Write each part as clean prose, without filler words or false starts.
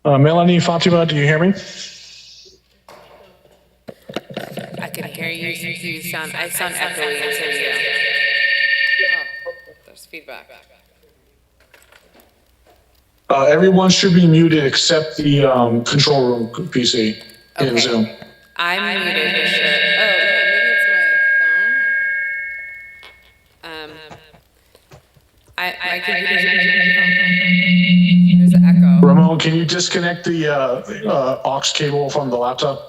Melanie, Fatima, do you hear me? I can hear you. You sound. I sound echoey, and so do you. Oh, there's feedback. Everyone should be muted except the control room PC in Zoom. I'm muted for sure. Oh, maybe it's my phone. My computer's. There's an echo. Ramon, can you disconnect the aux cable from the laptop?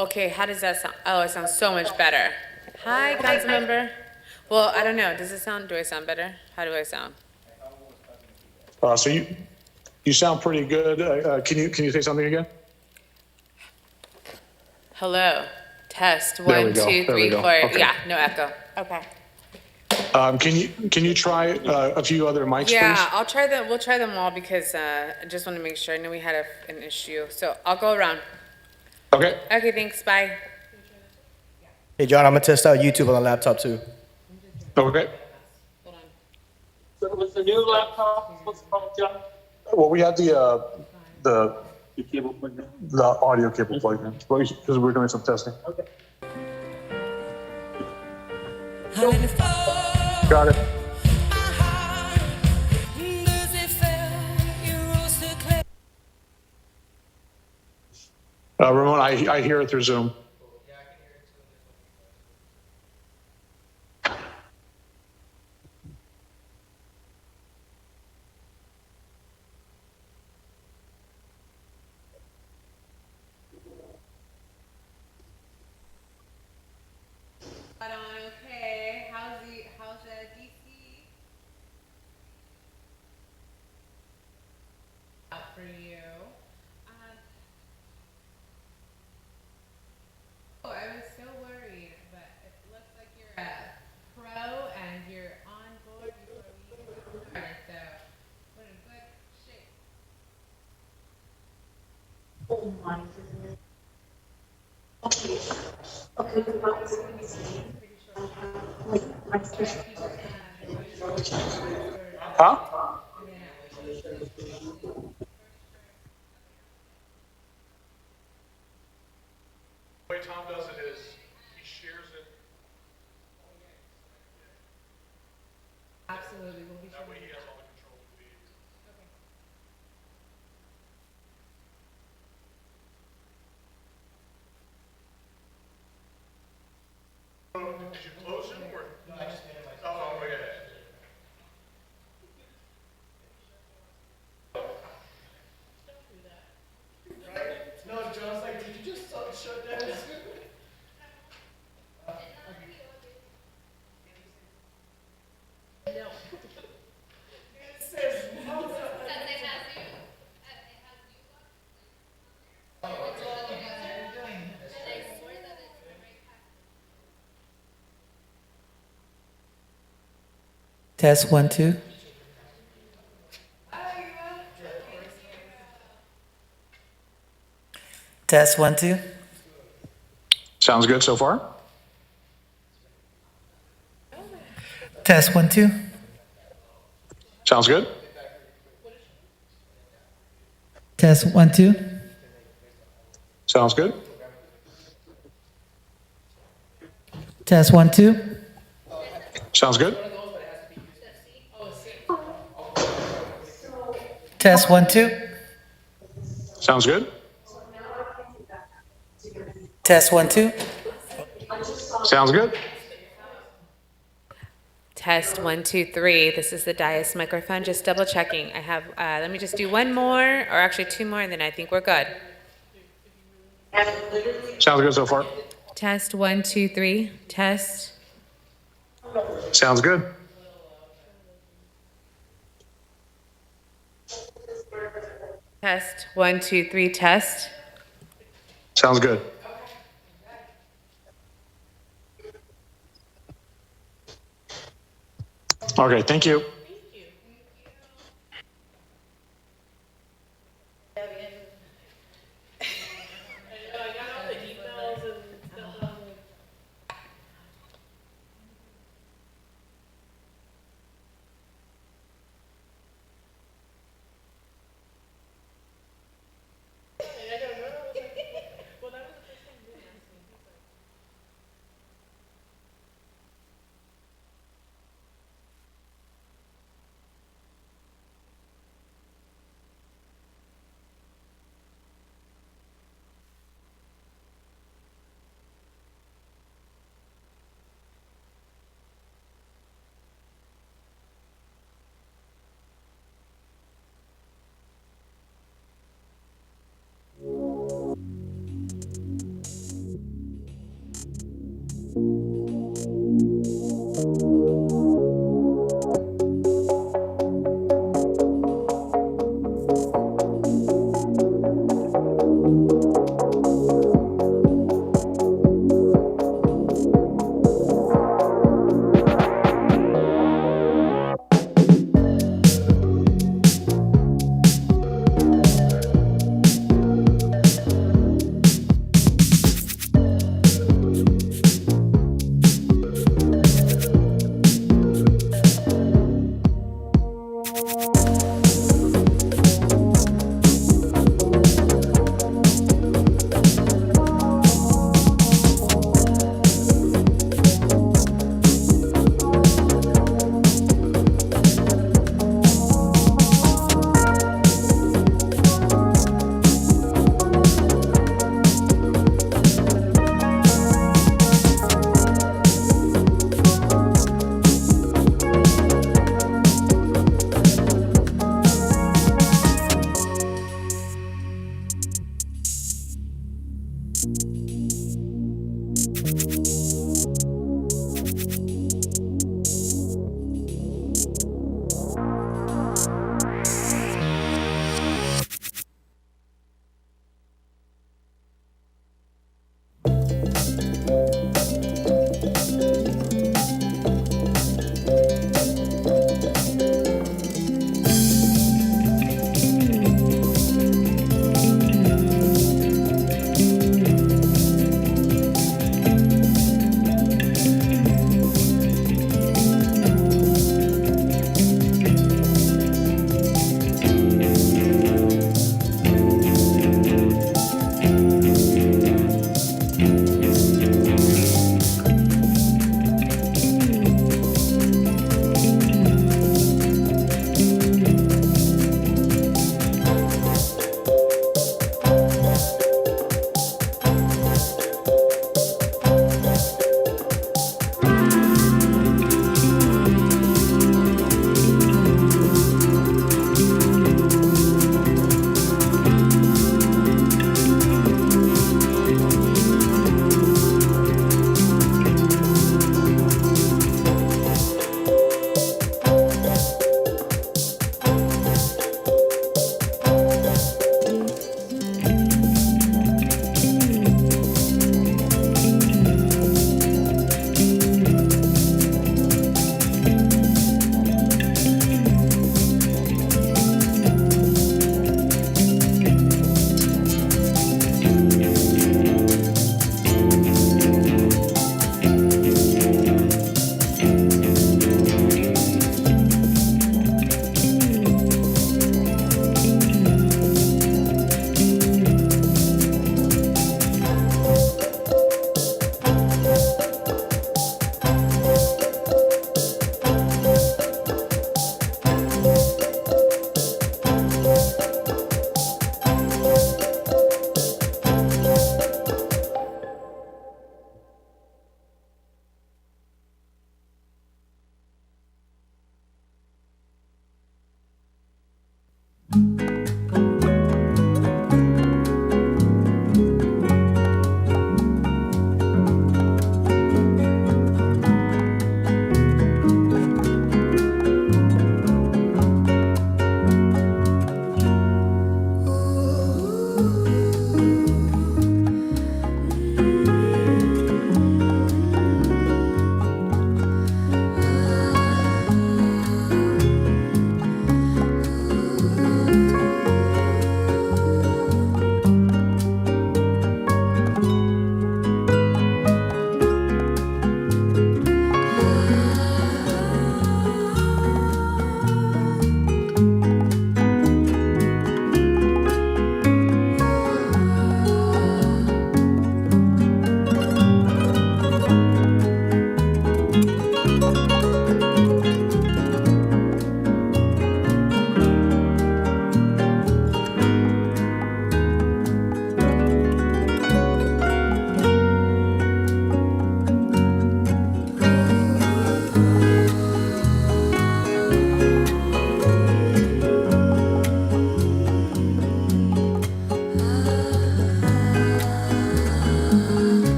Okay, how does that sound? Oh, it sounds so much better. Hi, council member. Well, I don't know. Do I sound better? How do I sound? So you sound pretty good. Can you say something again? Hello. Test. There 1, we go. 2, There we 3, go. 4. Okay. Yeah, no echo. Okay. Can you try a few other mics, Yeah, please? I'll try them. We'll try them all because I just want to make sure. I know we had an issue, so I'll go around. Okay. Okay, thanks. Bye. Hey, John, I'm gonna test out YouTube on the laptop too. Okay. Hold on. So with the new laptop, what's the problem, John? Well, we had the The cable plug in. the audio cable plugged in because we're doing some testing. Okay. Got it. Ramon, I hear it through Zoom. Hold on. Okay. How's the DC? Out for you. Oh, I was so worried, but it looks like you're a pro and you're on board before we even started, so we're in good shape. Huh? The way Tom does it is he shares it. Absolutely, we'll be sure. That way he has all the control of the feed. Did you close him or? No, I just made it myself. Oh, okay. No, John's like, did you just shut down? Test 1, 2. Test 1, 2. Sounds good so far? Test 1, 2. Sounds good? Test 1, 2. Sounds good? Test 1, 2. Sounds good? Test 1, 2. Sounds good? Test 1, 2. Sounds good? Test 1, 2, 3. This is the Dias microphone. Just double checking. I have. Let me just do one more, or actually two more, and then I think we're good. Sounds good so far? Test 1, 2, 3. Test. Sounds good? Test 1, 2, 3. Test. Sounds good. Okay, thank you.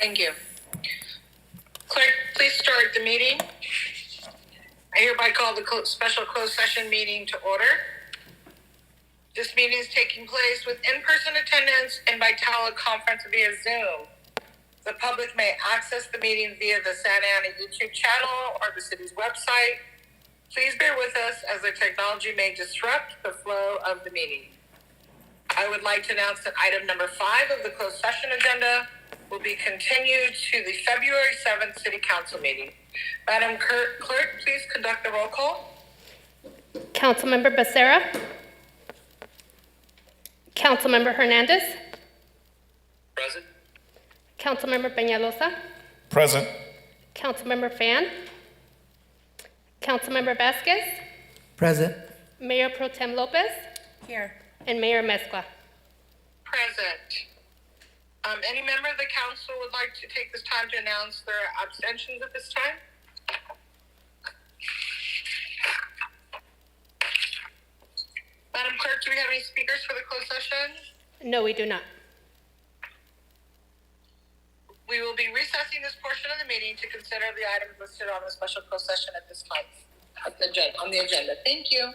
Thank you. Clerk, please start the meeting. I hereby call the special closed session meeting to order. This meeting is taking place with in-person attendance and by teleconference via Zoom. The public may access the meeting via the Santa Ana YouTube channel or the city's website. Please bear with us as the technology may disrupt the flow of the meeting. I would like to announce that item number 5 of the closed session agenda will be continued to the February 7th City Council meeting. Madam Clerk, please conduct the roll call. Councilmember Becerra. Councilmember Hernandez. Present. Councilmember Peñalosa. Present. Councilmember Fan. Councilmember Vasquez. Present. Mayor Pro Tem Lopez. Here. And Mayor Mezcla. Present. Any member of the council would like to take this time to announce their abstentions at this time? Madam Clerk, do we have any speakers for the closed session? No, we do not. We will be recessing this portion of the meeting to consider the items listed on the special closed session at this time on the agenda. Thank you.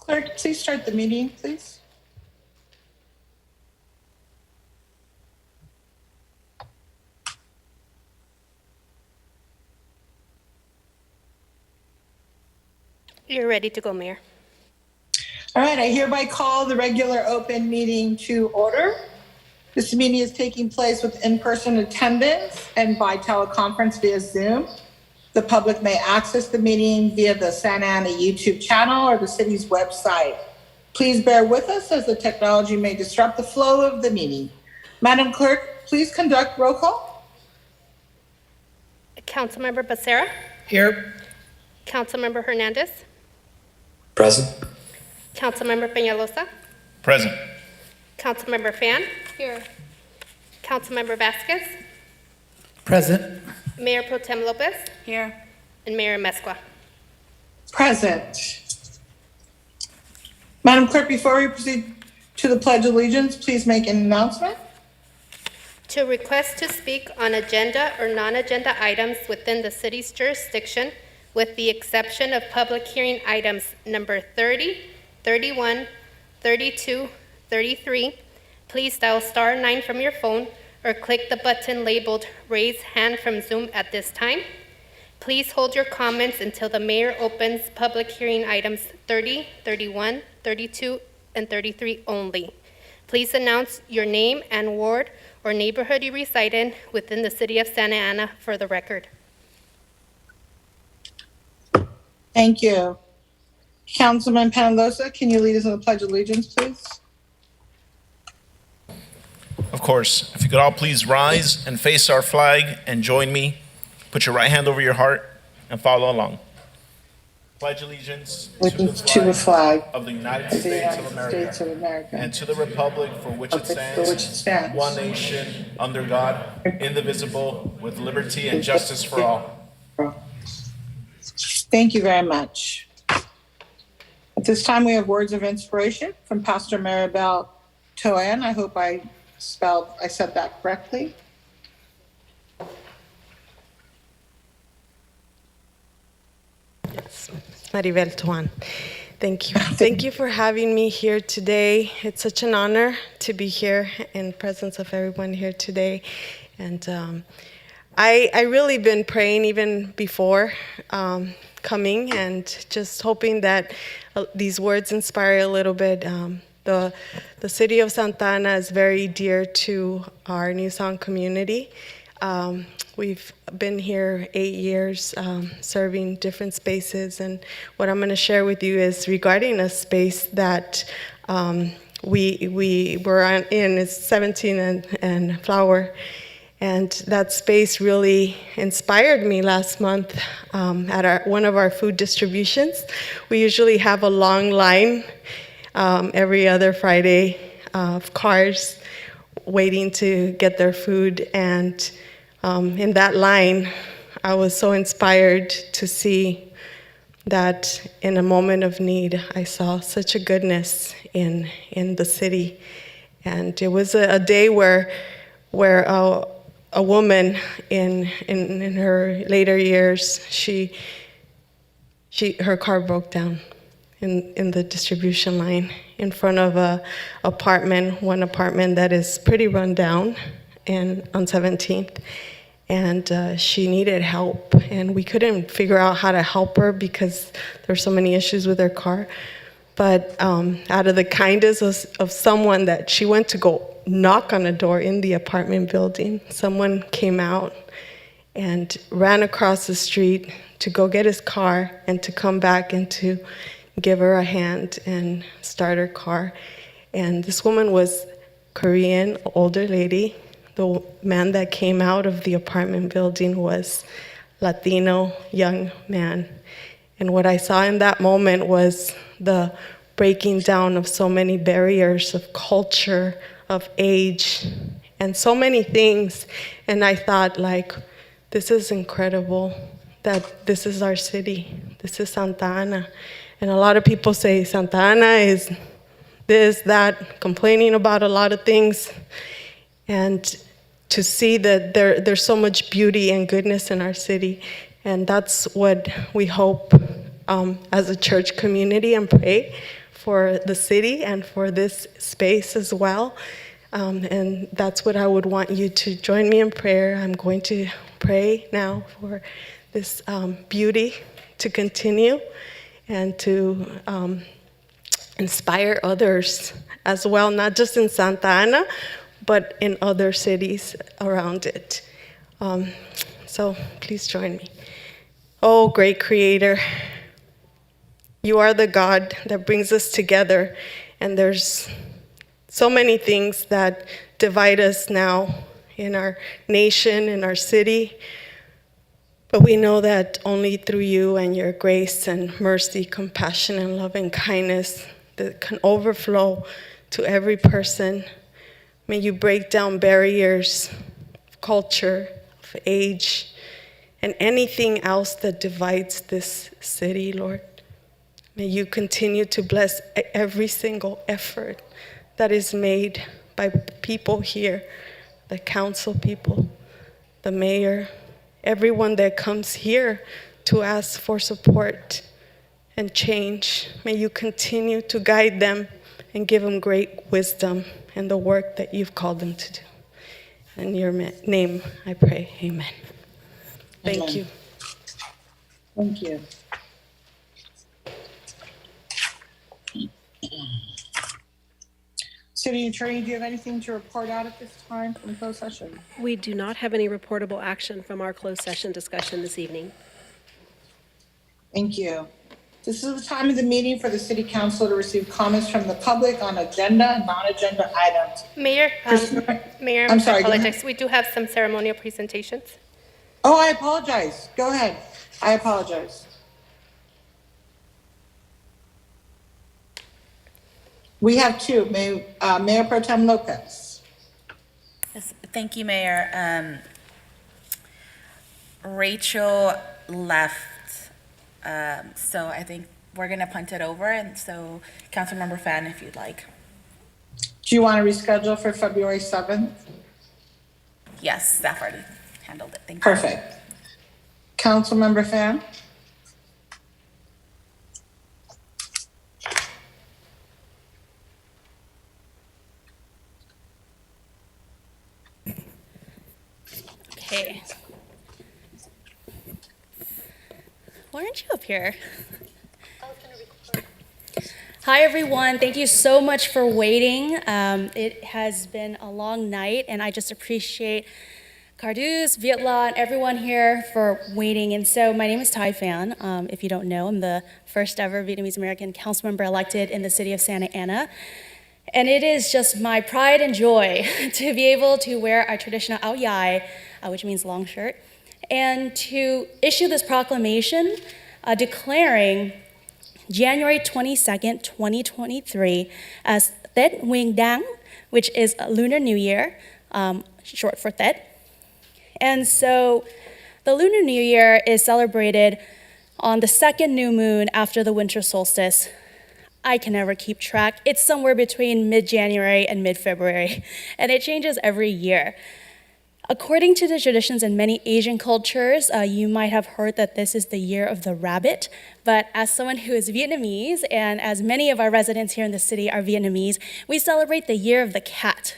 Clerk, please start the meeting, please. You're ready to go, Mayor. All right, I hereby call the regular open meeting to order. This meeting is taking place with in-person attendance and by teleconference via Zoom. The public may access the meeting via the Santa Ana YouTube channel or the city's website. Please bear with us as the technology may disrupt the flow of the meeting. Madam Clerk, please conduct roll call. Councilmember Becerra, Here. Councilmember Hernandez, Present. Councilmember Peñalosa, Present. Councilmember Fan. Here. Councilmember Vasquez, Present. Mayor Pro Tem Lopez, Here. and Mayor Mescua. Present. Madam Clerk, before we proceed to the Pledge of Allegiance, please make an announcement. To request to speak on agenda or non-agenda items within the city's jurisdiction, with the exception of public hearing items number 30, 31, 32, 33, please dial *9 from your phone or click the button labeled Raise Hand from Zoom at this time. Please hold your comments until the mayor opens public hearing items 30, 31, 32, and 33 only. Please announce your name and ward or neighborhood you reside in within the city of Santa Ana for the record. Thank you. Councilman Penalosa, can you lead us in the Pledge of Allegiance, please? Of course. If you could all please rise and face our flag and join me. Put your right hand over your heart and follow along. Pledge allegiance To the flag of the United of the States of United America States of America, and to the republic for which it for which it stands, one nation, under God, indivisible, with liberty and justice for all. Thank you very much. At this time, we have words of inspiration from Pastor Maribel Toan. I hope I said that correctly. Maribel Tuan. Thank you. Thank you for having me here today. It's such an honor to be here in presence of everyone here today. And I really been praying even before coming and just hoping that these words inspire a little bit. The city of Santa Ana is very dear to our New Song community. We've been here 8 years, serving different spaces, and what I'm going to share with you is regarding a space that we were in. It's 17 and Flower, and that space really inspired me last month at one of our food distributions. We usually have a long line every other Friday of cars waiting to get their food, and in that line, I was so inspired to see that in a moment of need, I saw such a goodness in the city. And it was a day where a woman in her later years, her car broke down in the distribution line in front of one apartment that is pretty run down on 17th. And she needed help, and we couldn't figure out how to help her because there's so many issues with her car. But out of the kindness of someone, that she went to go knock on a door in the apartment building, someone came out and ran across the street to go get his car and to come back and to give her a hand and start her car. And this woman was Korean, older lady. The man that came out of the apartment building was Latino, young man. And what I saw in that moment was the breaking down of so many barriers of culture, of age, and so many things. And I thought, this is incredible that this is our city. This is Santa Ana. And a lot of people say Santa Ana is this, that, complaining about a lot of things. And to see that there's so much beauty and goodness in our city. And that's what we hope as a church community and pray for the city and for this space as well. And that's what I would want you to join me in prayer. I'm going to pray now for this beauty to continue and to inspire others as well, not just in Santa Ana, but in other cities around it. So please join me. Oh, great Creator, you are the God that brings us together, and there's so many things that divide us now in our nation, in our city, but we know that only through you and your grace and mercy, compassion, and love and kindness that can overflow to every person. May you break down barriers of culture, of age, and anything else that divides this city, Lord. May you continue to bless every single effort that is made by people here, the council people, the mayor, everyone that comes here to ask for support and change. May you continue to guide them and give them great wisdom in the work that you've called them to do. In your name, I pray, amen. Thank Amen. you. Thank you. City Attorney, do you have anything to report out at this time from closed session? We do not have any reportable action from our closed session discussion this evening. Thank you. This is the time of the meeting for the City Council to receive comments from the public on agenda and non-agenda items. Mayor, Mayor, I'm sorry, I go ahead. apologize. We do have some ceremonial presentations. Oh, I apologize. Go ahead. I apologize. We have two. Mayor Pro Tem Lopez. Yes, thank you, Mayor. Rachel left, so I think we're gonna punt it over, and so Councilmember Fan, if you'd like. Do you want to reschedule for February 7th? Yes, staff already handled it, thank you. Perfect. Councilmember Fan? Okay. Why aren't you up here? Hi, everyone. Thank you so much for waiting. It has been a long night, and I just appreciate Carduz, Vietla, and everyone here for waiting. And so my name is Tai Phan. If you don't know, I'm the first ever Vietnamese American council member elected in the city of Santa Ana. And it is just my pride and joy to be able to wear our traditional áo dài, which means long shirt, and to issue this proclamation declaring January 22nd, 2023 as Tết Nguyên Đán, which is a Lunar New Year, short for Tết. And so the Lunar New Year is celebrated on the second new moon after the winter solstice. I can never keep track. It's somewhere between mid-January and mid-February, and it changes every year. According to the traditions in many Asian cultures, you might have heard that this is the year of the rabbit, but as someone who is Vietnamese, and as many of our residents here in the city are Vietnamese, we celebrate the year of the cat.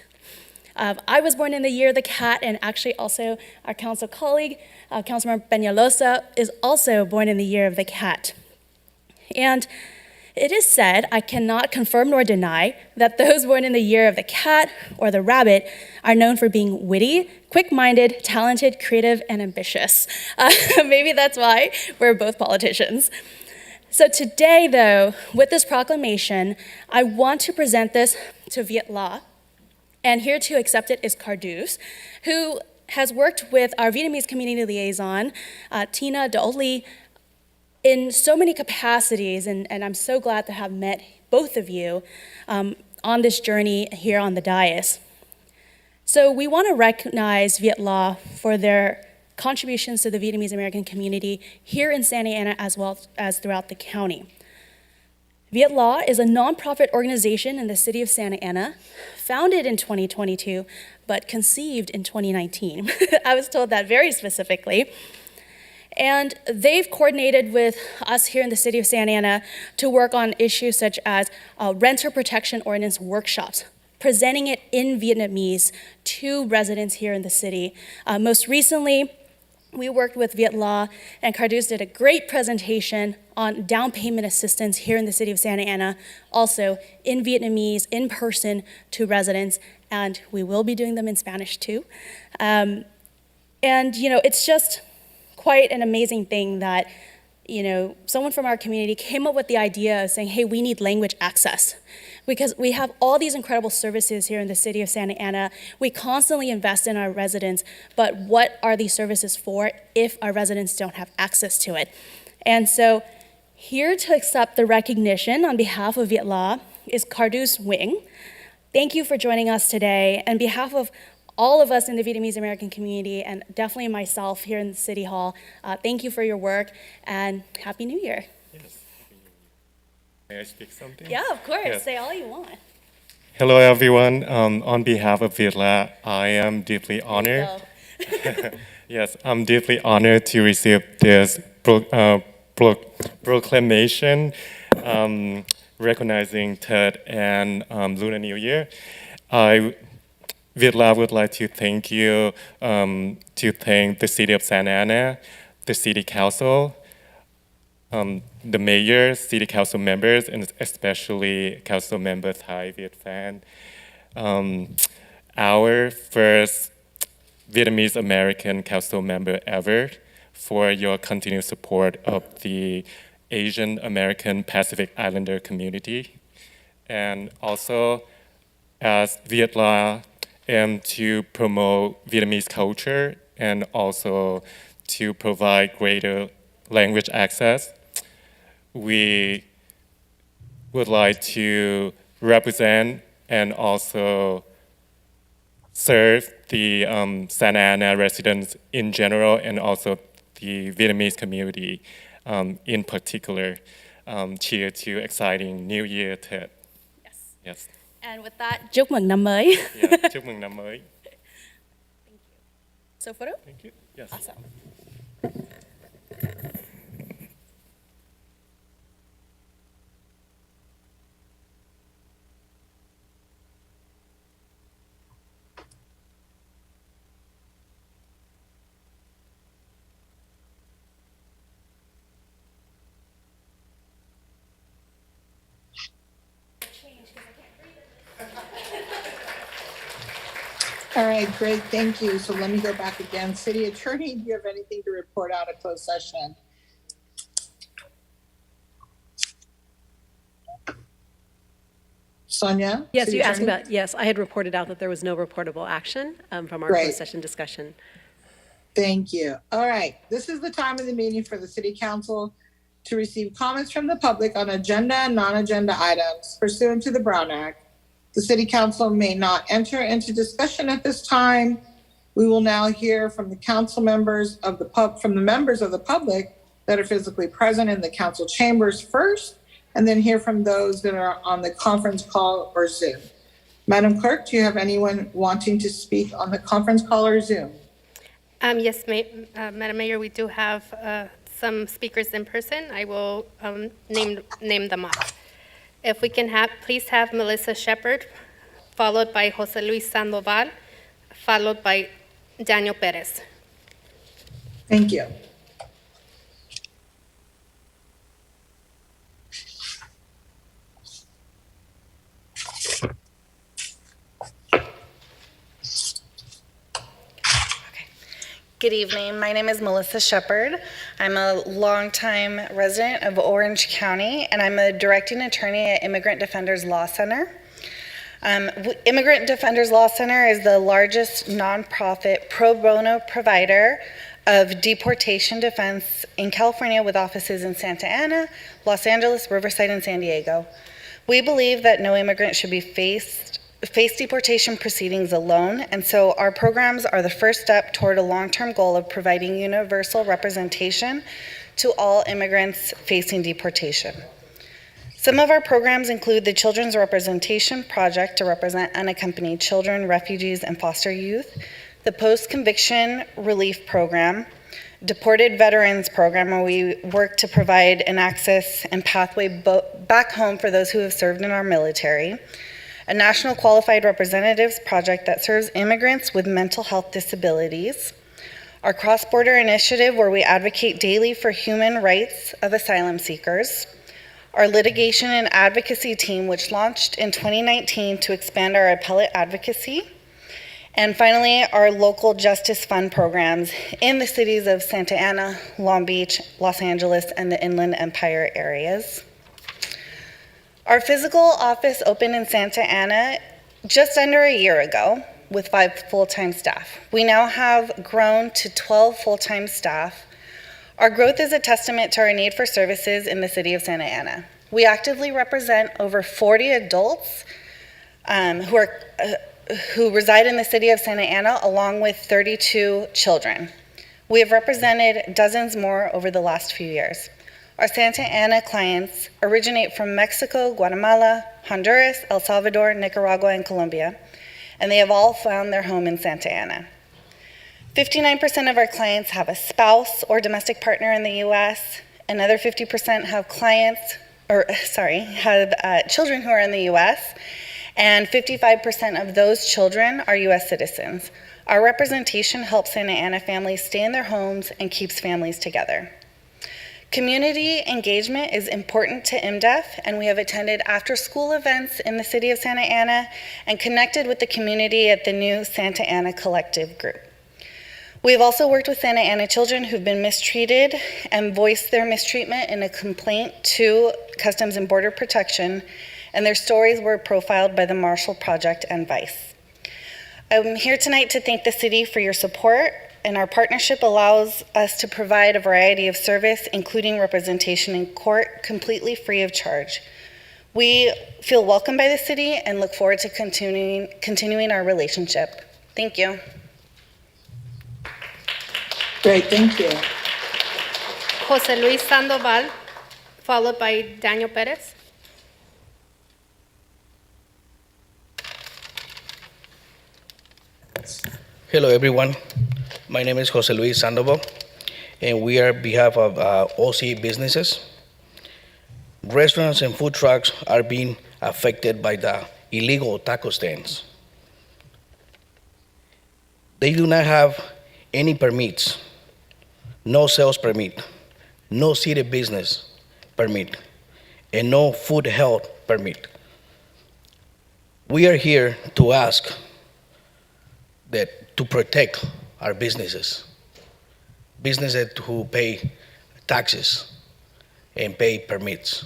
I was born in the year of the cat, and actually also our council colleague, Councilmember Peñalosa, is also born in the year of the cat. And it is said, I cannot confirm nor deny, that those born in the year of the cat or the rabbit are known for being witty, quick-minded, talented, creative, and ambitious. Maybe that's why we're both politicians. So today, though, with this proclamation, I want to present this to Viet La, and here to accept it is Carduz, who has worked with our Vietnamese community liaison, Tina Dolly, in so many capacities, and I'm so glad to have met both of you on this journey here on the dais. So we want to recognize Viet La for their contributions to the Vietnamese American community here in Santa Ana as well as throughout the county. Viet La is a nonprofit organization in the city of Santa Ana, founded in 2022, but conceived in 2019. I was told that very specifically. And they've coordinated with us here in the city of Santa Ana to work on issues such as renter protection ordinance workshops, presenting it in Vietnamese to residents here in the city. Most recently, we worked with Viet Law, and Cardus did a great presentation on down payment assistance here in the city of Santa Ana, also in Vietnamese, in person to residents, and we will be doing them in Spanish too. And, it's just quite an amazing thing that, someone from our community came up with the idea of saying, hey, we need language access. Because we have all these incredible services here in the city of Santa Ana. We constantly invest in our residents, but what are these services for if our residents don't have access to it? And so here to accept the recognition on behalf of Viet Law is Cardus Wing. Thank you for joining us today. On behalf of all of us in the Vietnamese American community, and definitely myself here in the City Hall, thank you for your work, and Happy New Year. Yes. May I speak something? Yeah, of course. Yes. Say all you want. Hello, everyone. On behalf of Viet La, I am deeply honored. Yes, I'm deeply honored to receive this proclamation recognizing Tet and Lunar New Year. Viet La would like to thank you, to thank the City of Santa Ana, the City Council, the mayor, city council members, and especially council member Thai Viet Phan, our first Vietnamese American council member ever, for your continued support of the Asian American Pacific Islander community. And also, as Viet La, to promote Vietnamese culture and also to provide greater language access, we would like to represent and also serve the Santa Ana residents in general and also the Vietnamese community in particular. Cheer to exciting New Year Tet. Yes. Yes. And with that, chúc mừng năm mới. Yeah, chúc mừng năm mới. Thank you. So photo? Thank you. Yes. Awesome. All right, great, thank you. So let me go back again. City Attorney, do you have anything to report out of closed session? Sonia? Yes, City you asked Attorney? about, yes, I had reported out that there was no reportable action from our Great. closed session discussion. Thank you. All right, this is the time of the meeting for the City Council to receive comments from the public on agenda and non-agenda items pursuant to the Brown Act. The City Council may not enter into discussion at this time. We will now hear from the council members of the members of the public that are physically present in the council chambers first, and then hear from those that are on the conference call or Zoom. Madam Clerk, do you have anyone wanting to speak on the conference call or Zoom? Yes, Madam Mayor, we do have some speakers in person. I will name them up. If we can please have Melissa Shepard, followed by Jose Luis Sandoval, followed by Daniel Perez. Thank you. Good evening. My name is Melissa Shepard. I'm a longtime resident of Orange County, and I'm a directing attorney at Immigrant Defenders Law Center. Immigrant Defenders Law Center is the largest nonprofit pro bono provider of deportation defense in California, with offices in Santa Ana, Los Angeles, Riverside, and San Diego. We believe that no immigrant should be face deportation proceedings alone, and so our programs are the first step toward a long-term goal of providing universal representation to all immigrants facing deportation. Some of our programs include the Children's Representation Project to represent unaccompanied children, refugees, and foster youth, the Post-Conviction Relief Program, deported veterans program where we work to provide an access and pathway back home for those who have served in our military. A national qualified representatives project that serves immigrants with mental health disabilities. Our cross-border initiative where we advocate daily for human rights of asylum seekers. Our litigation and advocacy team, which launched in 2019 to expand our appellate advocacy. And finally, our local justice fund programs in the cities of Santa Ana, Long Beach, Los Angeles, and the Inland Empire areas. Our physical office opened in Santa Ana just under a year ago with 5 full-time staff. We now have grown to 12 full-time staff. Our growth is a testament to our need for services in the city of Santa Ana. We actively represent over 40 adults who reside in the city of Santa Ana, along with 32 children. We have represented dozens more over the last few years. Our Santa Ana clients originate from Mexico, Guatemala, Honduras, El Salvador, Nicaragua, and Colombia, and they have all found their home in Santa Ana. 59% of our clients have a spouse or domestic partner in the U.S. Another 50% have children who are in the U.S., and 55% of those children are U.S. citizens. Our representation helps Santa Ana families stay in their homes and keeps families together. Community engagement is important to MDEF, and we have attended after-school events in the city of Santa Ana and connected with the community at the new Santa Ana Collective group. We have also worked with Santa Ana children who've been mistreated and voiced their mistreatment in a complaint to Customs and Border Protection, and their stories were profiled by the Marshall Project and Vice. I'm here tonight to thank the city for your support, and our partnership allows us to provide a variety of service, including representation in court, completely free of charge. We feel welcomed by the city and look forward to continuing our relationship. Thank you. Great, thank you. Jose Luis Sandoval, followed by Daniel Perez. Hello, everyone. My name is Jose Luis Sandoval, and we are on behalf of OC businesses. Restaurants and food trucks are being affected by the illegal taco stands. They do not have any permits, no sales permit, no city business permit, and no food health permit. We are here to ask to protect our businesses who pay taxes and pay permits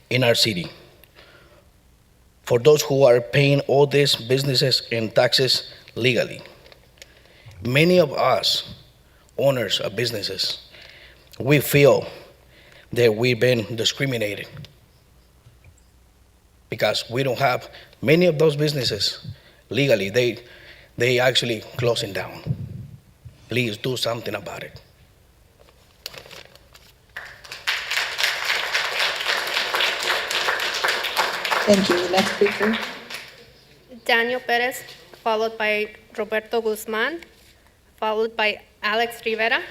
in our city. For those who are paying all these businesses and taxes legally, many of us owners of businesses, we feel that we've been discriminated because we don't have many of those businesses legally. They actually closing down. Please do something about it. Thank you. The next speaker. Daniel Perez, followed by Roberto Guzman, followed by Alex Rivera.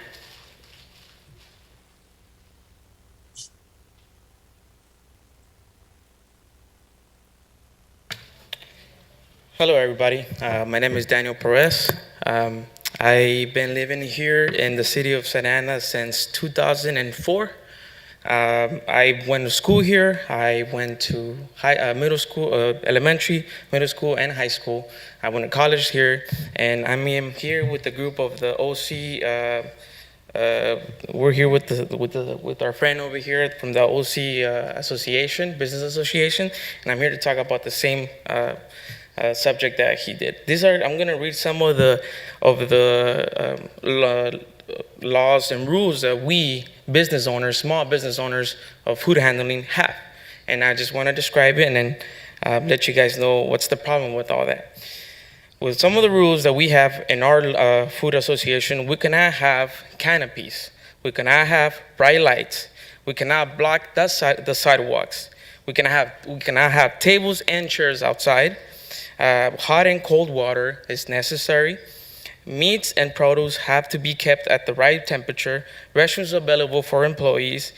Hello, everybody. My name is Daniel Perez. I've been living here in the city of Santa Ana since 2004. I went to school here. I went to middle school, elementary, middle school, and high school. I went to college here, and I'm here with the group of the OC. We're here with our friend over here from the OC Association, Business Association, and I'm here to talk about the same subject that he did. I'm going to read some of the laws and rules that we business owners, small business owners of food handling have. And I just want to describe it and then let you guys know what's the problem with all that. With some of the rules that we have in our food association, we cannot have canopies. We cannot have bright lights. We cannot block the sidewalks. We cannot have tables and chairs outside. Hot and cold water is necessary. Meats and produce have to be kept at the right temperature. Restrooms available for employees.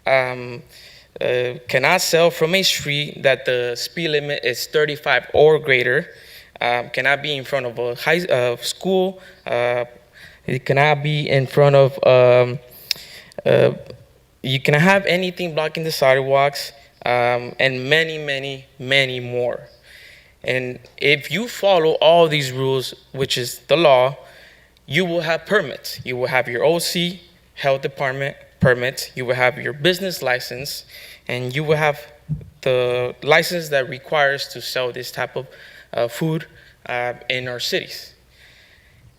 Cannot sell from a street that the speed limit is 35 or greater. Cannot be in front of a school. It cannot be in front of. You cannot have anything blocking the sidewalks, and many, many, many more. And if you follow all these rules, which is the law, you will have permits. You will have your OC, health department permits. You will have your business license, and you will have the license that requires to sell this type of food in our cities.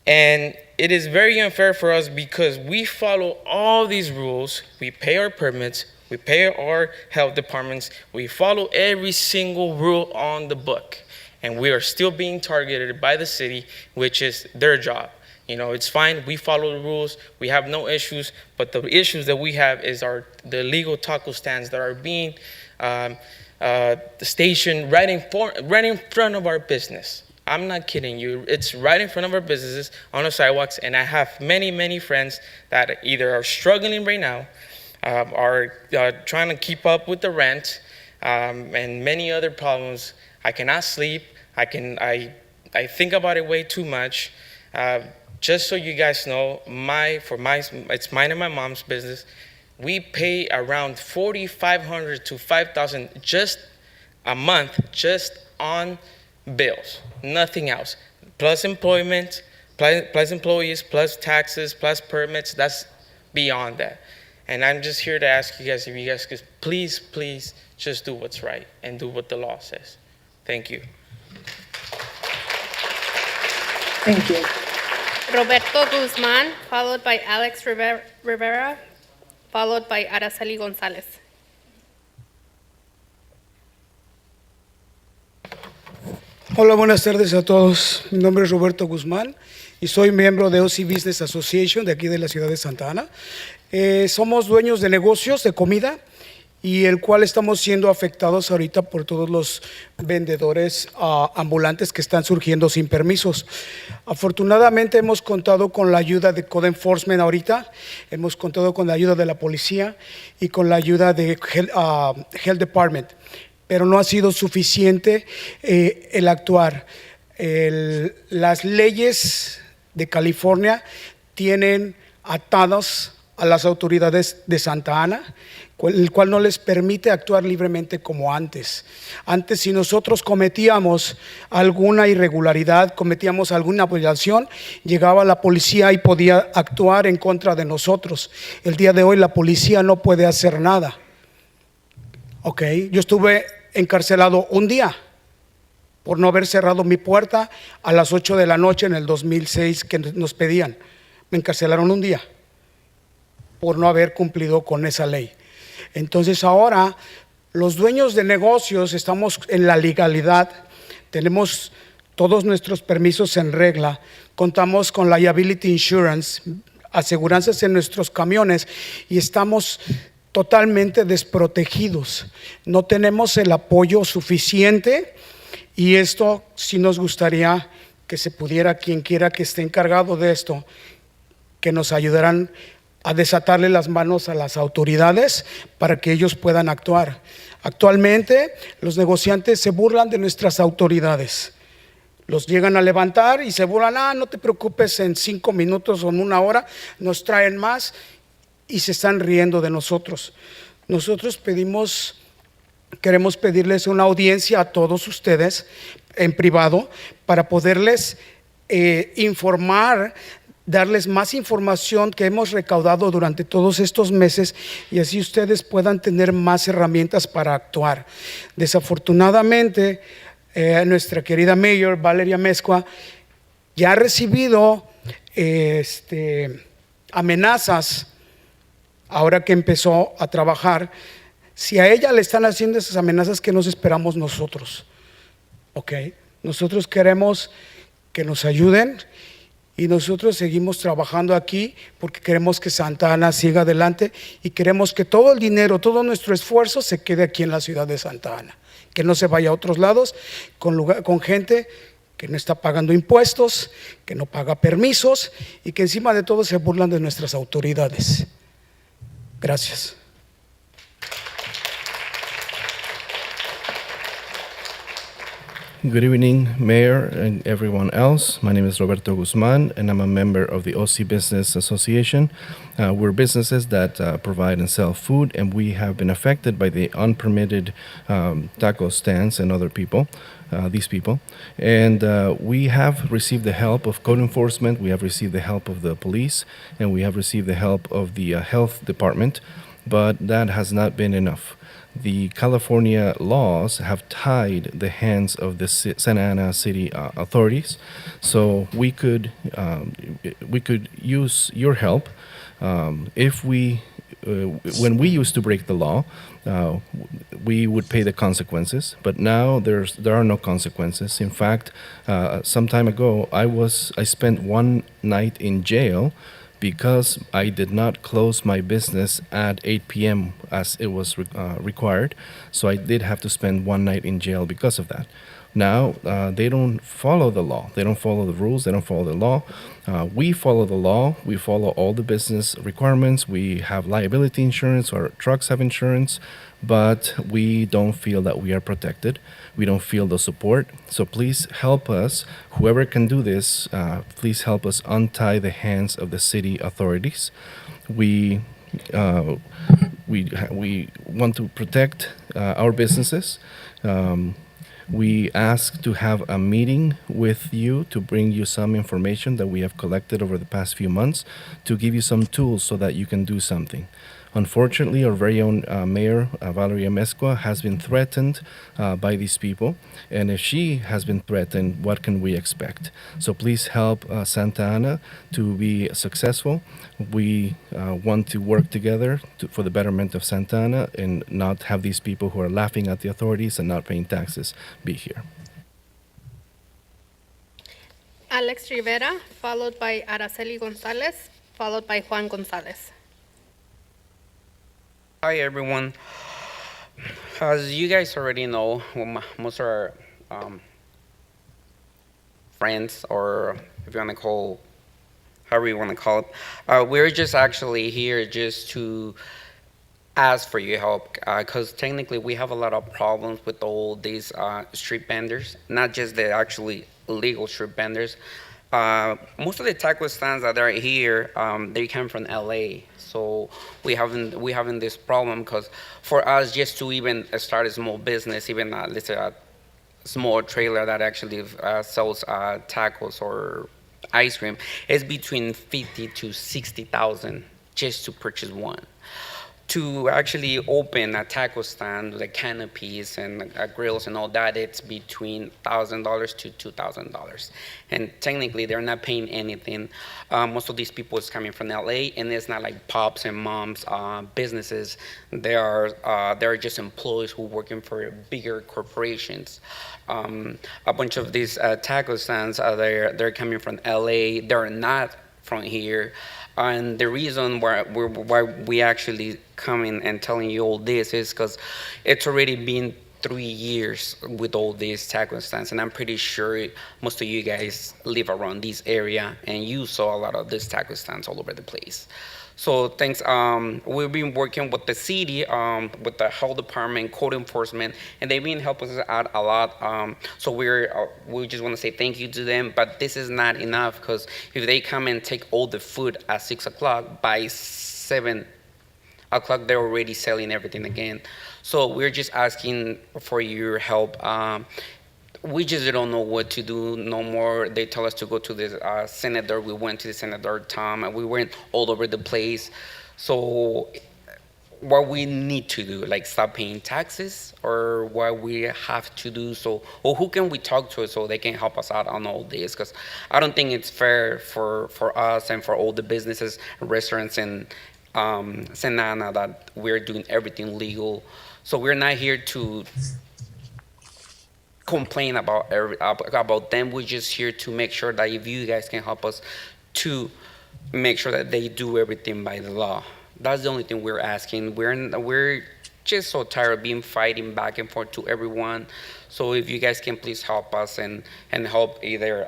And it is very unfair for us because we follow all these rules. We pay our permits. We pay our health departments. We follow every single rule on the book. And we are still being targeted by the city, which is their job. You know, it's fine. We follow the rules. We have no issues. But the issues that we have is the illegal taco stands that are being stationed right in front of our business. I'm not kidding you. It's right in front of our businesses on the sidewalks. And I have many, many friends that either are struggling right now, are trying to keep up with the rent, and many other problems. I cannot sleep. I think about it way too much. Just so you guys know, it's mine and my mom's business. We pay around $4,500 to $5,000 just a month, just on bills, nothing else. Plus employment, plus employees, plus taxes, plus permits. That's beyond that. And I'm just here to ask you guys if you guys could please, please just do what's right and do what the law says. Thank you. Thank you. Roberto Guzman, followed by Alex Rivera, followed by Araceli Gonzalez. Hola, buenas tardes a todos. Mi nombre es Roberto Guzmán y soy miembro de OC Business Association de aquí de la ciudad de Santa Ana. Somos dueños de negocios de comida y el cual estamos siendo afectados ahorita por todos los vendedores ambulantes que están surgiendo sin permisos. Afortunadamente hemos contado con la ayuda de Code Enforcement ahorita, hemos contado con la ayuda de la policía y con la ayuda de Health Department, pero no ha sido suficiente el actuar. Las leyes de California tienen atadas a las autoridades de Santa Ana, el cual no les permite actuar libremente como antes. Antes, si nosotros cometíamos alguna irregularidad, cometíamos alguna violación, llegaba la policía y podía actuar en contra de nosotros. El día de hoy la policía no puede hacer nada. Ok, yo estuve encarcelado un día por no haber cerrado mi puerta a las 8 de la noche en el 2006 que nos pedían. Me encarcelaron un día por no haber cumplido con esa ley. Entonces ahora los dueños de negocios estamos en la legalidad, tenemos todos nuestros permisos en regla, contamos con liability insurance, aseguranzas en nuestros camiones y estamos totalmente desprotegidos. No tenemos el apoyo suficiente y esto sí nos gustaría que se pudiera, quien quiera que esté encargado de esto, que nos ayudaran a desatarle las manos a las autoridades para que ellos puedan actuar. Actualmente los negociantes se burlan de nuestras autoridades. Los llegan a levantar y se burlan, no te preocupes, en 5 minutos o en 1 hora nos traen más y se están riendo de nosotros. Nosotros queremos pedirles una audiencia a todos ustedes en privado para poderles informar, darles más información que hemos recaudado durante todos estos meses y así ustedes puedan tener más herramientas para actuar. Desafortunadamente, nuestra querida Mayor Valeria Mezcua ya ha recibido amenazas ahora que empezó a trabajar. Si a ella le están haciendo esas amenazas, ¿qué nos esperamos nosotros? Ok, nosotros queremos que nos ayuden. Y nosotros seguimos trabajando aquí porque queremos que Santa Ana siga adelante y queremos que todo el dinero, todo nuestro esfuerzo se quede aquí en la ciudad de Santa Ana, que no se vaya a otros lados con gente que no está pagando impuestos, que no paga permisos y que encima de todo se burlan de nuestras autoridades. Gracias. Good evening, Mayor and everyone else. My name is Roberto Guzman, and I'm a member of the OC Business Association. We're businesses that provide and sell food, and we have been affected by the unpermitted taco stands and other people, these people. And we have received the help of code enforcement, we have received the help of the police, and we have received the help of the health department, but that has not been enough. The California laws have tied the hands of the Santa Ana city authorities, so we could use your help if we, when we used to break the law, we would pay the consequences. But now there are no consequences. In fact, some time ago, I spent one night in jail because I did not close my business at 8 p.m. as it was required. So I did have to spend one night in jail because of that. Now, they don't follow the law. They don't follow the rules. They don't follow the law. We follow the law. We follow all the business requirements. We have liability insurance. Our trucks have insurance. But we don't feel that we are protected. We don't feel the support. So please help us. Whoever can do this, please help us untie the hands of the city authorities. We want to protect our businesses. We ask to have a meeting with you to bring you some information that we have collected over the past few months to give you some tools so that you can do something. Unfortunately, our very own mayor, Valeria Mezcua, has been threatened by these people. And if she has been threatened, what can we expect? So please help Santa Ana to be successful. We want to work together for the betterment of Santa Ana and not have these people who are laughing at the authorities and not paying taxes be here. Alex Rivera, followed by Araceli Gonzalez, followed by Juan Gonzalez. Hi, everyone. As you guys already know, most of our friends, or if you want to call, however you want to call it, we're just actually here just to ask for your help, because technically we have a lot of problems with all these street vendors, not just the actually illegal street vendors. Most of the taco stands that are here, they come from LA. So we having this problem, because for us just to even start a small business, even let's say a small trailer that actually sells tacos or ice cream, is between 50 to 60,000 just to purchase one. To actually open a taco stand with the canopies and grills and all that, it's between $1,000 to $2,000. And technically, they're not paying anything. Most of these people is coming from LA, and it's not like pops and moms businesses. They're just employees who working for bigger corporations. A bunch of these taco stands, they're coming from LA. They're not from here. And the reason why we actually coming and telling you all this is because it's already been 3 years with all these taco stands, and I'm pretty sure most of you guys live around this area and you saw a lot of these taco stands all over the place. So thanks. We've been working with the city, with the health department, code enforcement, and they've been helping us out a lot. So we just want to say thank you to them. But this is not enough, because if they come and take all the food at 6 o'clock, by 7 o'clock they're already selling everything again. So we're just asking for your help. We just don't know what to do no more. They tell us to go to the senator. We went to the senator, Tom, and we went all over the place. So what we need to do, like stop paying taxes, or what we have to do, so, or who can we talk to so they can help us out on all this? Because I don't think it's fair for us and for all the businesses, restaurants in Santa Ana that we're doing everything legal. So we're not here to complain about them. We're just here to make sure that if you guys can help us to make sure that they do everything by the law. That's the only thing we're asking. We're just so tired of being fighting back and forth to everyone. So if you guys can please help us and help either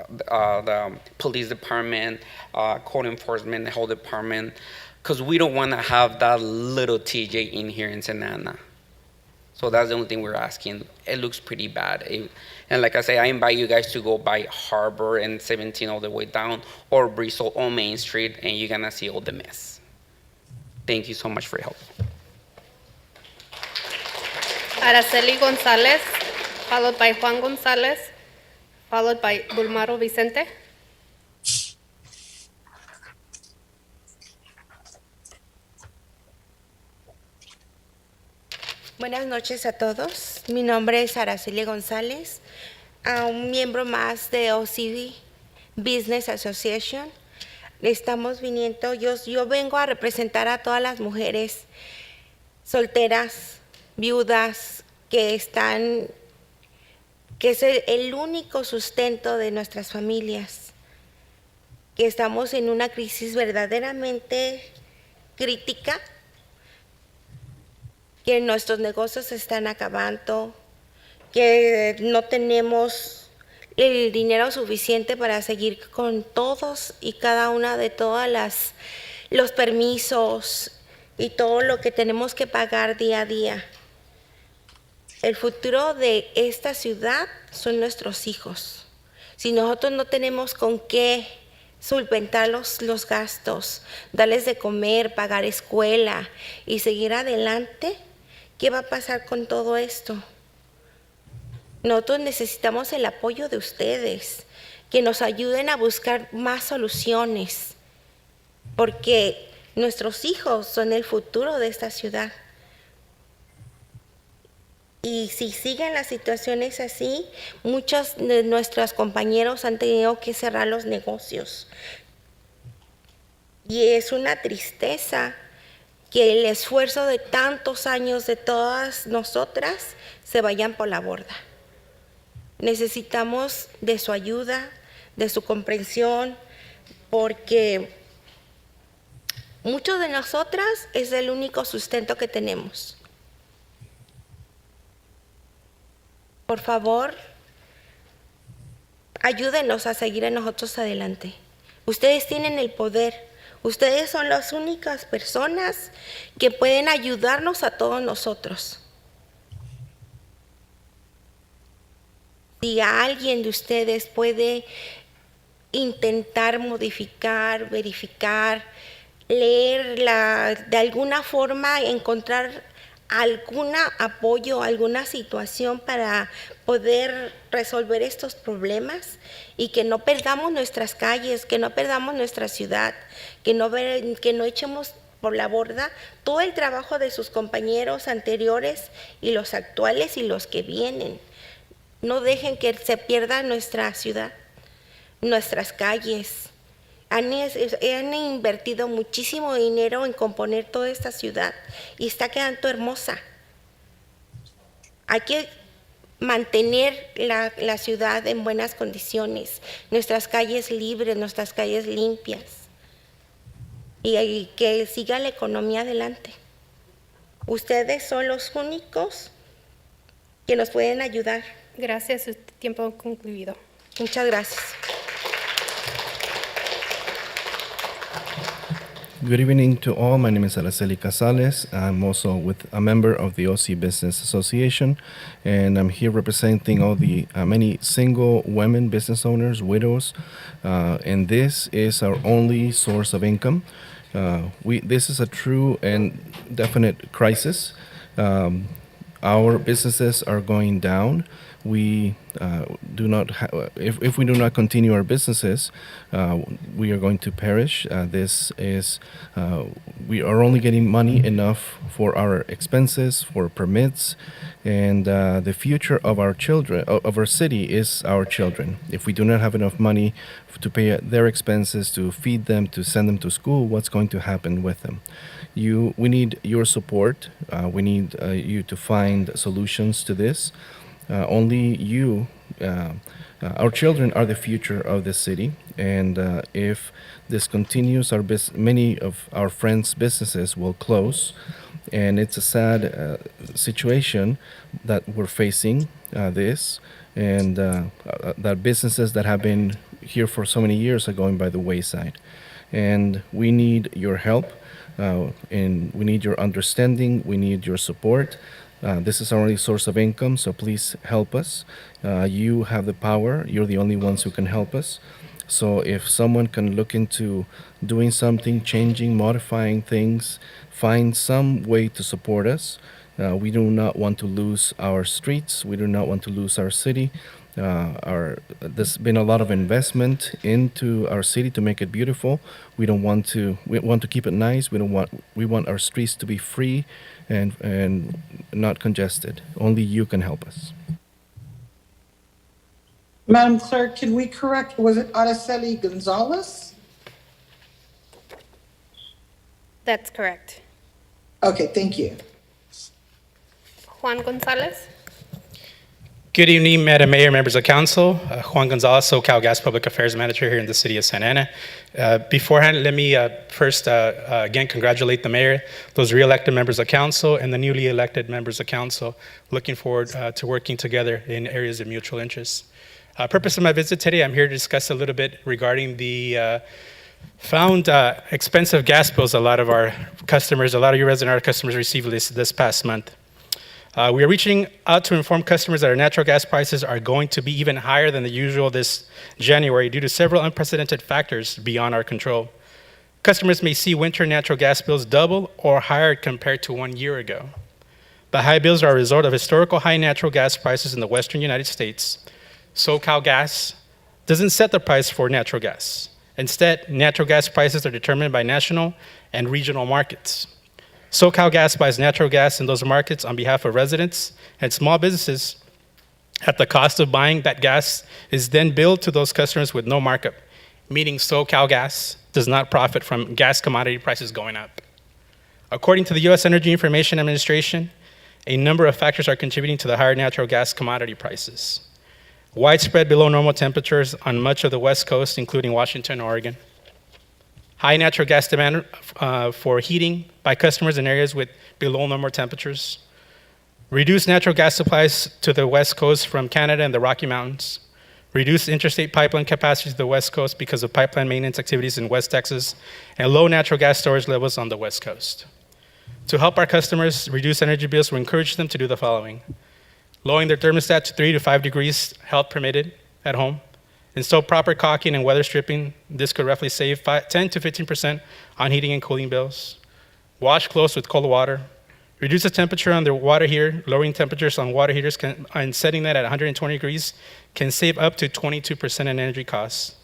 the police department, code enforcement, the whole department, because we don't want to have that little TJ in here in Santa Ana. So that's the only thing we're asking. It looks pretty bad. And like I say, I invite you guys to go by Harbor and 17 all the way down, or Bristol on Main Street, and you're gonna see all the mess. Thank you so much for your help. Araceli Gonzalez, followed by Juan Gonzalez, followed by Bulmaro Vicente. Buenas noches a todos. Mi nombre es Araceli González, un miembro más de OCB Business Association. Estamos viniendo, yo vengo a representar a todas las mujeres solteras, viudas, que es el único sustento de nuestras familias, que estamos en una crisis verdaderamente crítica, que nuestros negocios se están acabando, que no tenemos el dinero suficiente para seguir con todos y cada una de todas los permisos y todo lo que tenemos que pagar día a día. El futuro de esta ciudad son nuestros hijos. Si nosotros no tenemos con qué solventar los gastos, darles de comer, pagar escuela y seguir adelante, ¿qué va a pasar con todo esto? Nosotros necesitamos el apoyo de ustedes, que nos ayuden a buscar más soluciones, porque nuestros hijos son el futuro de esta ciudad. Y si siguen las situaciones así, muchos de nuestros compañeros han tenido que cerrar los negocios. Y es una tristeza que el esfuerzo de tantos años de todas nosotras se vayan por la borda. Necesitamos de su ayuda, de su comprensión, porque muchos de nosotras es el único sustento que tenemos. Por favor, ayúdenos a seguir a nosotros adelante. Ustedes tienen el poder. Ustedes son las únicas personas que pueden ayudarnos a todos nosotros. Si alguien de ustedes puede intentar modificar, verificar, leer, de alguna forma encontrar algún apoyo, alguna situación para poder resolver estos problemas y que no perdamos nuestras calles, que no perdamos nuestra ciudad, que no echemos por la borda todo el trabajo de sus compañeros anteriores y los actuales y los que vienen. No dejen que se pierda nuestra ciudad, nuestras calles. Han invertido muchísimo dinero en componer toda esta ciudad y está quedando hermosa. Hay que mantener la ciudad en buenas condiciones, nuestras calles libres, nuestras calles limpias y que siga la economía adelante. Ustedes son los únicos que nos pueden ayudar. Gracias, su tiempo concluido. Muchas gracias. Good evening to all. My name is Araceli Casales. I'm also a member of the OC Business Association, and I'm here representing all the many single women business owners, widows, and this is our only source of income. This is a true and definite crisis. Our businesses are going down. We do not if we do not continue our businesses, we are going to perish. We are only getting money enough for our expenses, for permits, and the future of our children, of our city, is our children. If we do not have enough money to pay their expenses, to feed them, to send them to school, what's going to happen with them? We need your support. We need you to find solutions to this. Only you, our children are the future of the city, and if this continues, many of our friends' businesses will close, And it's a sad situation that we're facing this, and that businesses that have been here for so many years are going by the wayside. And we need your help, and we need your understanding, we need your support. This is our only source of income, so please help us. You have the power, you're the only ones who can help us. So if someone can look into doing something, changing, modifying things, find some way to support us. We do not want to lose our streets. We do not want to lose our city. There's been a lot of investment into our city to make it beautiful. We want to keep it nice. We want our streets to be free and not congested. Only you can help us. Madam Clerk, can we correct, was it Araceli Gonzalez? That's correct. Okay, thank you. Juan Gonzalez? Good evening, Madam Mayor, members of council. Juan Gonzalez, SoCal Gas Public Affairs Manager here in the city of Santa Ana. Beforehand, let me first again congratulate the mayor, those re-elected members of council, and the newly elected members of council. Looking forward to working together in areas of mutual interest. Purpose of my visit today, I'm here to discuss a little bit regarding the found expensive gas bills a lot of our customers, a lot of you resident customers received this past month. We are reaching out to inform customers that our natural gas prices are going to be even higher than the usual this January due to several unprecedented factors beyond our control. Customers may see winter natural gas bills double or higher compared to 1 year ago. The high bills are a result of historical high natural gas prices in the western United States. SoCal Gas doesn't set the price for natural gas. Instead, natural gas prices are determined by national and regional markets. SoCal Gas buys natural gas in those markets on behalf of residents and small businesses. At the cost of buying that gas is then billed to those customers with no markup, meaning SoCal Gas does not profit from gas commodity prices going up. According to the U.S. Energy Information Administration, a number of factors are contributing to the higher natural gas commodity prices. Widespread below normal temperatures on much of the West Coast, including Washington and Oregon. High natural gas demand for heating by customers in areas with below normal temperatures. Reduced natural gas supplies to the West Coast from Canada and the Rocky Mountains. Reduced interstate pipeline capacity to the West Coast because of pipeline maintenance activities in West Texas, and low natural gas storage levels on the West Coast. To help our customers reduce energy bills, we encourage them to do the following. Lowering their thermostat to 3 to 5 degrees, health permitted, at home. Install proper caulking and weather stripping. This could roughly save 10 to 15% on heating and cooling bills. Wash clothes with cold water. Reduce the temperature on the water heater. Lowering temperatures on water heaters and setting that at 120 degrees can save up to 22% in energy costs.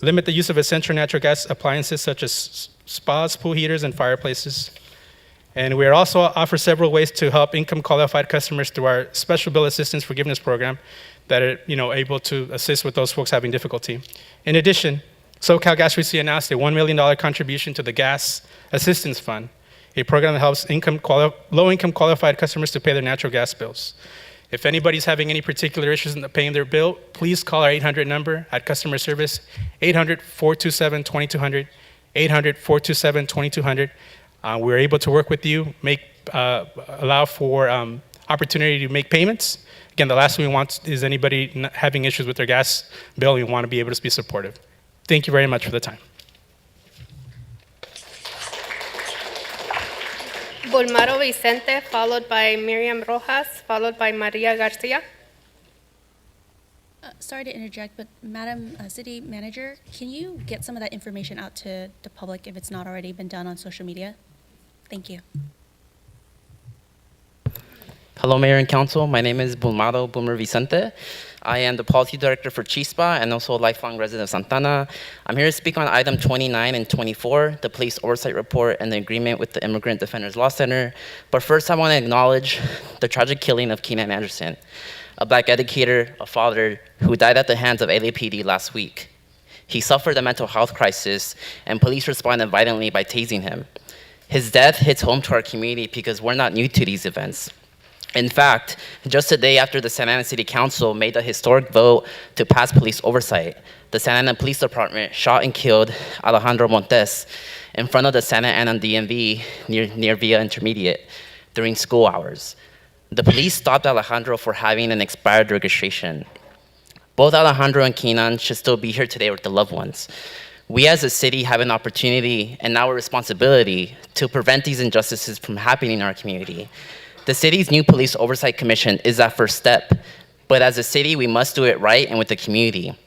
Limit the use of essential natural gas appliances such as spas, pool heaters, and fireplaces. And we also offer several ways to help income-qualified customers through our special bill assistance forgiveness program that are able to assist with those folks having difficulty. In addition, SoCal Gas recently announced a $1 million contribution to the Gas Assistance Fund, a program that helps low-income qualified customers to pay their natural gas bills. If anybody's having any particular issues in paying their bill, please call our 800 number at customer service, 800-427-2200, 800-427-2200. We're able to work with you, allow for opportunity to make payments. Again, the last thing we want is anybody having issues with their gas bill. We want to be able to be supportive. Thank you very much for the time. Bulmaro Vicente, followed by Miriam Rojas, followed by Maria Garcia. Sorry to interject, but Madam City Manager, can you get some of that information out to the public if it's not already been done on social media? Thank you. Hello, Mayor and Council. My name is Boomer Vicente. I am the Policy Director for Chispa and also a lifelong resident of Santana. I'm here to speak on item 29 and 24, the Police Oversight Report and the agreement with the Immigrant Defenders Law Center. But first, I want to acknowledge the tragic killing of Keenan Anderson, a Black educator, a father, who died at the hands of LAPD last week. He suffered a mental health crisis, and police responded violently by tasing him. His death hits home to our community because we're not new to these events. In fact, just today after the Santa Ana City Council made the historic vote to pass police oversight, the Santa Ana Police Department shot and killed Alejandro Montes in front of the Santa Ana DMV near Via Intermediate during school hours. The police stopped Alejandro for having an expired registration. Both Alejandro and Keenan should still be here today with their loved ones. We as a city have an opportunity and now a responsibility to prevent these injustices from happening in our community. The city's new police oversight commission is that first step, but as a city, we must do it right and with the community.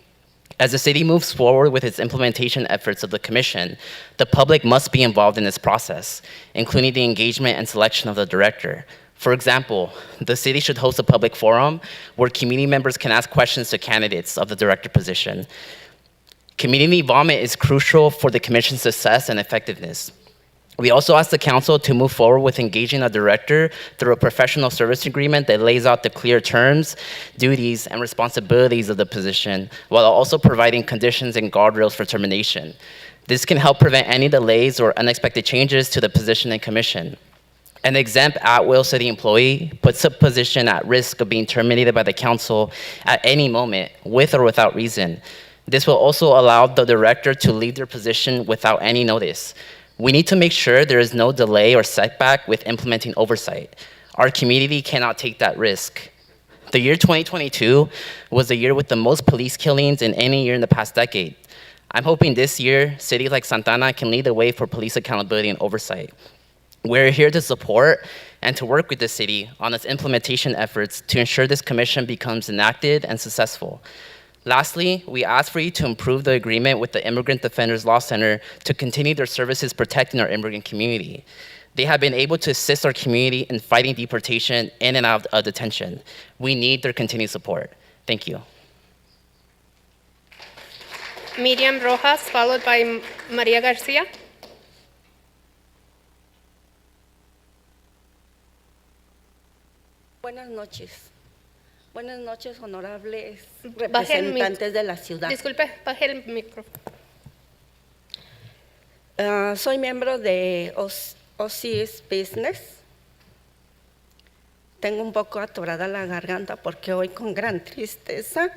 As the city moves forward with its implementation efforts of the commission, the public must be involved in this process, including the engagement and selection of the director. For example, the city should host a public forum where community members can ask questions to candidates of the director position. Community involvement is crucial for the commission's success and effectiveness. We also ask the council to move forward with engaging a director through a professional service agreement that lays out the clear terms, duties, and responsibilities of the position, while also providing conditions and guardrails for termination. This can help prevent any delays or unexpected changes to the position and commission. An exempt at-will city employee puts a position at risk of being terminated by the council at any moment, with or without reason. This will also allow the director to leave their position without any notice. We need to make sure there is no delay or setback with implementing oversight. Our community cannot take that risk. The year 2022 was the year with the most police killings in any year in the past decade. I'm hoping this year, cities like Santa Ana can lead the way for police accountability and oversight. We're here to support and to work with the city on its implementation efforts to ensure this commission becomes enacted and successful. Lastly, we ask for you to improve the agreement with the Immigrant Defenders Law Center to continue their services protecting our immigrant community. They have been able to assist our community in fighting deportation in and out of detention. We need their continued support. Thank you. Miriam Rojas, followed by Maria Garcia. Buenas noches. Buenas noches, honorables Baje el representantes de la ciudad. Disculpe, baje el micrófono. Soy miembro de OCS Business. Tengo un poco atorada la garganta porque hoy con gran tristeza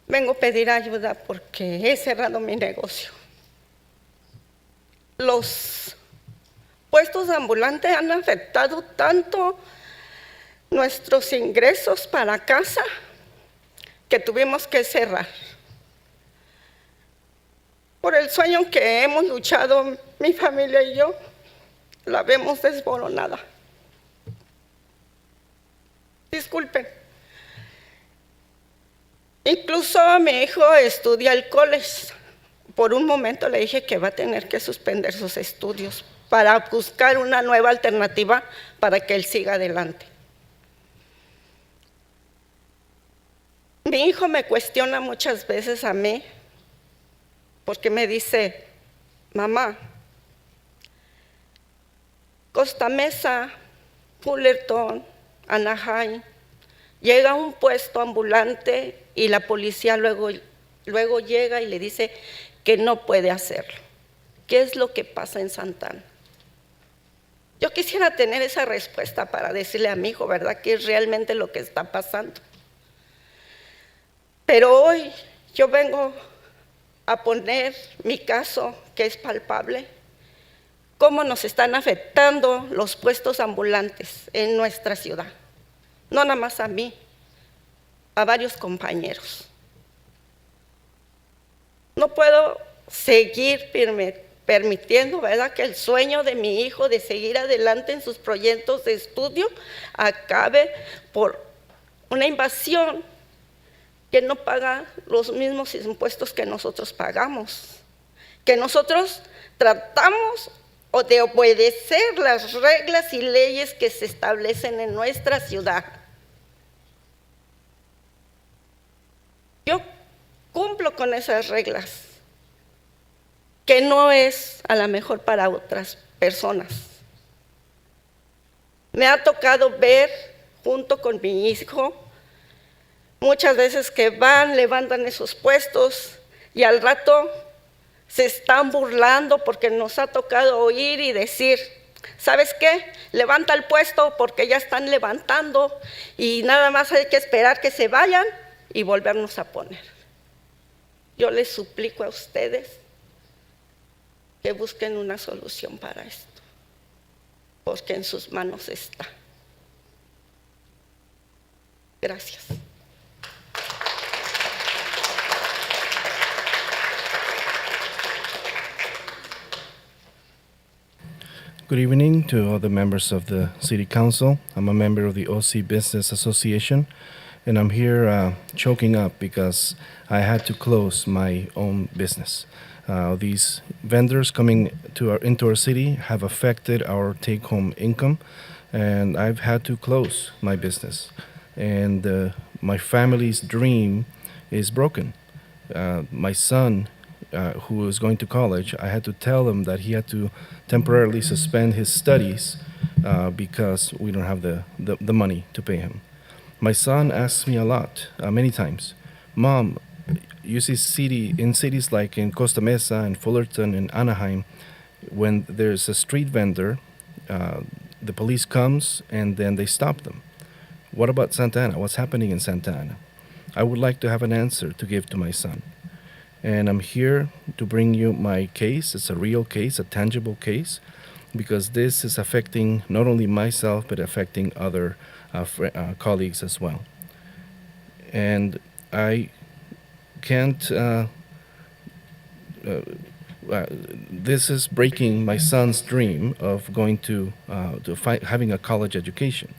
vengo a pedir ayuda porque he cerrado mi negocio. Los puestos ambulantes han afectado tanto nuestros ingresos para casa que tuvimos que cerrar. Por el sueño que hemos luchado mi familia y yo, la vemos desboronada. Disculpen. Incluso mi hijo estudia el college. Por un momento le dije que va a tener que suspender sus estudios para buscar una nueva alternativa para que él siga adelante. Mi hijo me cuestiona muchas veces a mí porque me dice, mamá, Costa Mesa, Fullerton, Anaheim, llega a un puesto ambulante y la policía luego llega y le dice que no puede hacerlo. ¿Qué es lo que pasa en Santa Ana? Yo quisiera tener esa respuesta para decirle a mi hijo, ¿verdad?, qué es realmente lo que está pasando. Pero hoy yo vengo a poner mi caso, que es palpable, cómo nos están afectando los puestos ambulantes en nuestra ciudad. No nada más a mí, a varios compañeros. No puedo seguir permitiendo, ¿verdad?, que el sueño de mi hijo de seguir adelante en sus proyectos de estudio acabe por una invasión que no paga los mismos impuestos que nosotros pagamos, que nosotros tratamos de obedecer las reglas y leyes que se establecen en nuestra ciudad. Yo cumplo con esas reglas, que no es a lo mejor para otras personas. Me ha tocado ver junto con mi hijo muchas veces que levantan esos puestos y al rato se están burlando porque nos ha tocado oír y decir ¿Sabes qué? Levanta el puesto porque ya están levantando y nada más hay que esperar que se vayan y volvernos a poner. Yo les suplico a ustedes que busquen una solución para esto, porque en sus manos está. Gracias. Good evening to all the members of the City Council. I'm a member of the OC Business Association, and I'm here choking up because I had to close my own business. These vendors coming into our city have affected our take-home income, and I've had to close my business. And my family's dream is broken. My son, who is going to college, I had to tell him that he had to temporarily suspend his studies because we don't have the money to pay him. My son asks me a lot, many times, Mom, you see in cities like in Costa Mesa and Fullerton and Anaheim, when there's a street vendor, the police comes and then they stop them. What about Santa Ana? What's happening in Santa Ana? I would like to have an answer to give to my son. And I'm here to bring you my case. It's a real case, a tangible case, because this is affecting not only myself, but affecting other colleagues as well. And I can't, this is breaking my son's dream of going to having a college education.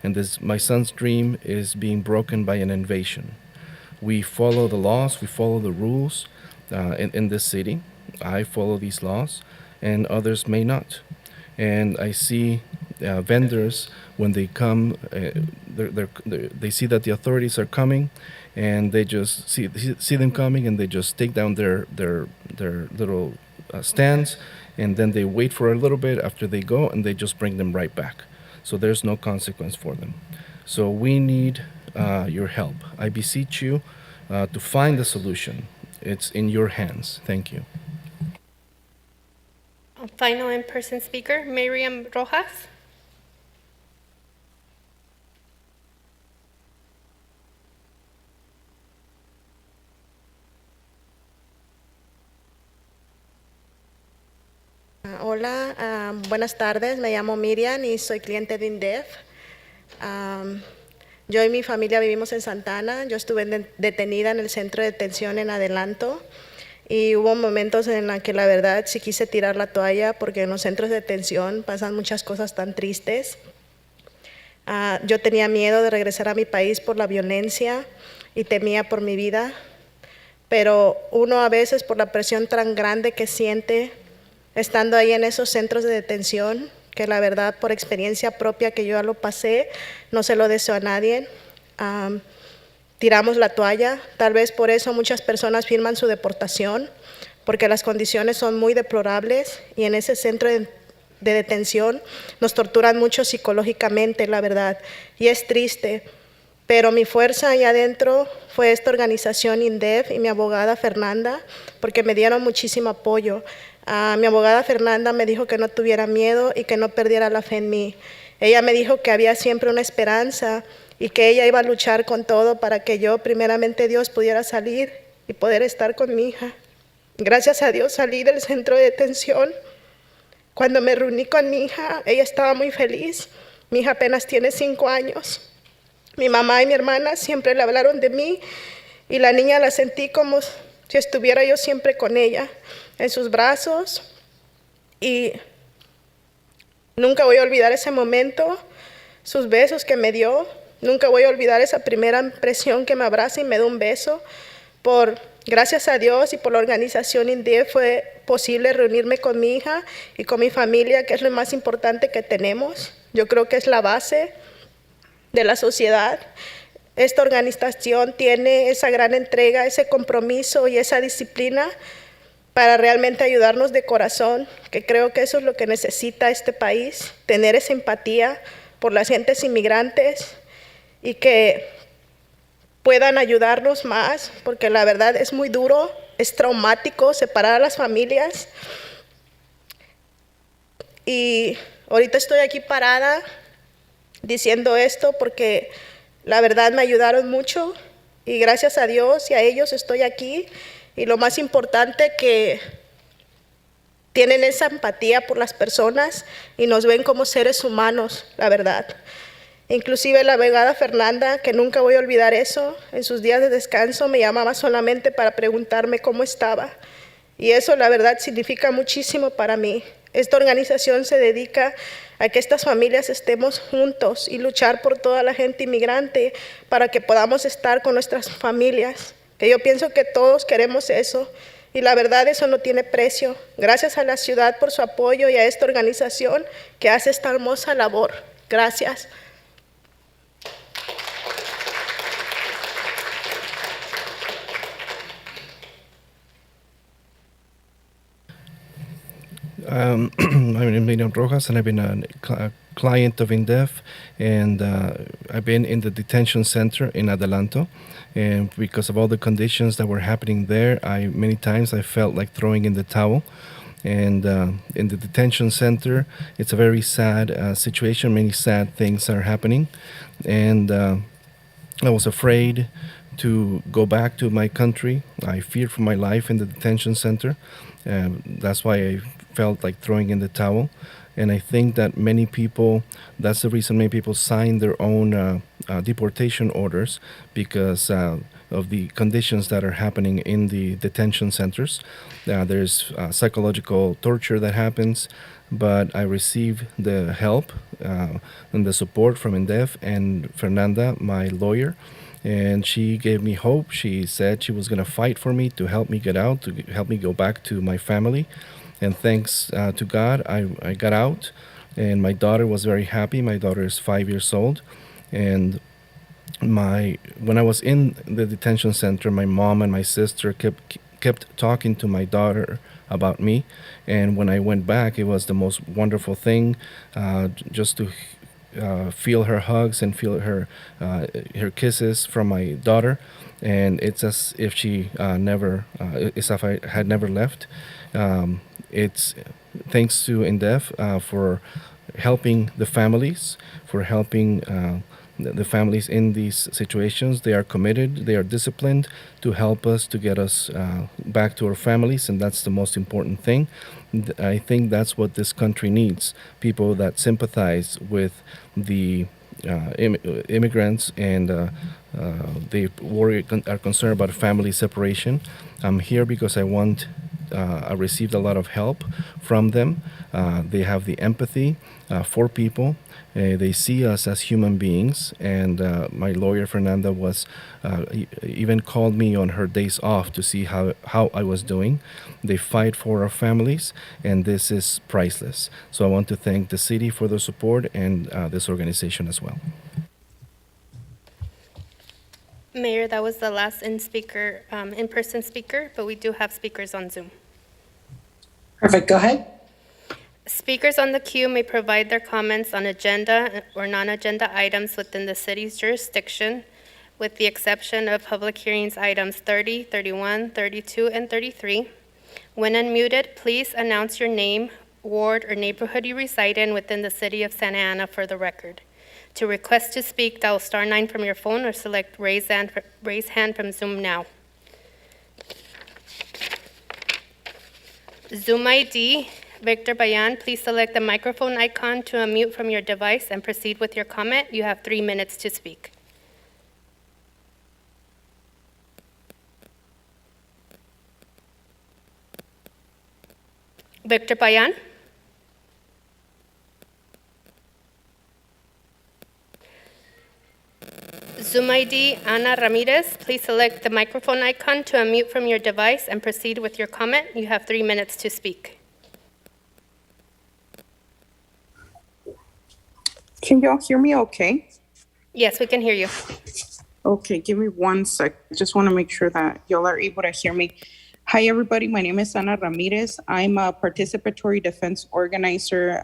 And my son's dream is being broken by an invasion. We follow the laws, we follow the rules in this city. I follow these laws, and others may not. And I see vendors, when they come, they see that the authorities are coming, and they just see them coming, and they just take down their little stands, and then they wait for a little bit after they go, and they just bring them right back. So there's no consequence for them. So we need your help. I beseech you to find a solution. It's in your hands. Thank you. Final in-person speaker, Miriam Rojas. Hola, buenas tardes. Me llamo Miriam y soy cliente de INDEF. Yo y mi familia vivimos en Santa Ana. Yo estuve detenida en el centro de detención en Adelanto y hubo momentos en los que la verdad sí quise tirar la toalla porque en los centros de detención pasan muchas cosas tan tristes. Yo tenía miedo de regresar a mi país por la violencia y temía por mi vida, pero uno a veces por la presión tan grande que siente estando ahí en esos centros de detención, que la verdad por experiencia propia que yo ya lo pasé, no se lo deseo a nadie. Tiramos la toalla, tal vez por eso muchas personas firman su deportación, porque las condiciones son muy deplorables y en ese centro de detención nos torturan mucho psicológicamente, la verdad, y es triste. Pero mi fuerza ahí adentro fue esta organización INDEF y mi abogada Fernanda, porque me dieron muchísimo apoyo. Mi abogada Fernanda me dijo que no tuviera miedo y que no perdiera la fe en mí. Ella me dijo que había siempre una esperanza y que ella iba a luchar con todo para que yo, primeramente Dios, pudiera salir y poder estar con mi hija. Gracias a Dios salí del centro de detención. Cuando me reuní con mi hija, ella estaba muy feliz. Mi hija apenas tiene 5 años. Mi mamá y mi hermana siempre le hablaron de mí y la niña la sentí como si estuviera yo siempre con ella, en sus brazos. Y nunca voy a olvidar ese momento, sus besos que me dio. Nunca voy a olvidar esa primera impresión que me abraza y me da un beso. Gracias a Dios y por la organización INDEF fue posible reunirme con mi hija y con mi familia, que es lo más importante que tenemos. Yo creo que es la base de la sociedad. Esta organización tiene esa gran entrega, ese compromiso y esa disciplina para realmente ayudarnos de corazón, que creo que eso es lo que necesita este país, tener esa empatía por las gentes inmigrantes y que puedan ayudarnos más, porque la verdad es muy duro, es traumático separar a las familias. Y Ahorita estoy aquí parada diciendo esto porque la verdad me ayudaron mucho y gracias a Dios y a ellos estoy aquí. Y lo más importante que tienen esa empatía por las personas y nos ven como seres humanos, la verdad. Inclusive la abogada Fernanda, que nunca voy a olvidar eso, en sus días de descanso me llamaba solamente para preguntarme cómo estaba. Y eso la verdad significa muchísimo para mí. Esta organización se dedica a que estas familias estemos juntos y luchar por toda la gente inmigrante para que podamos estar con nuestras familias. Que yo pienso que todos queremos eso. Y la verdad eso no tiene precio. Gracias a la ciudad por su apoyo y a esta organización que hace esta hermosa labor. Gracias. My name is Miriam Rojas, and I've been a client of INDEF, and I've been in the detention center in Adelanto. And because of all the conditions that were happening there, many times I felt like throwing in the towel. And in the detention center, it's a very sad situation. Many sad things are happening. And I was afraid to go back to my country. I feared for my life in the detention center. That's why I felt like throwing in the towel. And I think that many people, that's the reason many people sign their own deportation orders, because of the conditions that are happening in the detention centers. There's psychological torture that happens, but I received the help and the support from INDEF and Fernanda, my lawyer, and she gave me hope. She said she was going to fight for me to help me get out, to help me go back to my family. And thanks to God, I got out, and my daughter was very happy. My daughter is 5 years old, and when I was in the detention center, my mom and my sister kept talking to my daughter about me, and when I went back, it was the most wonderful thing, just to feel her hugs and feel her kisses from my daughter, and it's as if she as if I had never left. It's thanks to INDEF for helping the families, for helping the families in these situations. They are committed, they are disciplined to help us, to get us back to our families, and that's the most important thing. I think that's what this country needs, people that sympathize with the immigrants, and they are concerned about family separation. I'm here because I received a lot of help from them. They have the empathy for people. They see us as human beings, and my lawyer Fernanda even called me on her days off to see how I was doing. They fight for our families, and this is priceless. So I want to thank the city for the support, and this organization as well. Mayor, that was the last in-person speaker, but we do have speakers on Zoom. Perfect, go ahead. Speakers on the queue may provide their comments on agenda or non-agenda items within the city's jurisdiction, with the exception of public hearings items 30, 31, 32, and 33. When unmuted, please announce your name, ward, or neighborhood you reside in within the city of Santa Ana for the record. To request to speak, dial *9 from your phone or select raise hand from Zoom now. Zoom ID, Victor Bayan, please select the microphone icon to unmute from your device and proceed with your comment. You have 3 minutes to speak. Victor Bayan? Zoom ID, Ana Ramirez, please select the microphone icon to unmute from your device and proceed with your comment. You have 3 minutes to speak. Can y'all hear me okay? Yes, we can hear you. Okay, give me 1 sec. I just want to make sure that y'all are able to hear me. Hi, everybody. My name is Ana Ramirez. I'm a participatory defense organizer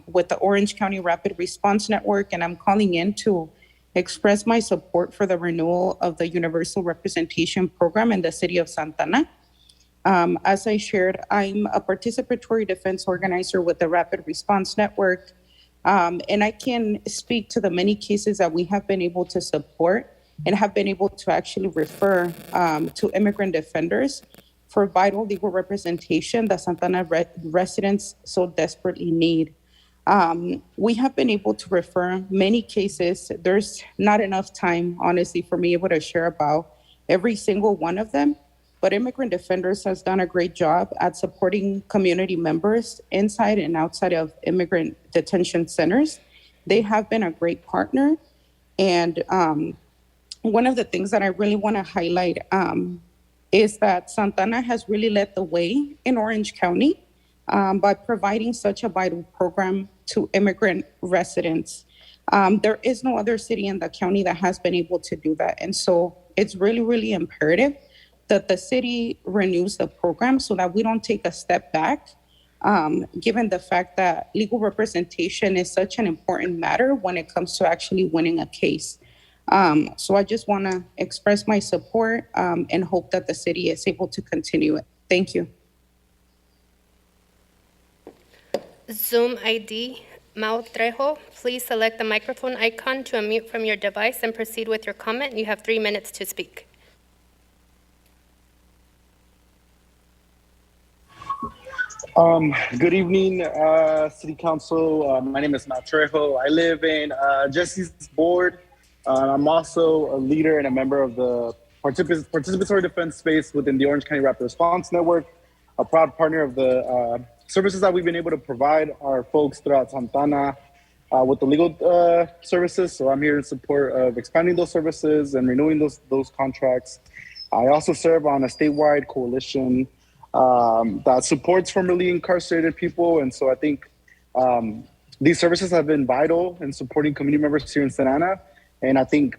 with the Orange County Rapid Response Network, and I'm calling in to express my support for the renewal of the Universal Representation Program in the city of Santa Ana. As I shared, I'm a participatory defense organizer with the Rapid Response Network, And I can speak to the many cases that we have been able to support and have been able to actually refer to immigrant defenders for vital legal representation that Santana residents so desperately need. We have been able to refer many cases. There's not enough time, honestly, for me able to share about every single one of them. But Immigrant Defenders has done a great job at supporting community members inside and outside of immigrant detention centers. They have been a great partner. And one of the things that I really want to highlight is that Santana has really led the way in Orange County by providing such a vital program to immigrant residents. There is no other city in the county that has been able to do that. And so it's really, really imperative that the city renews the program so that we don't take a step back, given the fact that legal representation is such an important matter when it comes to actually winning a case. So I just want to express my support and hope that the city is able to continue it. Thank you. Zoom ID, Mau Trejo, please select the microphone icon to unmute from your device and proceed with your comment. You have 3 minutes to speak. Good evening, City Council. My name is Matt Trejo. I live in Jesse's board. I'm also a leader and a member of the participatory defense space within the Orange County Rapid Response Network, a proud partner of the services that we've been able to provide our folks throughout Santana with the legal services. So I'm here in support of expanding those services and renewing those contracts. I also serve on a statewide coalition that supports formerly incarcerated people. And so I think these services have been vital in supporting community members here in Santa Ana. And I think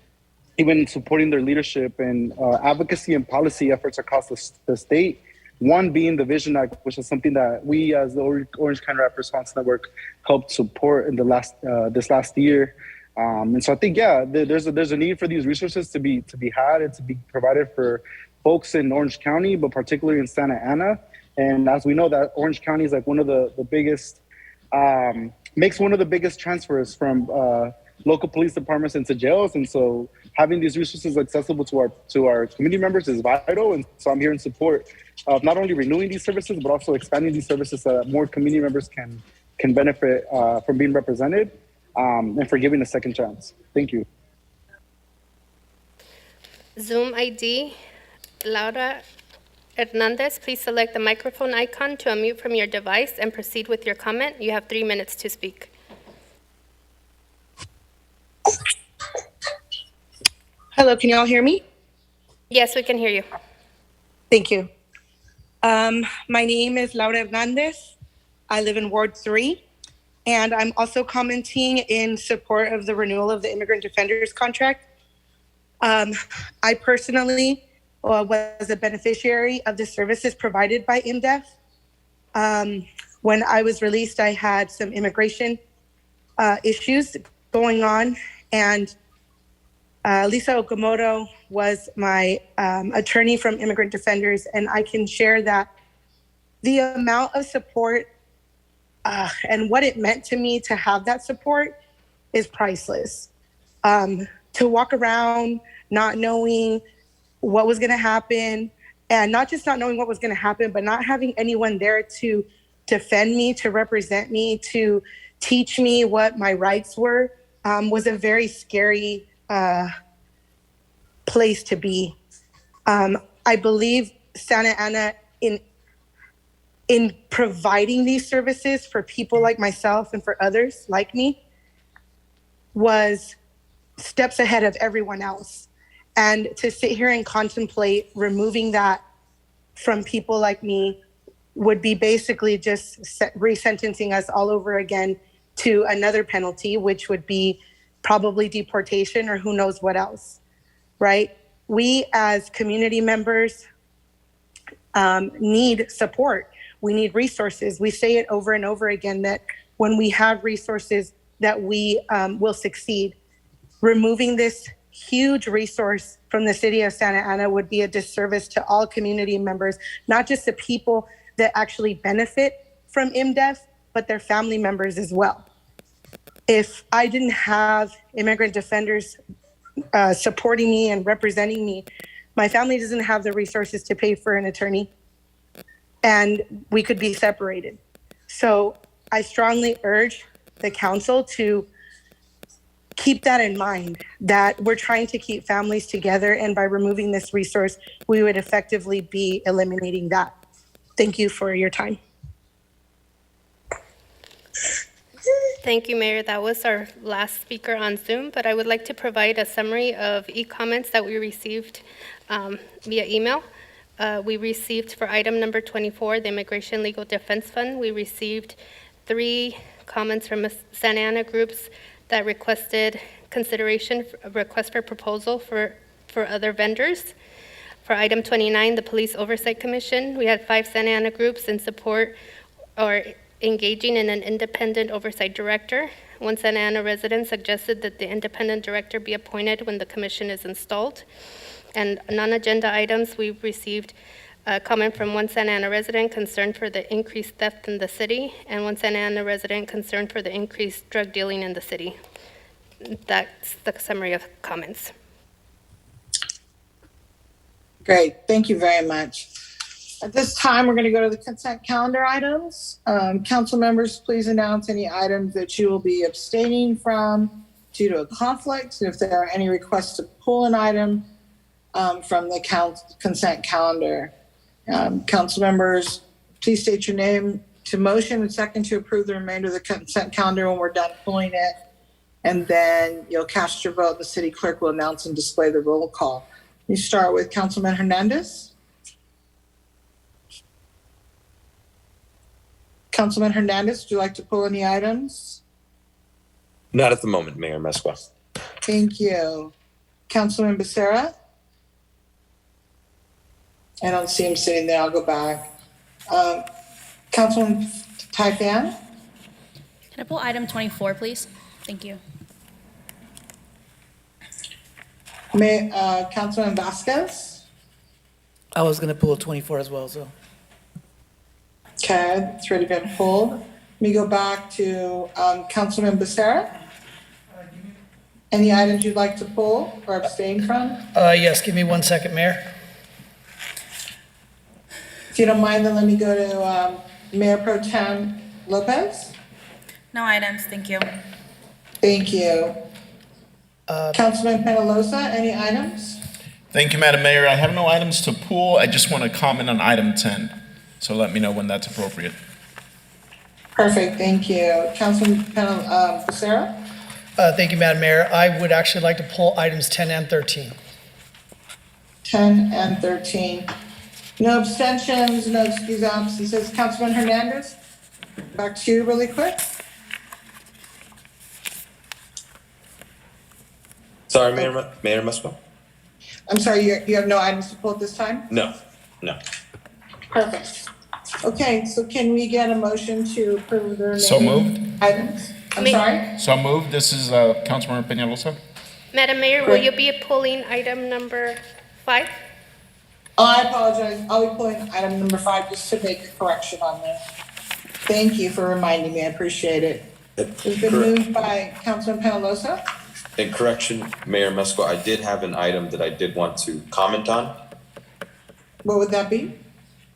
even supporting their leadership and advocacy and policy efforts across the state. One being the Vision Act, which is something that we as the Orange County Rapid Response Network helped support in the this last year. And so I think, yeah, there's a need for these resources to be had and to be provided for folks in Orange County, but particularly in Santa Ana. And as we know, that Orange County is like one of the biggest, makes one of the biggest transfers from local police departments into jails. And so having these resources accessible to our community members is vital. And so I'm here in support of not only renewing these services, but also expanding these services so that more community members can benefit from being represented and for giving a second chance. Thank you. Zoom ID, Laura Hernandez, please select the microphone icon to unmute from your device and proceed with your comment. You have 3 minutes to speak. Hello, can you all hear me? Yes, we can hear you. Thank you. My name is Laura Hernandez. I live in Ward 3, and I'm also commenting in support of the renewal of the Immigrant Defenders contract. I personally was a beneficiary of the services provided by IMDEF. When I was released, I had some immigration issues going on, and Lisa Okamoto was my attorney from Immigrant Defenders, and I can share that the amount of support and what it meant to me to have that support is priceless. To walk around not knowing what was going to happen, and not just not knowing what was going to happen, but not having anyone there to defend me, to represent me, to teach me what my rights were, was a very scary place to be. I believe Santa Ana, in providing these services for people like myself and for others like me, was steps ahead of everyone else. And to sit here and contemplate removing that from people like me would be basically just resentencing us all over again to another penalty, which would be probably deportation or who knows what else, right? We as community members need support. We need resources. We say it over and over again that when we have resources that we will succeed. Removing this huge resource from the city of Santa Ana would be a disservice to all community members, not just the people that actually benefit from IMDEF, but their family members as well. if I didn't have immigrant defenders supporting me and representing me, my family doesn't have the resources to pay for an attorney, and we could be separated. So I strongly urge the council to keep that in mind, that we're trying to keep families together, and by removing this resource, we would effectively be eliminating that. Thank you for your time. Thank you, Mayor. That was our last speaker on Zoom, but I would like to provide a summary of e-comments that we received via email. We received for item number 24, the Immigration Legal Defense Fund, we received 3 comments from Santa Ana groups that requested consideration, request for proposal for other vendors. For item 29, the Police Oversight Commission, we had 5 Santa Ana groups in support or engaging in an independent oversight director. One Santa Ana resident suggested that the independent director be appointed when the commission is installed. And non-agenda items, we received a comment from one Santa Ana resident concerned for the increased theft in the city, and one Santa Ana resident concerned for the increased drug dealing in the city. That's the summary of comments. Great, thank you very much. At this time, we're going to go to the consent calendar items. Council members, please announce any items that you will be abstaining from due to a conflict. If there are any requests to pull an item from the consent calendar. Council members, please state your name to motion and second to approve the remainder of the consent calendar when we're done pulling it. And then you'll cast your vote. The city clerk will announce and display the roll call. You start with Councilman Hernandez. Councilman Hernandez, would you like to pull any items? Not at the moment, Mayor Mesqua. Thank you. Councilman Becerra? I don't see him sitting there. I'll go back. Councilman Taifan? Can I pull item 24, please? Thank you. Councilman Vasquez? I was going to pull 24 as well, so. Okay, it's already been pulled. Let me go back to Councilman Becerra. Any items you'd like to pull or abstain from? Yes, give me 1 second, Mayor. If you don't mind, then let me go to Mayor Pro Tem Lopez. No items, thank you. Thank you. Councilman Penalosa, any items? Thank you, Madam Mayor. I have no items to pull. I just want to comment on item 10. So let me know when that's appropriate. Perfect, thank you. Councilman Becerra? Thank you, Madam Mayor. I would actually like to pull items 10 and 13. 10 and 13. No abstentions, no excuse absences. Councilman Hernandez, back to you really quick. Sorry, Mayor Mesqua? I'm sorry, you have no items to pull at this time? No. Perfect. Okay, so can we get a motion to approve the remaining So moved. items? I'm sorry? So moved. This is Councilmember Peñalosa. Madam Mayor, will you be pulling item number 5? Oh, I apologize. I'll be pulling item number 5 just to make a correction on there. Thank you for reminding me. I appreciate it. It's been moved by Councilman Penalosa. In correction, Mayor Mesqua, I did have an item that I did want to comment on. What would that be?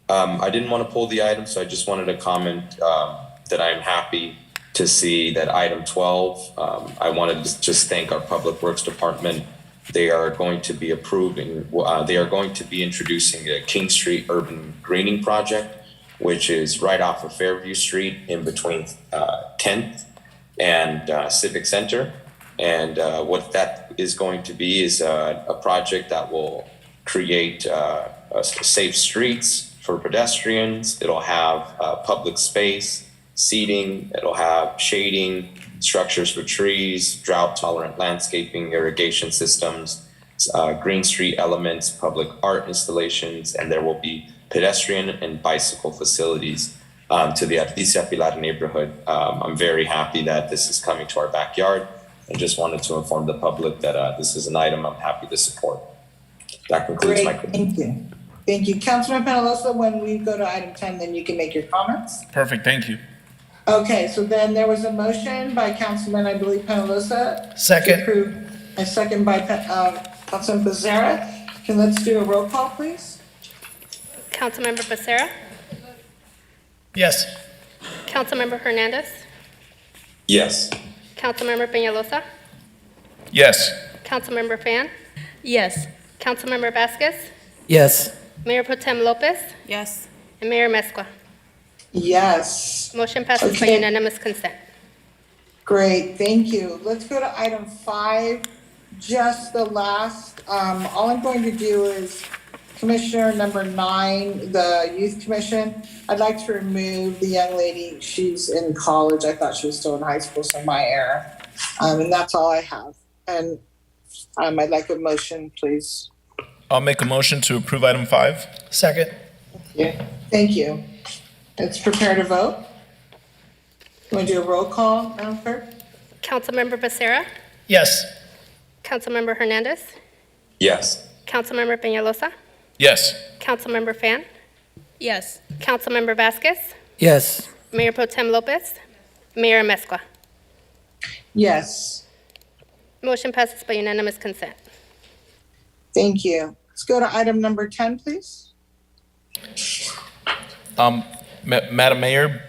I didn't want to pull the item, so I just wanted to comment that I'm happy to see that item 12, I wanted to just thank our Public Works Department. They are going to be introducing a King Street Urban Greening Project, which is right off of Fairview Street in between 10th and Civic Center. And what that is going to be is a project that will create safe streets for pedestrians. It'll have public space, seating, it'll have shading, structures for trees, drought-tolerant landscaping, irrigation systems, green street elements, public art installations, and there will be pedestrian and bicycle facilities to the Articia Pilar neighborhood. I'm very happy that this is coming to our backyard and just wanted to inform the public that this is an item I'm happy to support. That concludes my comment. Thank you. Thank you. Councilman Penalosa, when we go to item 10, then you can make your comments. Perfect. Thank you. Okay, so then there was a motion by Councilman, I believe, Penalosa. Second. To approve, a second by Councilman Becerra. Okay, let's do a roll call, please. Councilmember Becerra, Yes. Councilmember Hernandez, Yes. Councilmember Peñalosa, Yes. Councilmember Fan, Yes. Councilmember Vasquez, Yes. Mayor Pro Tem Lopez, Yes. and Mayor Mezcua. Yes. Motion passes by Okay. unanimous consent. Great, thank you. Let's go to item 5, just the last. All I'm going to do is Commissioner number 9, the Youth Commission. I'd like to remove the young lady. She's in college. I thought she was still in high school, so my error. And that's all I have. And I'd like a motion, please. I'll make a motion to approve item 5. Second. Yeah, thank you. Let's prepare to vote. Want to do a roll call, Madam Clerk? Councilmember Becerra, Yes. Councilmember Hernandez, Yes. Councilmember Peñalosa, Yes. Councilmember Fan, Yes. Councilmember Vasquez, Yes. Mayor Pro Tem Lopez, Mayor Mezcua. Yes, Motion passes by unanimous consent. thank you. Let's go to item number 10, please. Madam Mayor,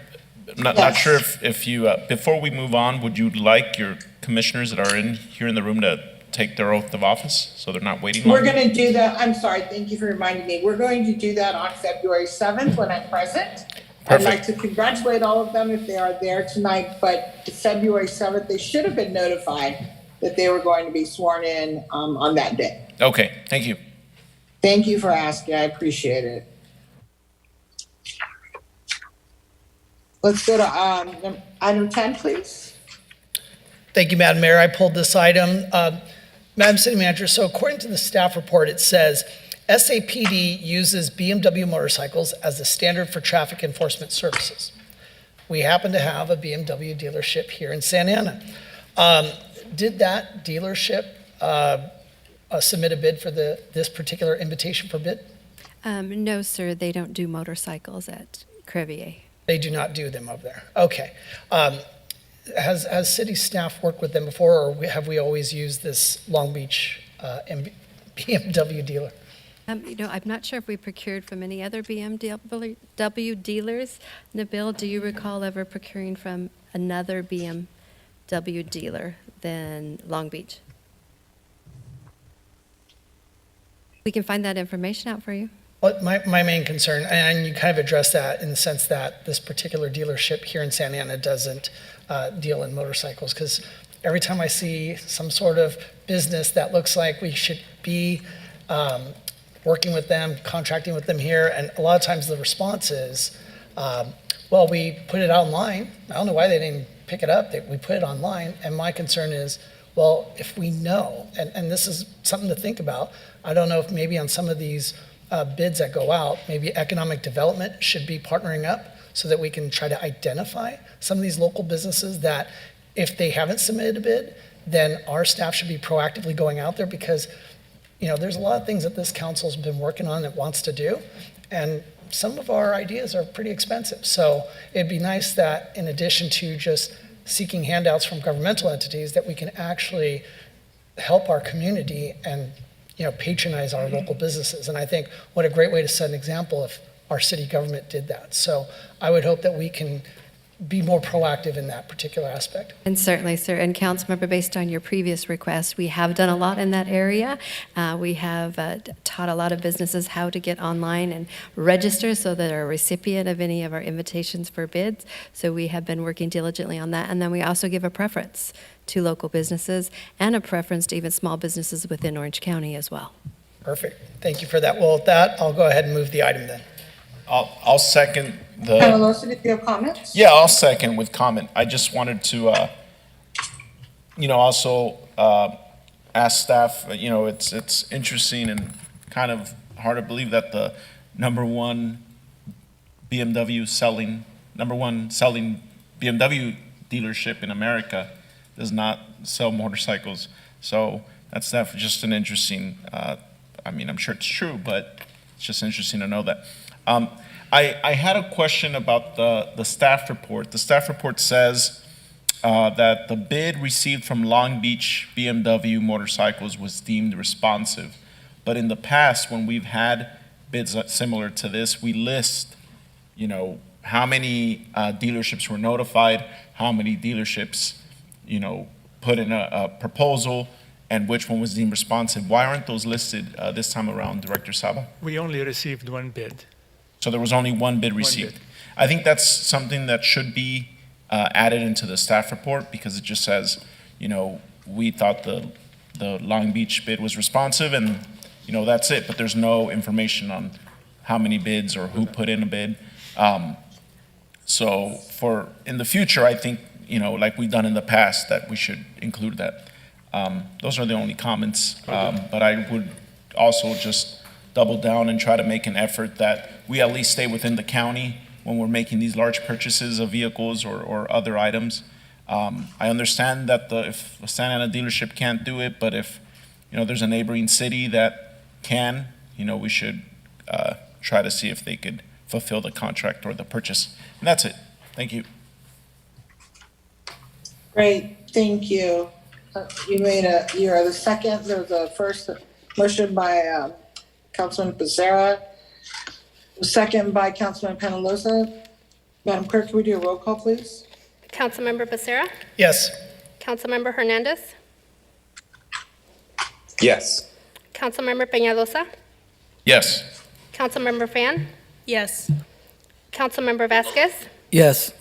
not Yes. sure if you, before we move on, would you like your commissioners that are here in the room to take their oath of office so they're not waiting long? We're going to do that. I'm sorry. Thank you for reminding me. We're going to do that on February 7th when I'm present. I'd like to congratulate all of them if they are there tonight, but February 7th, they should have been notified that they were going to be sworn in on that day. Okay, thank you. Thank you for asking. I appreciate it. Let's go to item 10, please. Thank you, Madam Mayor. I pulled this item. Madam City Manager, so according to the staff report, it says SAPD uses BMW motorcycles as the standard for traffic enforcement services. We happen to have a BMW dealership here in Santa Ana. Did that dealership submit a bid for this particular invitation for bid? No, sir, they don't do motorcycles at Crevier. They do not do them over there. Okay. Has city staff worked with them before, or have we always used this Long Beach BMW dealer? I'm not sure if we procured from any other BMW dealers. Nabil, do you recall ever procuring from another BMW dealer than Long Beach? We can find that information out for you. Well, my main concern, and you kind of addressed that in the sense that this particular dealership here in Santa Ana doesn't deal in motorcycles, because every time I see some sort of business that looks like we should be working with them, contracting with them here, and a lot of times the response is, well, we put it online. I don't know why they didn't pick it up. We put it online, and my concern is, well, if we know, and this is something to think about, I don't know if maybe on some of these bids that go out, maybe economic development should be partnering up so that we can try to identify some of these local businesses that if they haven't submitted a bid, then our staff should be proactively going out there, because there's a lot of things that this council's been working on that wants to do, and some of our ideas are pretty expensive. So it'd be nice that in addition to just seeking handouts from governmental entities, that we can actually help our community and patronize our local businesses. And I think what a great way to set an example if our city government did that. So I would hope that we can be more proactive in that particular aspect. And certainly, sir. And Councilmember, based on your previous request, we have done a lot in that area. We have taught a lot of businesses how to get online and register so that they're a recipient of any of our invitations for bids. So we have been working diligently on that. And then we also give a preference to local businesses and a preference to even small businesses within Orange County as well. Perfect. Thank you for that. Well, with that, I'll go ahead and move the item then. I'll second the. Penalosa, did you have comments? Yeah, I'll second with comment. I just wanted to, also ask staff. It's interesting and kind of hard to believe that the number one selling BMW dealership in America does not sell motorcycles. So that's just an interesting. I'm sure it's true, but it's just interesting to know that. I had a question about the staff report. The staff report says that the bid received from Long Beach BMW Motorcycles was deemed responsive. But in the past, when we've had bids similar to this, we list, how many dealerships were notified, how many dealerships, put in a proposal, and which one was deemed responsive. Why aren't those listed this time around, Director Saba? We only received one bid. So there was only one bid received. bid. I think that's something that should be added into the staff report, because it just says, we thought the Long Beach bid was responsive, and that's it. But there's no information on how many bids or who put in a bid. So for in the future, I think like we've done in the past, that we should include that. Those are the only comments. But I would also just double down and try to make an effort that we at least stay within the county when we're making these large purchases of vehicles or other items. I understand that if a Santa Ana dealership can't do it, but if there's a neighboring city that can, we should try to see if they could fulfill the contract or the purchase. And that's it. Thank you. Great, thank you. You are the second. There's a first motion by Councilman Becerra, second by Councilman Penaloza. Madam Clerk, can we do a roll call, please? Councilmember Becerra? Yes. Councilmember Hernandez? Yes. Councilmember Peñalosa? Yes. Councilmember Fan? Yes. Councilmember Vasquez? Yes.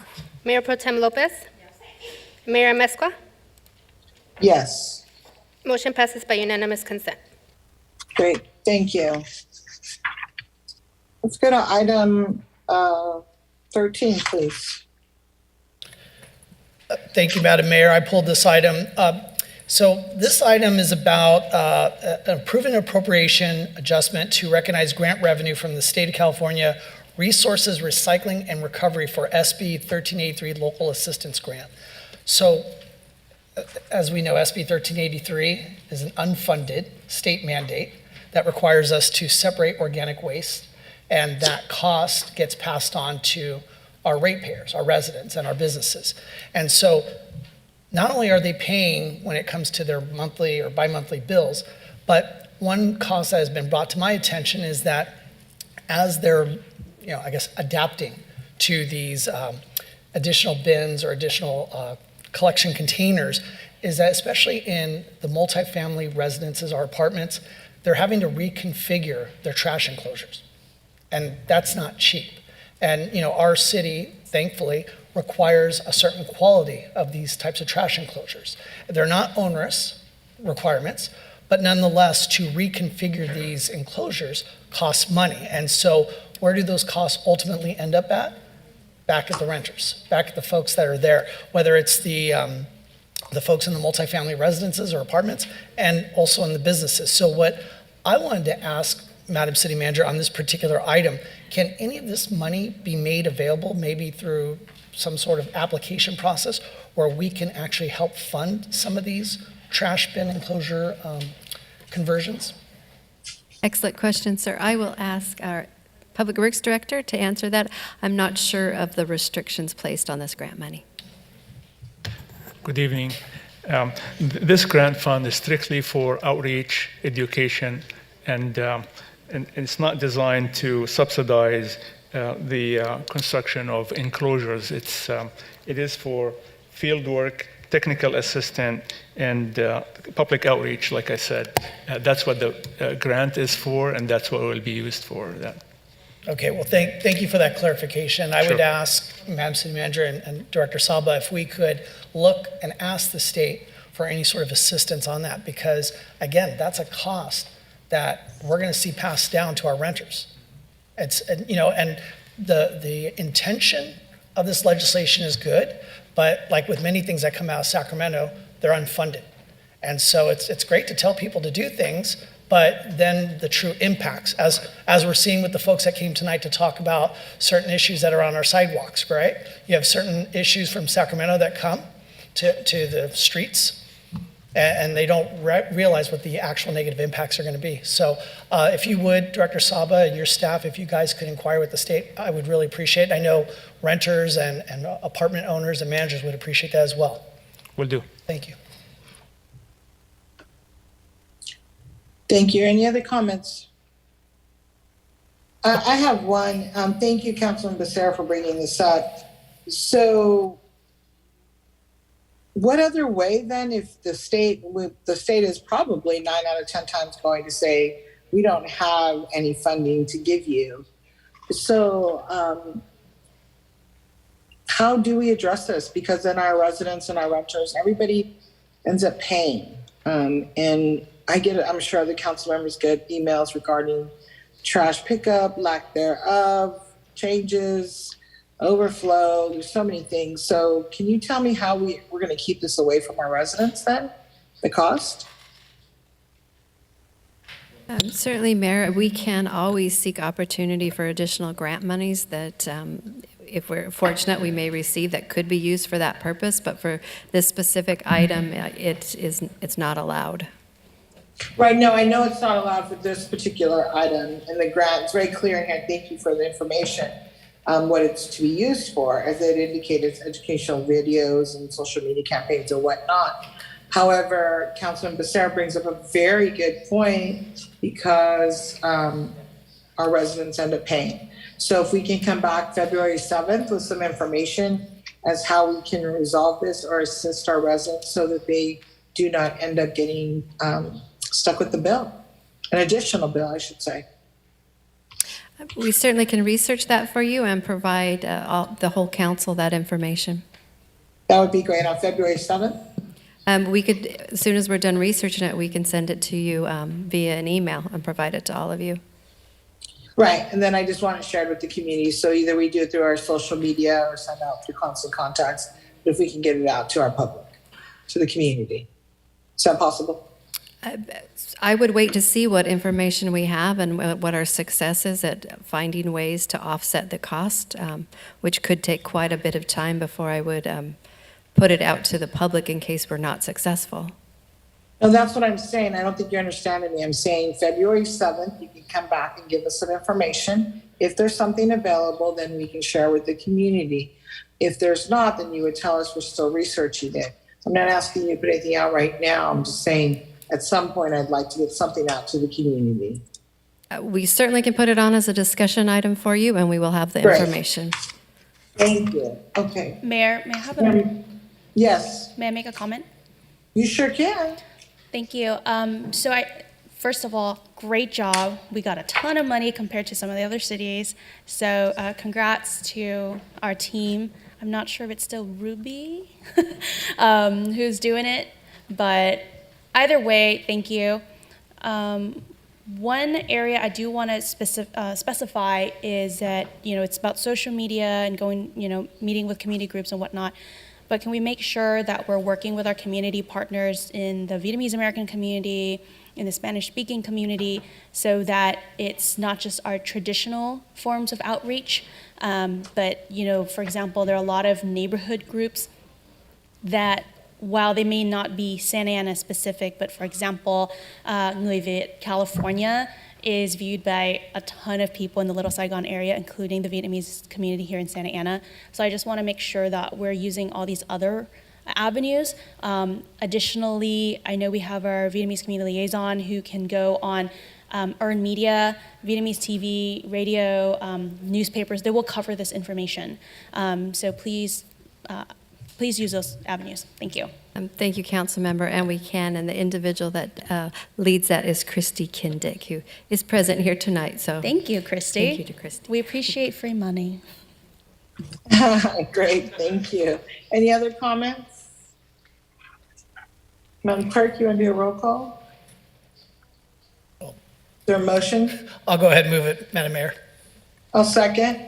Mayor Pro Tem Lopez? Mayor Amezcua? Yes. Motion passes by unanimous consent. Great, thank you. Let's go to item 13, please. Thank you, Madam Mayor. I pulled this item. So this item is about approving an appropriation adjustment to recognize grant revenue from the state of California Resources Recycling and Recovery for SB 1383 Local Assistance Grant. So as we know, SB 1383 is an unfunded state mandate that requires us to separate organic waste, and that cost gets passed on to our ratepayers, our residents, and our businesses. And so not only are they paying when it comes to their monthly or bi-monthly bills, but one cost that has been brought to my attention is that as they're, adapting to these additional bins or additional collection containers, is that especially in the multifamily residences or apartments, they're having to reconfigure their trash enclosures. And that's not cheap. And, our city, thankfully, requires a certain quality of these types of trash enclosures. They're not onerous requirements, but nonetheless, to reconfigure these enclosures costs money. And so where do those costs ultimately end up at? Back at the renters, back at the folks that are there, whether it's the folks in the multifamily residences or apartments, and also in the businesses. So what I wanted to ask Madam City Manager on this particular item, can any of this money be made available maybe through some sort of application process where we can actually help fund some of these trash bin enclosure conversions? Excellent question, sir. I will ask our Public Works Director to answer that. I'm not sure of the restrictions placed on this grant money. Good evening. This grant fund is strictly for outreach, education, and it's not designed to subsidize the construction of enclosures. It is for field work, technical assistant, and public outreach, like I said. That's what the grant is for, and that's what it will be used for. Okay, well, thank you for that clarification. I would ask Madam City Manager and Director Saba if we could look and ask the state for any sort of assistance on that, because again, that's a cost that we're going to see passed down to our renters. And the intention of this legislation is good, but like with many things that come out of Sacramento, they're unfunded. And so it's great to tell people to do things, but then the true impacts, as we're seeing with the folks that came tonight to talk about certain issues that are on our sidewalks, right? You have certain issues from Sacramento that come to the streets, and they don't realize what the actual negative impacts are going to be. So if you would, Director Saba and your staff, if you guys could inquire with the state, I would really appreciate it. I know renters and apartment owners and managers would appreciate that as well. Will do. Thank you. Thank you. Any other comments? I have one. Thank you, Councilman Becerra, for bringing this up. So what other way then, if the state is probably 9 out of 10 times going to say, we don't have any funding to give you. So how do we address this? Because then our residents and our renters, everybody ends up paying. And I get it, I'm sure the council members get emails regarding trash pickup, lack thereof, changes, overflow. There's so many things. So can you tell me how we're going to keep this away from our residents then, the cost? Certainly, Mayor, we can always seek opportunity for additional grant monies that if we're fortunate, we may receive that could be used for that purpose, but for this specific item, it's not allowed. Right, no, I know it's not allowed for this particular item in the grant. It's very clear in here. Thank you for the information. What it's to be used for, as it indicated, educational videos and social media campaigns or whatnot. However, Councilman Becerra brings up a very good point because our residents end up paying. So if we can come back February 7th with some information as how we can resolve this or assist our residents so that they do not end up getting stuck with the bill, an additional bill, I should say. We certainly can research that for you and provide the whole council that information. That would be great. On February 7th? We could, as soon as we're done researching it, we can send it to you via an email and provide it to all of you. Right, and then I just want it shared with the community. So either we do it through our social media or send out through constant contacts, if we can get it out to our public, to the community. Is that possible? I would wait to see what information we have and what our success is at finding ways to offset the cost, which could take quite a bit of time before I would put it out to the public in case we're not successful. No, that's what I'm saying. I don't think you're understanding me. I'm saying February 7th, you can come back and give us some information. If there's something available, then we can share with the community. If there's not, then you would tell us we're still researching it. I'm not asking you to put anything out right now. I'm just saying at some point I'd like to get something out to the community. We certainly can put it on as a discussion item for you, and we will have the Great. information. Thank you. Okay. Mayor, may I have a... Yes. May I make a comment? You sure can. Thank you. First of all, great job. We got a ton of money compared to some of the other cities. So congrats to our team. I'm not sure if it's still Ruby who's doing it, but either way, thank you. One area I do want to specify is that, it's about social media and going, meeting with community groups and whatnot. But can we make sure that we're working with our community partners in the Vietnamese American community, in the Spanish-speaking community, so that it's not just our traditional forms of outreach, but, for example, there are a lot of neighborhood groups that, while they may not be Santa Ana specific, but for example, Người Việt, California, is viewed by a ton of people in the Little Saigon area, including the Vietnamese community here in Santa Ana. So I just want to make sure that we're using all these other avenues. Additionally, I know we have our Vietnamese community liaison who can go on earned media, Vietnamese TV, radio, newspapers. They will cover this information. So please use those avenues. Thank you. Thank you, Council Member, and we can. And the individual that leads that is Christy Kindick, who is present here tonight. So thank you, Christy. Thank you to Christy. We appreciate free money. Great, thank you. Any other comments? Madam Clerk, you want to do a roll call? Is there a motion? I'll go ahead and move it, Madam Mayor. I'll second.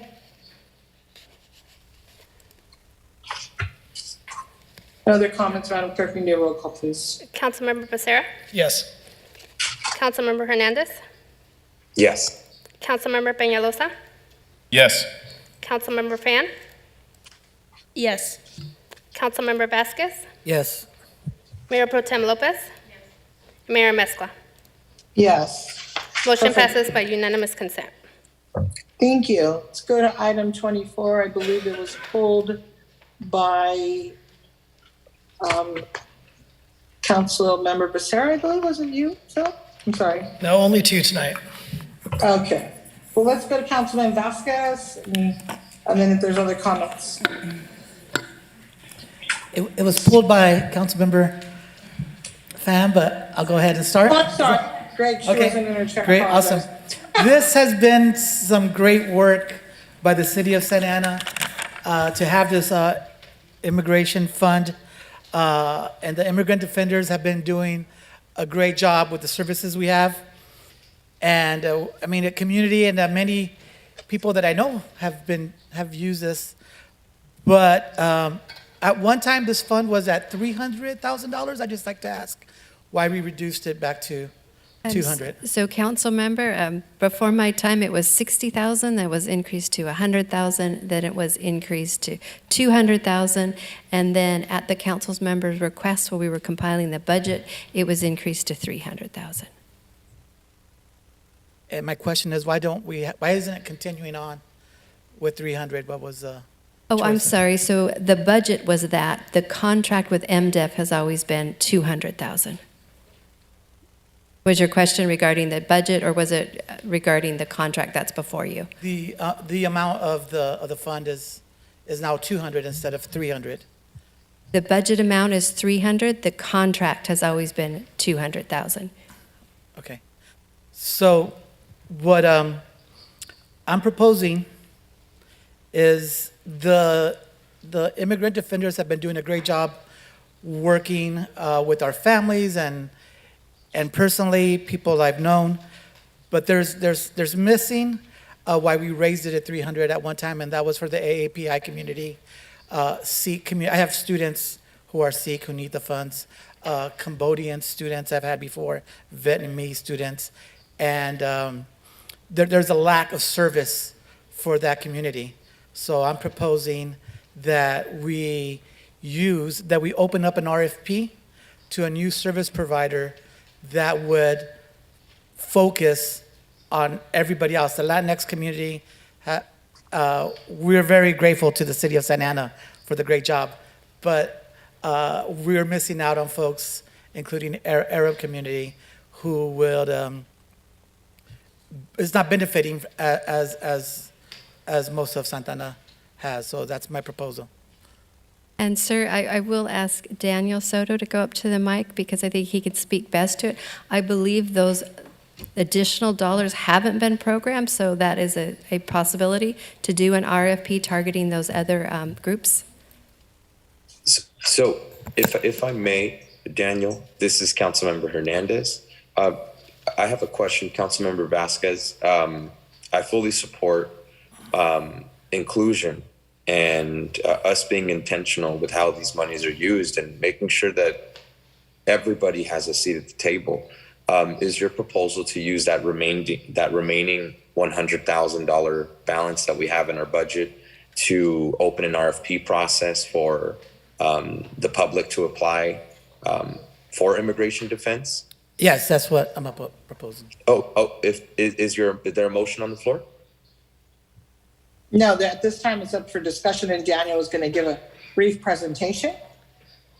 No other comments, Madam Clerk, can you do a roll call, please? Councilmember Becerra? Yes. Councilmember Hernandez? Yes. Councilmember Peñalosa? Yes. Councilmember Fan? Yes. Councilmember Vasquez? Yes. Mayor Pro Tem Lopez? Mayor Mezcla? Yes. Motion Perfect. passes by unanimous consent. Thank you. Let's go to item 24. I believe it was pulled by Council Member Becerra, I believe. Was it you, Phil? I'm sorry. No, only two tonight. Okay. Well, let's go to Councilman Vasquez, and then if there's other comments. It was pulled by Councilmember Pham, but I'll go ahead and start. Oh, I'm sorry. Great. She wasn't in her chair. Great, awesome. This has been some great work by the city of Santa Ana to have this immigration fund. And the immigrant defenders have been doing a great job with the services we have. And I mean, the community and many people that I know have used this. But at one time, this fund was at $300,000. I'd just like to ask why we reduced it back to 200. So council member, before my time, it was 60,000, that was increased to 100,000, then it was increased to 200,000, and then at the council's members' request, while we were compiling the budget, it was increased to 300,000. And my question is, why isn't it continuing on with 300? What was Oh, I'm sorry, so the budget was that, the contract with MDEF has always been 200,000. Was your question regarding the budget, or was it regarding the contract that's before you? The amount of the fund is now 200 instead of 300. The budget amount is 300, the contract has always been 200,000. Okay. So what I'm proposing is the immigrant defenders have been doing a great job working with our families and personally, people I've known, but there's missing why we raised it at 300 at one time, and that was for the AAPI community, Sikh community. I have students who are Sikh who need the funds, Cambodian students I've had before, Vietnamese students, and there's a lack of service for that community. So I'm proposing that we open up an RFP to a new service provider that would focus on everybody else. The Latinx community, we're very grateful to the city of Santa Ana for the great job, but we're missing out on folks, including Arab community, who is not benefiting as most of Santa Ana has. So that's my proposal. And sir, I will ask Daniel Soto to go up to the mic because I think he can speak best to it. I believe those additional dollars haven't been programmed, so that is a possibility to do an RFP targeting those other groups. So if I may, Daniel, this is Councilmember Hernandez. I have a question, Councilmember Vasquez. I fully support inclusion and us being intentional with how these monies are used and making sure that everybody has a seat at the table. Is your proposal to use that remaining $100,000 balance that we have in our budget to open an RFP process for the public to apply for immigration defense? Yes, that's what I'm proposing. Is there a motion on the floor? No, at this time it's up for discussion, and Daniel is going to give a brief presentation.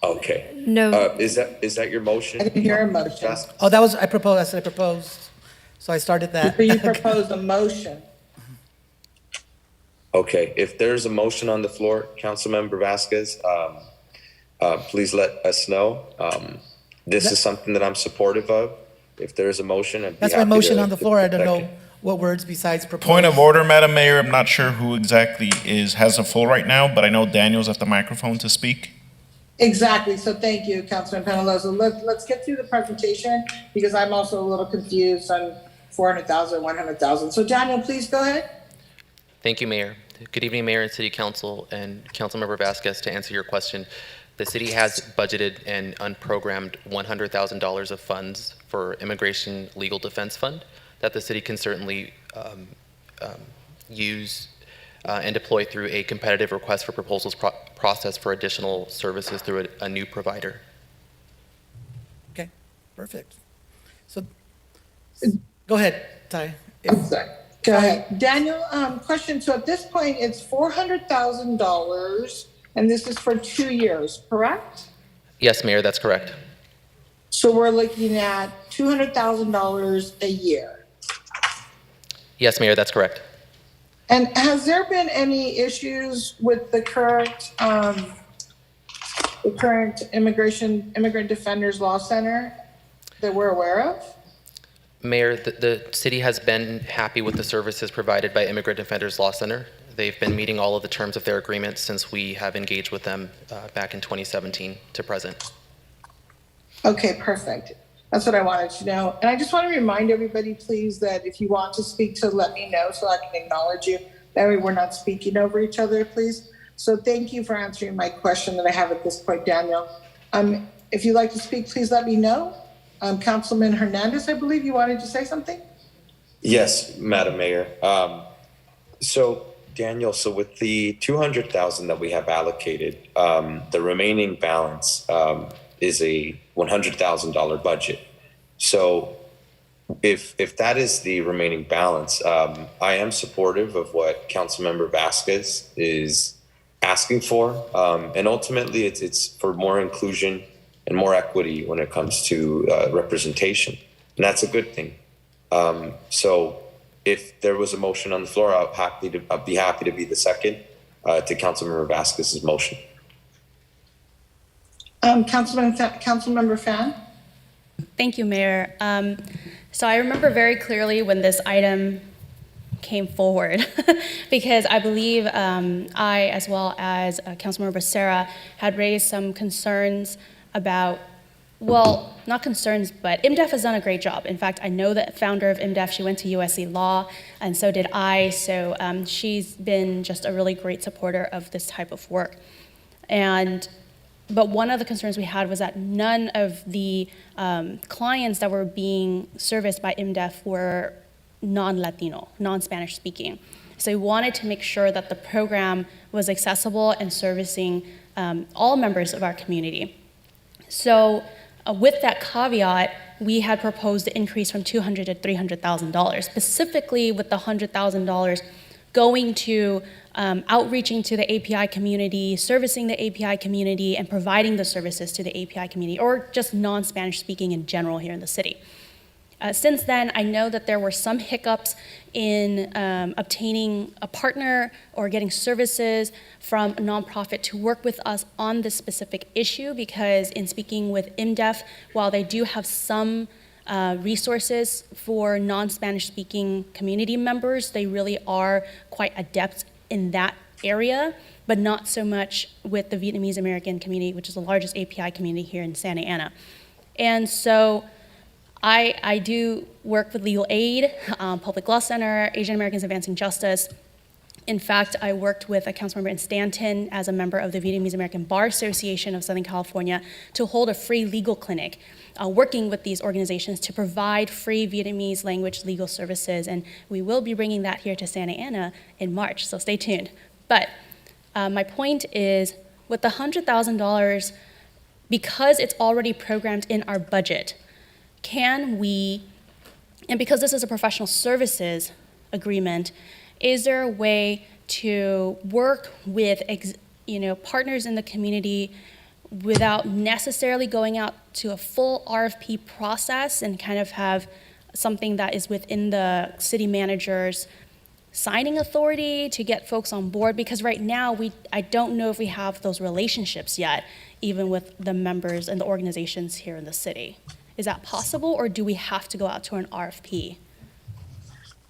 Okay. No. Is that your motion? I didn't hear a motion. Oh, that was, I said I proposed, so I started that. So you proposed a motion. Okay, if there's a motion on the floor, Councilmember Vasquez, please let us know. This is something that I'm supportive of. If there's a motion, I'd be That's my happy motion to- on the floor. I don't know what words besides propose. Point of order, Madam Mayor. I'm not sure who exactly has the floor right now, but I know Daniel's at the microphone to speak. Exactly. So thank you, Councilman Penaloza. Let's get through the presentation because I'm also a little confused on 400,000, 100,000. So Daniel, please go ahead. Thank you, Mayor. Good evening, Mayor and City Council and Councilmember Vasquez. To answer your question, the city has budgeted and unprogrammed $100,000 of funds for Immigration Legal Defense Fund that the city can certainly use and deploy through a competitive request for proposals process for additional services through a new provider. Perfect. So, go ahead, Ty. Go ahead. Daniel, question. So at this point, it's $400,000, and this is for 2 years, correct? Yes, Mayor, that's correct. So we're looking at $200,000 a year. Yes, Mayor, that's correct. And has there been any issues with the current Immigrant Defenders Law Center that we're aware of? Mayor, the city has been happy with the services provided by Immigrant Defenders Law Center. They've been meeting all of the terms of their agreement since we have engaged with them back in 2017 to present. Okay, perfect. That's what I wanted to know. And I just want to remind everybody, please, that if you want to speak, to let me know so I can acknowledge you. That way we're not speaking over each other, please. So thank you for answering my question that I have at this point, Daniel. If you'd like to speak, please let me know. Councilman Hernandez, I believe you wanted to say something? Yes, Madam Mayor. So Daniel, so with the 200,000 that we have allocated, the remaining balance is a $100,000 budget. So if that is the remaining balance, I am supportive of what Councilmember Vasquez is asking for, and ultimately it's for more inclusion and more equity when it comes to representation, and that's a good thing. So if there was a motion on the floor, I'd be happy to be the second to Councilmember Vasquez's motion. Councilmember Fan? Thank you, Mayor. So I remember very clearly when this item came forward because I believe I, as well as Councilmember Becerra, had raised some concerns about, well, not concerns, but IMDEF has done a great job. In fact, I know the founder of IMDEF. She went to USC Law, and so did I. So she's been just a really great supporter of this type of work. But one of the concerns we had was that none of the clients that were being serviced by IMDEF were non-Latino, non-Spanish speaking. So we wanted to make sure that the program was accessible and servicing all members of our community. So with that caveat, we had proposed the increase from $200,000 to $300,000, specifically with the $100,000 going to outreaching to the API community, servicing the API community, and providing the services to the API community, or just non-Spanish speaking in general here in the city. Since then, I know that there were some hiccups in obtaining a partner or getting services from a nonprofit to work with us on this specific issue, because in speaking with IMDEF, while they do have some resources for non-Spanish speaking community members, they really are quite adept in that area, but not so much with the Vietnamese American community, which is the largest API community here in Santa Ana. And so I do work with Legal Aid, Public Law Center, Asian Americans Advancing Justice. In fact, I worked with a council member in Stanton as a member of the Vietnamese American Bar Association of Southern California to hold a free legal clinic, working with these organizations to provide free Vietnamese language legal services. And we will be bringing that here to Santa Ana in March, so stay tuned. But my point is, with the $100,000, because it's already programmed in our budget, can we, and because this is a professional services agreement, is there a way to work with partners in the community without necessarily going out to a full RFP process and kind of have something that is within the city manager's signing authority to get folks on board? Because right now, I don't know if we have those relationships yet, even with the members and the organizations here in the city. Is that possible, or do we have to go out to an RFP?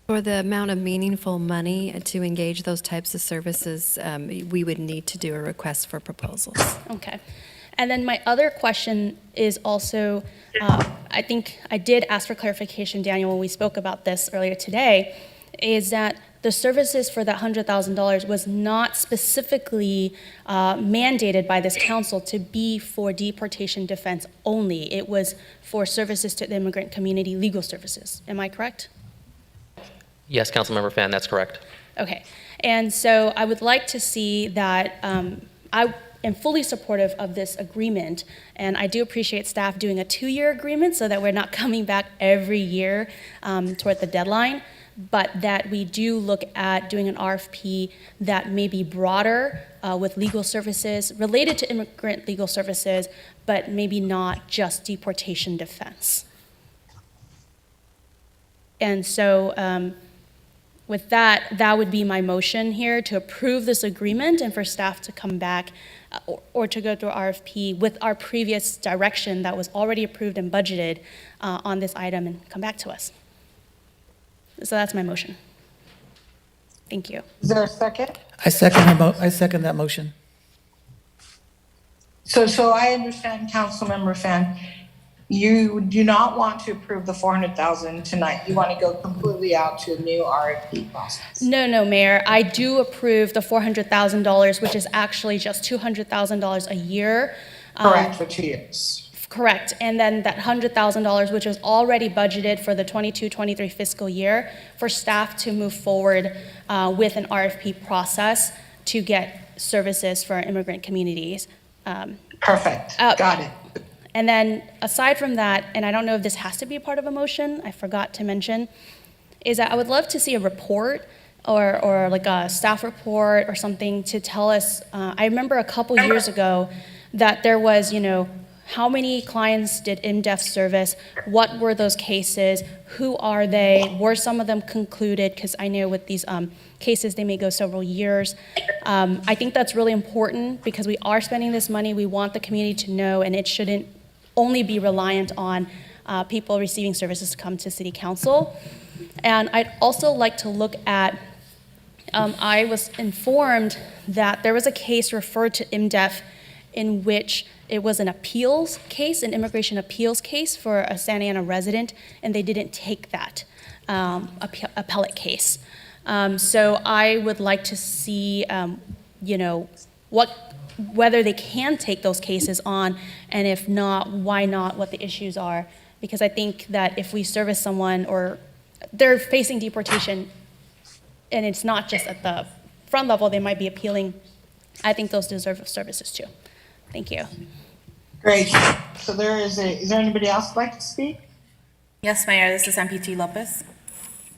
For the amount of meaningful money to engage those types of services, we would need to do a request for proposals. Okay. And then my other question is also, I think I did ask for clarification, Daniel, when we spoke about this earlier today, is that the services for that $100,000 was not specifically mandated by this council to be for deportation defense only. It was for services to the immigrant community, legal services. Am I correct? Yes, Councilmember Fan, that's correct. Okay. And so I would like to see that, am fully supportive of this agreement, and I do appreciate staff doing a 2-year agreement so that we're not coming back every year toward the deadline, but that we do look at doing an RFP that may be broader with legal services, related to immigrant legal services, but maybe not just deportation defense. And so with that, that would be my motion here, to approve this agreement and for staff to come back or to go through RFP with our previous direction that was already approved and budgeted on this item and come back to us. So that's my motion. Thank you. Is there a second? I second that motion. So I understand, Councilmember Fan, you do not want to approve the 400,000 tonight. You want to go completely out to a new RFP process. No, Mayor. I do approve the $400,000, which is actually just $200,000 a year. Correct, for 2 years. Correct. And then that $100,000, which was already budgeted for the 22-23 fiscal year, for staff to move forward with an RFP process to get services for our immigrant communities. Perfect. Got it. And then aside from that, and I don't know if this has to be a part of a motion, I forgot to mention, is that I would love to see a report or like a staff report or something to tell us. I remember a couple years ago that there was, how many clients did IMDEF service? What were those cases? Who are they? Were some of them concluded? Because I know with these cases, they may go several years. I think that's really important because we are spending this money. We want the community to know, and it shouldn't only be reliant on people receiving services to come to City Council. And I'd also like to look at, I was informed that there was a case referred to IMDEF in which it was an appeals case, an immigration appeals case for a Santa Ana resident, and they didn't take that appellate case. So I would like to see, whether they can take those cases on, and if not, why not, what the issues are. Because I think that if we service someone or they're facing deportation, and it's not just at the front level, they might be appealing, I think those deserve services too. Thank you. Great. So is there anybody else who'd like to speak? Yes, Mayor, this is MPT Lopez.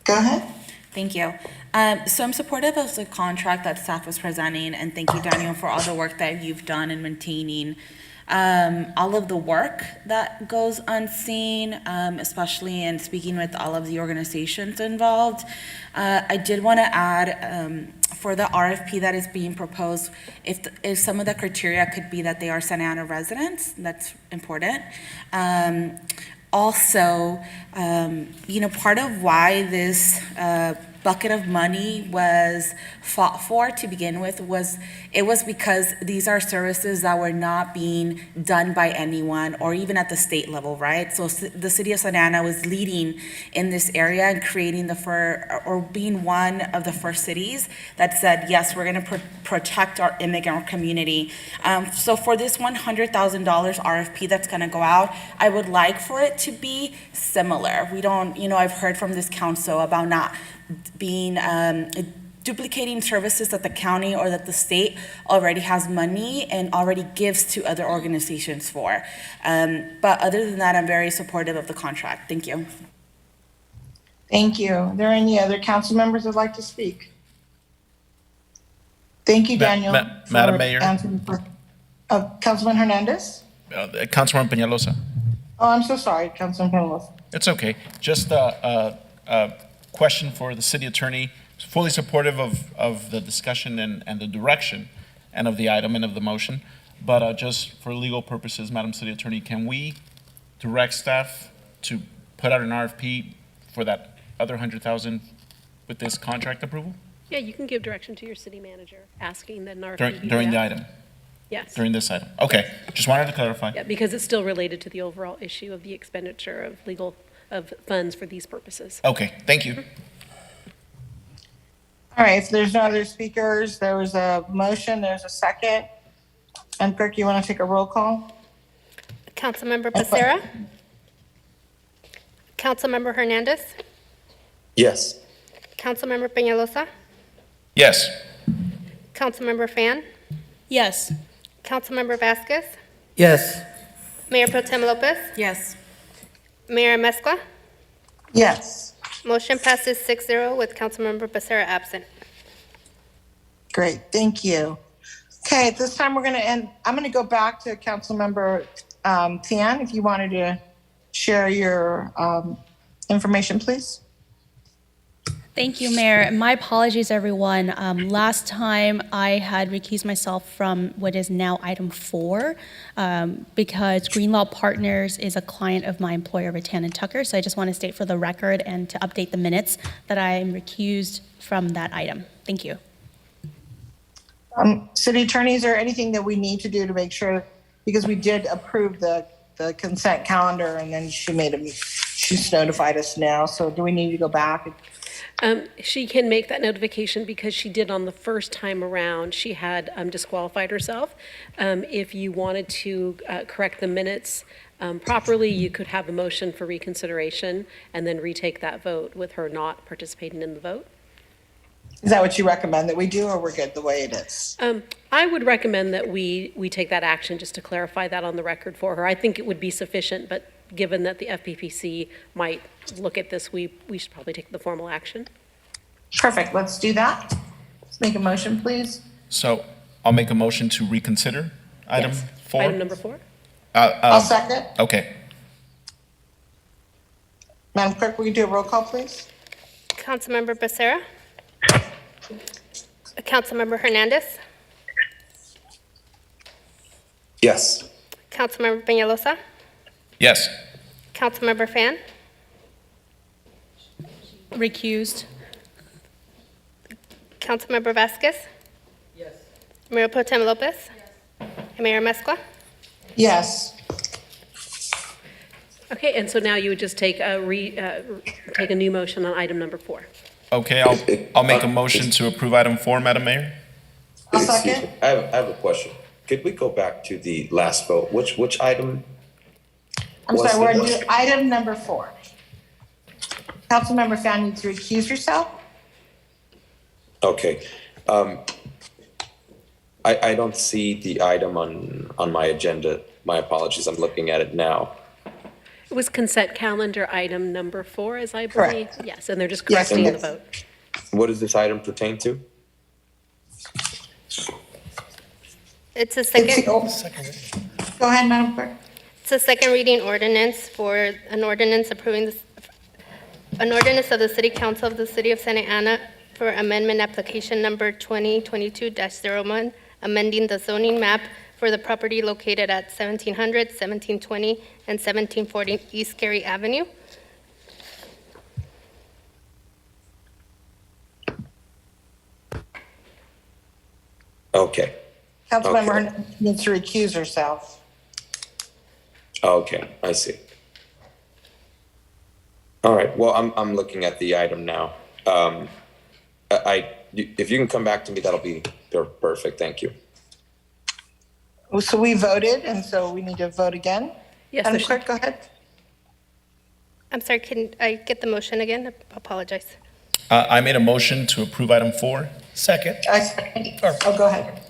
Go ahead. Thank you. So I'm supportive of the contract that staff was presenting, and thank you, Daniel, for all the work that you've done in maintaining all of the work that goes unseen, especially in speaking with all of the organizations involved. I did want to add, for the RFP that is being proposed, if some of the criteria could be that they are Santa Ana residents, that's important. Also, part of why this bucket of money was fought for to begin with was because these are services that were not being done by anyone or even at the state level, right? So the city of Santa Ana was leading in this area and creating being one of the first cities that said, yes, we're going to protect our immigrant community. So for this $100,000 RFP that's going to go out, I would like for it to be similar. We don't, I've heard from this council about not being duplicating services that the county or that the state already has money and already gives to other organizations for. But other than that, I'm very supportive of the contract. Thank you. Thank you. Are there any other council members who'd like to speak? Thank you, Daniel. Madam Mayor. Councilman Hernandez? Councilman Peñalosa. Oh, I'm so sorry, Councilman Peñalosa. It's okay. Just a question for the city attorney. Fully supportive of the discussion and the direction and of the item and of the motion. But just for legal purposes, Madam City Attorney, can we direct staff to put out an RFP for that other 100,000 with this contract approval? Yeah, you can give direction to your city manager asking that an RFP During the item? Yes. During this item. Okay, just wanted to clarify. Yeah, because it's still related to the overall issue of the expenditure of funds for these purposes. Okay, thank you. All right, if there's no other speakers, there was a motion, there's a second. And Clerk, you want to take a roll call? Councilmember Becerra? Councilmember Hernandez? Yes. Councilmember Peñalosa? Yes. Councilmember Fan? Yes. Councilmember Vasquez, Yes. Mayor Pro Tem Lopez, Yes. Mayor Mescua. Yes. Motion passes 6-0 with Councilmember Becerra absent. Great, thank you. Okay, at this time, I'm going to go back to Councilmember Tian, if you wanted to share your information, please. Thank you, Mayor. My apologies, everyone. Last time I had recused myself from what is now item 4 because Greenlaw Partners is a client of my employer, Rattan and Tucker. So I just want to state for the record and to update the minutes that I am recused from that item. Thank you. City Attorney, is there anything that we need to do to make sure, because we did approve the consent calendar and then she's notified us now. So do we need to go back? She can make that notification because she did on the first time around. She had disqualified herself. If you wanted to correct the minutes properly, you could have a motion for reconsideration and then retake that vote with her not participating in the vote. Is that what you recommend that we do, or we're good the way it is? I would recommend that we take that action just to clarify that on the record for her. I think it would be sufficient, but given that the FPPC might look at this, we should probably take the formal action. Perfect, let's do that. Let's make a motion, please. So I'll make a motion to reconsider item 4. Item number 4. I'll second. Okay. Madam Clerk, will you do a roll call, please? Councilmember Becerra, Councilmember Hernandez, Yes. Councilmember Peñalosa, Yes. Councilmember Fan, Recused. Councilmember Vasquez. Yes. Mayor Pro Tem Lopez. Yes. Mayor Mescua. Yes. Okay, and so now you would just take a new motion on item number 4. Okay, I'll make a motion to approve item 4, Madam Mayor. I'll Excuse second. me. I have a question. Could we go back to the last vote? Which item? I'm was sorry, the we're motion? doing item number 4. Councilmember Fan needs to recuse yourself. Okay. I don't see the item on my agenda. My apologies. I'm looking at it now. It was consent calendar item number 4, as I Correct. believe. Yes, and they're just Yes, correcting yes. the vote. What does this item pertain to? It's a second. Go ahead, Madam Clerk. It's a second reading ordinance for an ordinance approving an ordinance of the City Council of the City of Santa Ana for amendment application number 2022-01, amending the zoning map for the property located at 1700, 1720, and 1740 East Gary Avenue. Okay. Councilmember Okay. Hernandez needs to recuse herself. Okay, I see. All right, well, I'm looking at the item now. If you can come back to me, that'll be perfect, thank you. So we voted, and so we need to vote again? Yes, Madam there's- Clerk, go ahead. I'm sorry, can I get the motion again? I apologize. I made a motion to approve item 4. Second. Go ahead.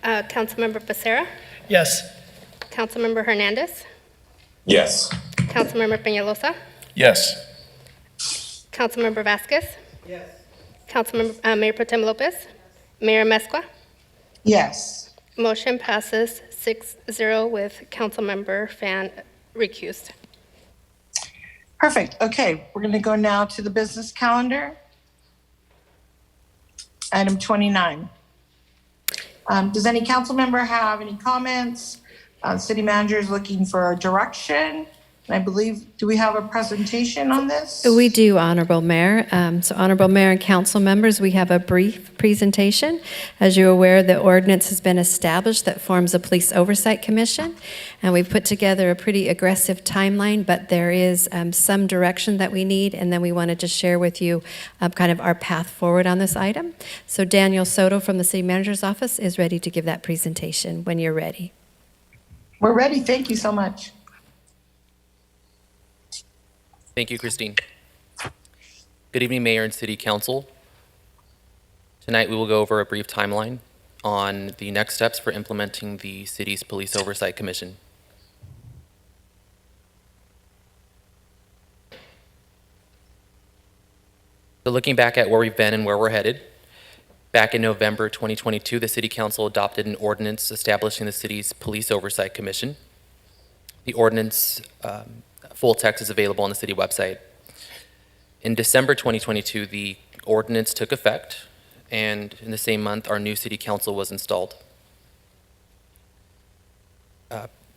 Councilmember Becerra, Yes. Councilmember Hernandez, Yes. Councilmember Peñalosa, Yes. Councilmember Vasquez. Yes. Councilmember, Mayor Pro Tem Lopez. Mayor Mescua. Yes. Motion passes 6-0 with Councilmember Fan recused. Perfect. Okay, we're going to go now to the business calendar. Item 29. Does any council member have any comments? City manager is looking for direction. And I believe, do we have a presentation on this? We do, Honorable Mayor. So Honorable Mayor and council members, we have a brief presentation. As you're aware, the ordinance has been established that forms a police oversight commission, and we've put together a pretty aggressive timeline, but there is some direction that we need, and then we wanted to share with you kind of our path forward on this item. So Daniel Soto from the City Manager's Office is ready to give that presentation when you're ready. We're ready. Thank you so much. Thank you, Christine. Good evening, Mayor and City Council. Tonight, we will go over a brief timeline on the next steps for implementing the city's Police Oversight Commission. So looking back at where we've been and where we're headed, back in November 2022, the City Council adopted an ordinance establishing the city's Police Oversight Commission. The ordinance, full text is available on the city website. In December 2022, the ordinance took effect, and in the same month, our new City Council was installed.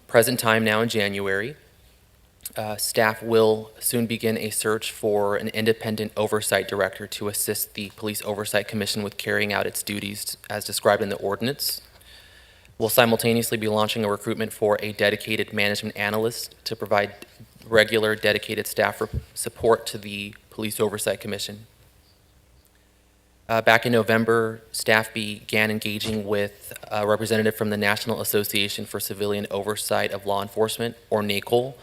Present time now in January, staff will soon begin a search for an independent oversight director to assist the Police Oversight Commission with carrying out its duties as described in the ordinance. We'll simultaneously be launching a recruitment for a dedicated management analyst to provide regular dedicated staff support to the Police Oversight Commission. Back in November, staff began engaging with a representative from the National Association for Civilian Oversight of Law Enforcement, or NACOL,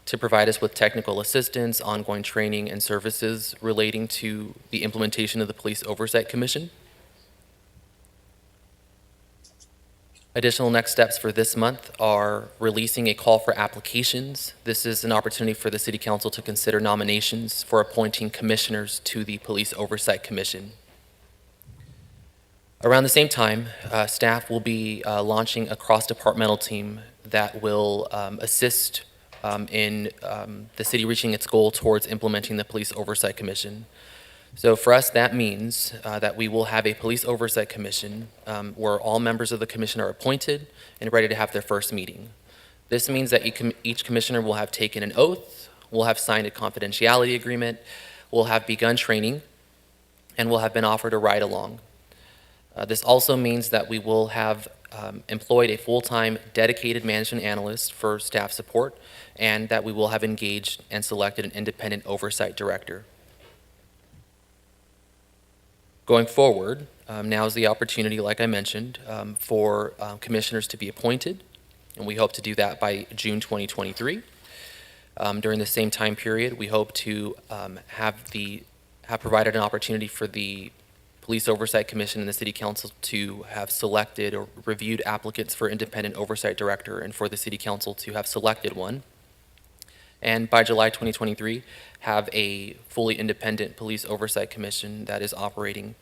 to provide us with technical assistance, ongoing training, and services relating to the implementation of the Police Oversight Commission. Additional next steps for this month are releasing a call for applications. This is an opportunity for the City Council to consider nominations for appointing commissioners to the Police Oversight Commission. Around the same time, staff will be launching a cross-departmental team that will assist in the city reaching its goal towards implementing the Police Oversight Commission. So for us, that means that we will have a Police Oversight Commission where all members of the commission are appointed and ready to have their first meeting. This means that each commissioner will have taken an oath, will have signed a confidentiality agreement, will have begun training, and will have been offered a ride-along. This also means that we will have employed a full-time dedicated management analyst for staff support, and that we will have engaged and selected an independent oversight director. Going forward, now is the opportunity, like I mentioned, for commissioners to be appointed, and we hope to do that by June 2023. During the same time period, we hope to have provided an opportunity for the Police Oversight Commission and the City Council to have selected or reviewed applicants for independent oversight director, and for the City Council to have selected one. And by July 2023, have a fully independent Police Oversight Commission that is operating.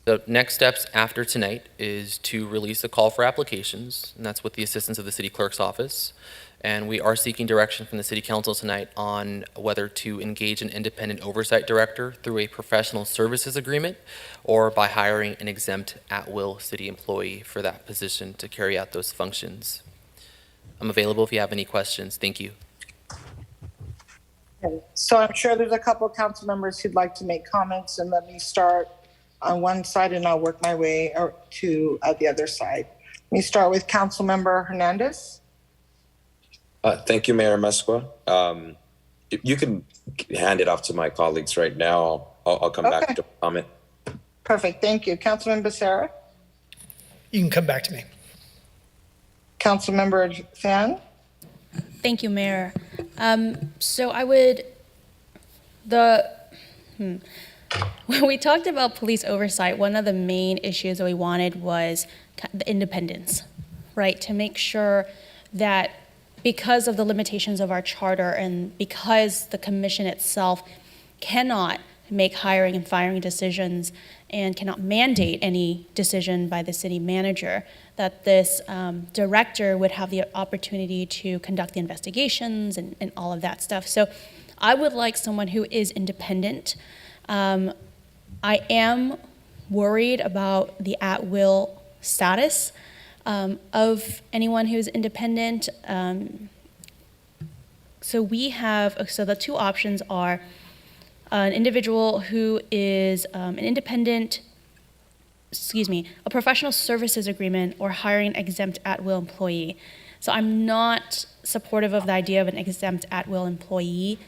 So next steps after tonight is to release a call for applications, and that's with the assistance of the City Clerk's office. And we are seeking direction from the City Council tonight on whether to engage an independent oversight director through a professional services agreement or by hiring an exempt at-will city employee for that position to carry out those functions. I'm available if you have any questions. Thank you. Okay. So I'm sure there's a couple of council members who'd like to make comments, and let me start on one side and I'll work my way to the other side. Let me start with Council Member Hernandez. Thank you, Mayor Mesqua. You can hand it off to my colleagues right now. I'll come back to comment. Perfect, thank you. Councilman Becerra. You can come back to me. Councilmember Fan. Thank you, Mayor. So when we talked about police oversight, one of the main issues that we wanted was the independence, right? To make sure that because of the limitations of our charter and because the commission itself cannot make hiring and firing decisions and cannot mandate any decision by the city manager, that this director would have the opportunity to conduct the investigations and all of that stuff. So I would like someone who is independent. I am worried about the at-will status of anyone who's independent. So the two options are an individual who is a professional services agreement or hiring an exempt at-will employee. So I'm not supportive of the idea of an exempt at-will employee.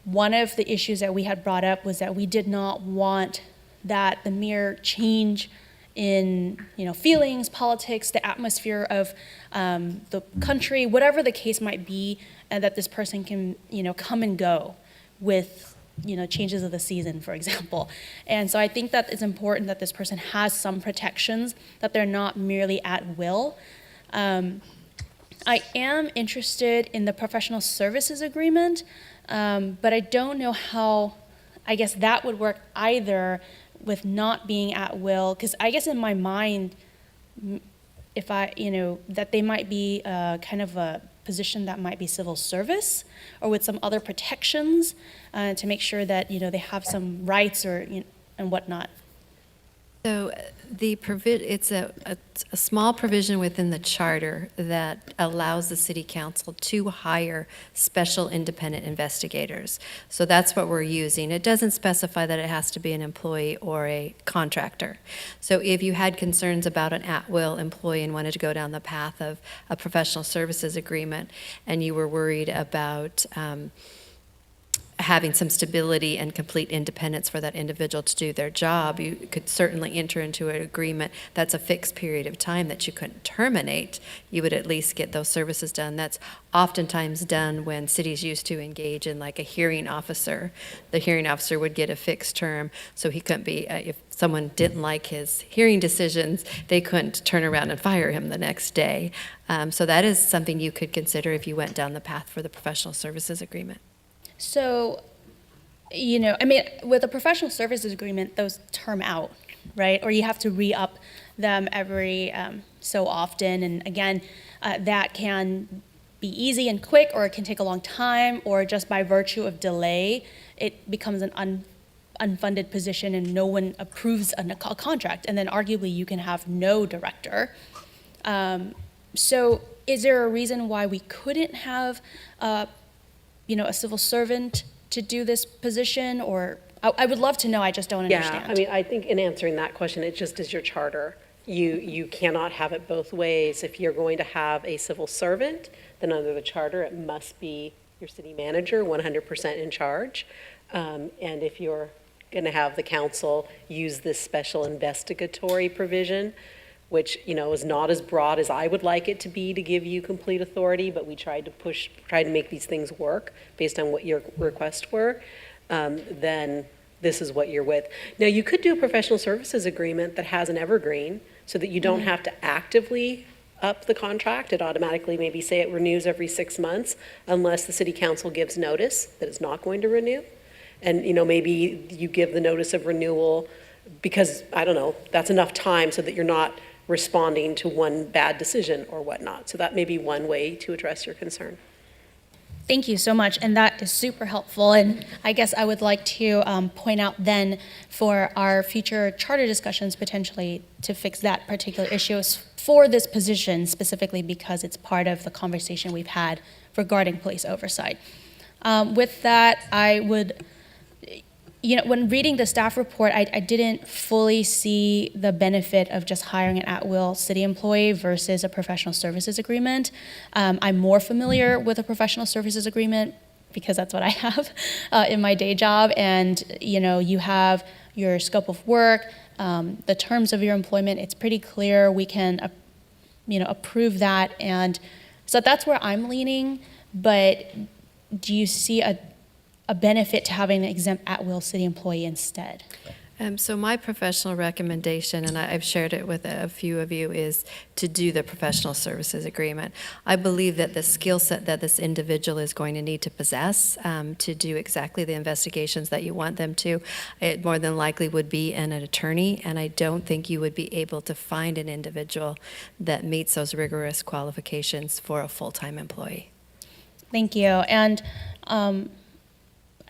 One of the issues that we had brought up was that we did not want that the mere change in feelings, politics, the atmosphere of the country, whatever the case might be, and that this person can come and go with changes of the season, for example. And so I think that it's important that this person has some protections, that they're not merely at will. I am interested in the professional services agreement, but I don't know how, I guess that would work either with not being at will, because I guess in my mind, if that they might be kind of a position that might be civil service or with some other protections to make sure that, they have some rights or, and whatnot. So it's a small provision within the charter that allows the city council to hire special independent investigators. So that's what we're using. It doesn't specify that it has to be an employee or a contractor. So if you had concerns about an at-will employee and wanted to go down the path of a professional services agreement, and you were worried about having some stability and complete independence for that individual to do their job, you could certainly enter into an agreement that's a fixed period of time that you couldn't terminate. You would at least get those services done. That's oftentimes done when cities used to engage in like a hearing officer. The hearing officer would get a fixed term, so he couldn't be, if someone didn't like his hearing decisions, they couldn't turn around and fire him the next day. So that is something you could consider if you went down the path for the professional services agreement. So, with a professional services agreement, those term out, right? Or you have to re-up them every so often. And again, that can be easy and quick, or it can take a long time, or just by virtue of delay, it becomes an unfunded position and no one approves a contract. And then arguably you can have no director. So is there a reason why we couldn't have a civil servant to do this position? Or I would love to know, I just don't understand. Yeah, I think in answering that question, it just is your charter. You cannot have it both ways. If you're going to have a civil servant, then under the charter, it must be your city manager 100% in charge. And if you're going to have the council use this special investigatory provision, which, is not as broad as I would like it to be to give you complete authority, but we tried to make these things work based on what your requests were, then this is what you're with. Now, you could do a professional services agreement that has an evergreen so that you don't have to actively up the contract. It automatically maybe say it renews every 6 months unless the city council gives notice that it's not going to renew. And, maybe you give the notice of renewal because, I don't know, that's enough time so that you're not responding to one bad decision or whatnot. So that may be one way to address your concern. Thank you so much, and that is super helpful. And I guess I would like to point out then for our future charter discussions potentially to fix that particular issue for this position specifically because it's part of the conversation we've had regarding police oversight. With that, I would, when reading the staff report, I didn't fully see the benefit of just hiring an at-will city employee versus a professional services agreement. I'm more familiar with a professional services agreement because that's what I have in my day job. And, you have your scope of work, the terms of your employment. It's pretty clear. We can, approve that. And so that's where I'm leaning. But do you see a benefit to having an exempt at-will city employee instead? So my professional recommendation, and I've shared it with a few of you, is to do the professional services agreement. I believe that the skill set that this individual is going to need to possess to do exactly the investigations that you want them to, it more than likely would be an attorney, and I don't think you would be able to find an individual that meets those rigorous qualifications for a full-time employee. Thank you. And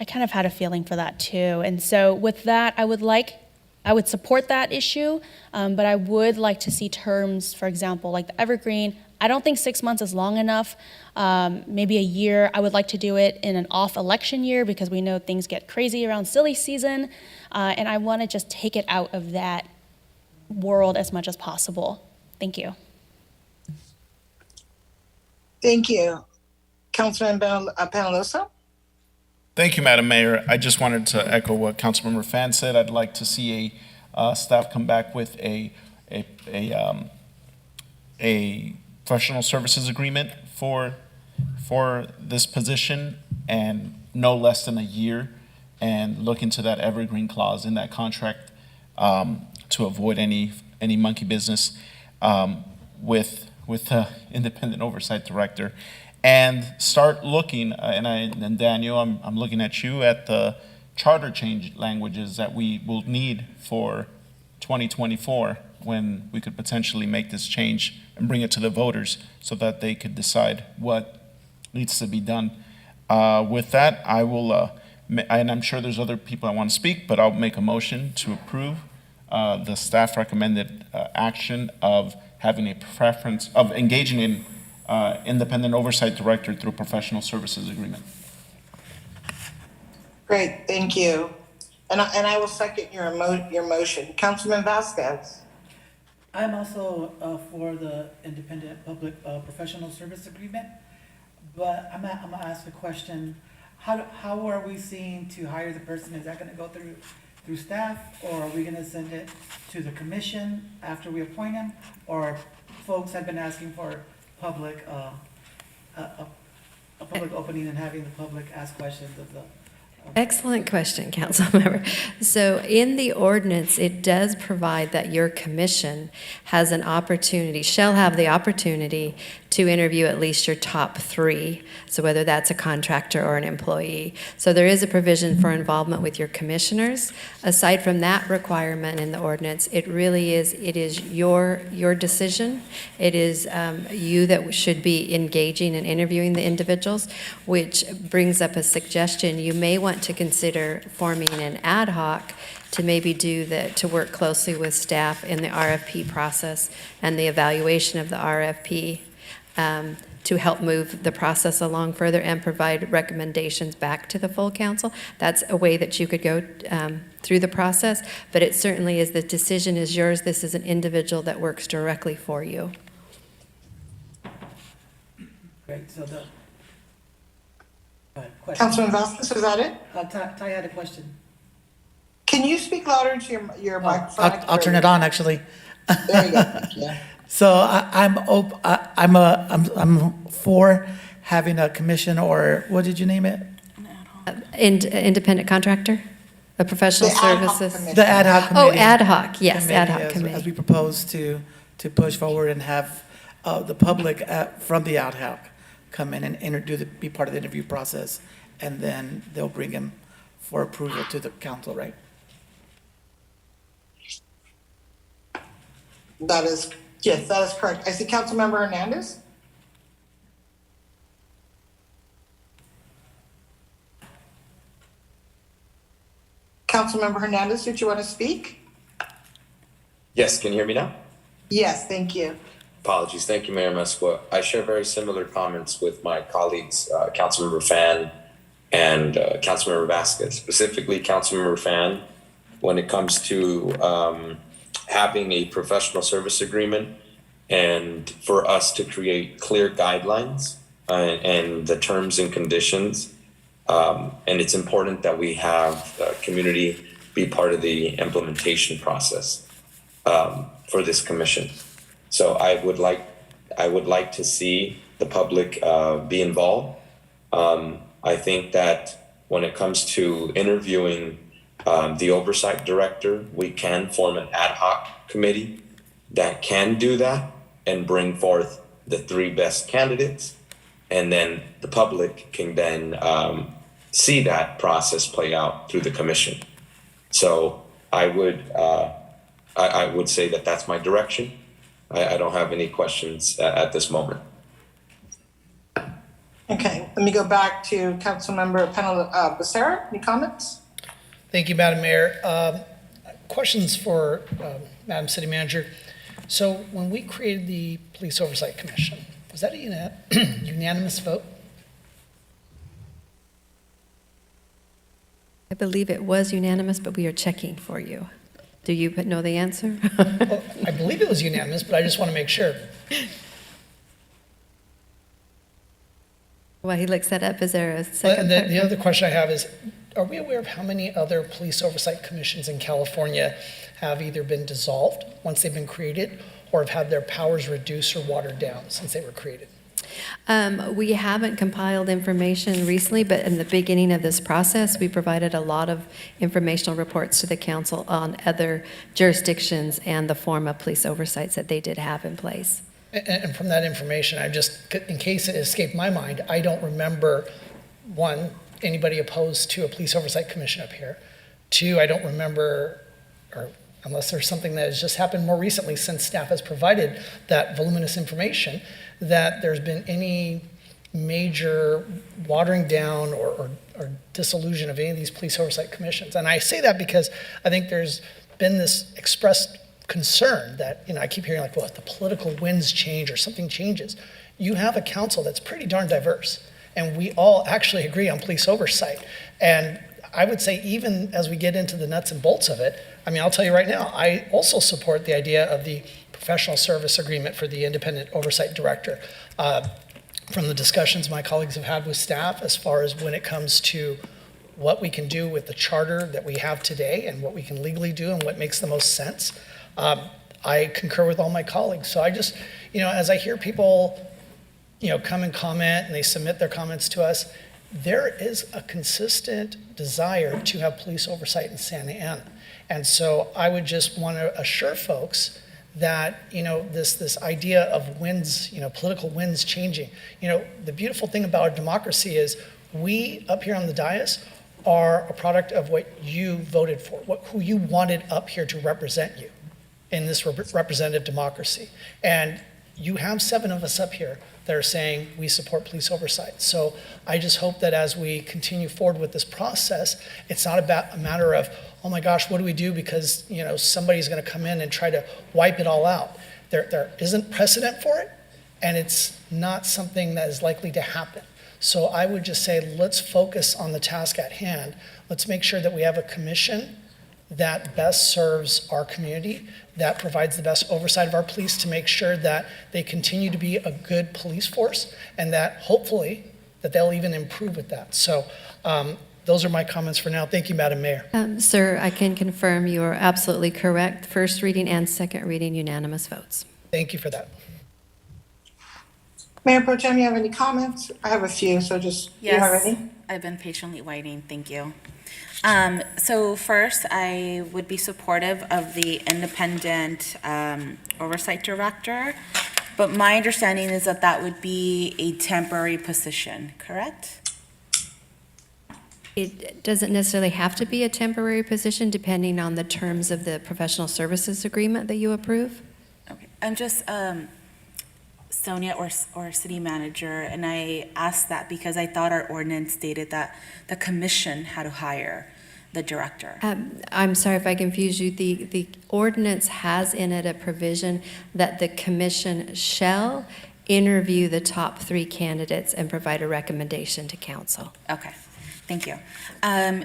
I kind of had a feeling for that too. And so with that, I would support that issue, but I would like to see terms, for example, like the evergreen. I don't think 6 months is long enough. Maybe a year. I would like to do it in an off election year because we know things get crazy around silly season. And I want to just take it out of that world as much as possible. Thank you. Thank you. Councilman Penalosa? Thank you, Madam Mayor. I just wanted to echo what Councilmember Fan said. I'd like to see a staff come back with a professional services agreement for this position and no less than a year. and look into that evergreen clause in that contract to avoid any monkey business with the independent oversight director, and start looking. And Daniel, I'm looking at you at the charter change languages that we will need for 2024, when we could potentially make this change and bring it to the voters so that they could decide what needs to be done. With that, I will, and I'm sure there's other people that want to speak, but I'll make a motion to approve the staff recommended action of having a preference of engaging in independent oversight director through professional services agreement. Great, thank you. And I will second your motion. Councilman Vasquez. I'm also for the independent public professional service agreement, but I'm gonna ask a question. How are we seeing to hire the person? Is that gonna go through staff, or are we gonna send it to the commission after we appoint him? Or folks have been asking for public, a public opening and having the public ask questions of the. Excellent question, Councilmember. So in the ordinance, it does provide that your commission has an opportunity, shall have the opportunity to interview at least your top 3, so whether that's a contractor or an employee. So there is a provision for involvement with your commissioners. Aside from that requirement in the ordinance, it is your decision. It is you that should be engaging and interviewing the individuals, which brings up a suggestion. You may want to consider forming an ad hoc to maybe to work closely with staff in the RFP process and the evaluation of the RFP, to help move the process along further and provide recommendations back to the full council. That's a way that you could go through the process, but it certainly is, the decision is yours. This is an individual that works directly for you. Great, so the question. Councilman Vasquez, is that it? Ty had a question. Can you speak louder into your microphone? I'll turn it on, actually. There you go. Yeah. So I'm for having a commission, or what did you name it? Independent contractor, a professional services. The ad hoc committee. Oh, ad hoc, yes, ad hoc As committee. we propose to push forward and have the public from the ad hoc come in and be part of the interview process, and then they'll bring him for approval to the council, right? Yes, that is correct. I see Councilmember Hernandez. Councilmember Hernandez, did you want to speak? Yes, can you hear me now? Yes, thank you. Apologies. Thank you, Mayor Mesqua. I share very similar comments with my colleagues, Councilmember Fan and Councilmember Vasquez. Specifically, Councilmember Fan, when it comes to having a professional service agreement and for us to create clear guidelines and the terms and conditions. And it's important that we have the community be part of the implementation process for this commission. So I would like to see the public be involved. I think that when it comes to interviewing the oversight director, we can form an ad hoc committee that can do that and bring forth the 3 best candidates. And then the public can then see that process play out through the commission. So I would say that that's my direction. I don't have any questions at this moment. Okay, let me go back to Councilmember Becerra. Any comments? Thank you, Madam Mayor. Questions for Madam City Manager. So when we created the Police Oversight Commission, was that a unanimous vote? I believe it was unanimous, but we are checking for you. Do you know the answer? Well, I believe it was unanimous, but I just want to make sure. While he looks that up, is there a second? The other question I have is, are we aware of how many other police oversight commissions in California have either been dissolved once they've been created, or have had their powers reduced or watered down since they were created? We haven't compiled information recently, but in the beginning of this process, we provided a lot of informational reports to the council on other jurisdictions and the form of police oversights that they did have in place. And from that information, I just, in case it escaped my mind, I don't remember, one, anybody opposed to a police oversight commission up here. Two, I don't remember, or unless there's something that has just happened more recently since staff has provided that voluminous information, that there's been any major watering down or dissolution of any of these police oversight commissions. And I say that because I think there's been this expressed concern that, I keep hearing like, well, if the political winds change or something changes. You have a council that's pretty darn diverse, and we all actually agree on police oversight. And I would say even as we get into the nuts and bolts of it, I'll tell you right now, I also support the idea of the professional service agreement for the independent oversight director. From the discussions my colleagues have had with staff as far as when it comes to what we can do with the charter that we have today and what we can legally do and what makes the most sense, I concur with all my colleagues. So I just, as I hear people, come and comment and they submit their comments to us, there is a consistent desire to have police oversight in Santa Ana. And so I would just want to assure folks that, this idea of winds, political winds changing, the beautiful thing about our democracy is we up here on the dais are a product of what you voted for, who you wanted up here to represent you in this representative democracy. And you have 7 of us up here that are saying we support police oversight. So I just hope that as we continue forward with this process, it's not about a matter of, oh my gosh, what do we do because somebody's going to come in and try to wipe it all out. There isn't precedent for it, and it's not something that is likely to happen. So I would just say, let's focus on the task at hand. Let's make sure that we have a commission that best serves our community, that provides the best oversight of our police to make sure that they continue to be a good police force, and that hopefully that they'll even improve with that. So those are my comments for now. Thank you, Madam Mayor. Sir, I can confirm you are absolutely correct. First reading and second reading unanimous votes. Thank you for that. Mayor Pro Tem, you have any comments? I have a few, so just, Yes, do you have any? I've been patiently waiting. Thank you. So first, I would be supportive of the independent oversight director, but my understanding is that that would be a temporary position, correct? It doesn't necessarily have to be a temporary position depending on the terms of the professional services agreement that you approve. Okay, I'm just Sonia or city manager, and I asked that because I thought our ordinance stated that the commission had to hire the director. I'm sorry if I confused you. The ordinance has in it a provision that the commission shall interview the top 3 candidates and provide a recommendation to council. Okay, thank you.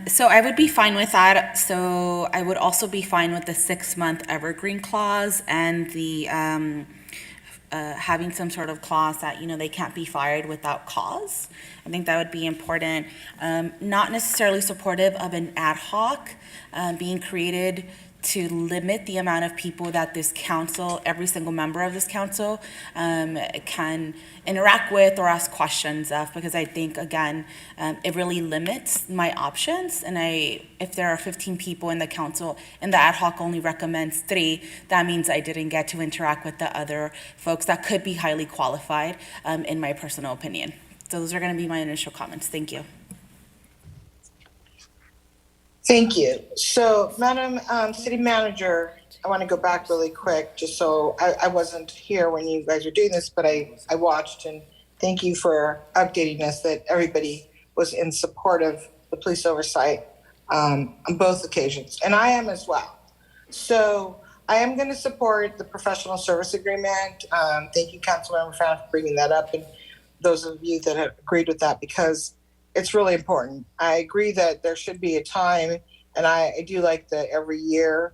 So I would be fine with that. So I would also be fine with the 6-month evergreen clause and the having some sort of clause that, they can't be fired without cause. I think that would be important. Not necessarily supportive of an ad hoc being created to limit the amount of people that this council, every single member of this council, can interact with or ask questions of, because I think, again, it really limits my options. And if there are 15 people in the council and the ad hoc only recommends 3, that means I didn't get to interact with the other folks that could be highly qualified, in my personal opinion. So those are going to be my initial comments. Thank you. Thank you. So, Madam City Manager, I want to go back really quick, just so I wasn't here when you guys were doing this, but I watched, and thank you for updating us that everybody was in support of the police oversight on both occasions, and I am as well. So I am going to support the professional service agreement. Thank you, Councilmember Fan, for bringing that up, and those of you that have agreed with that, because it's really important. I agree that there should be a time, and I do like the every year,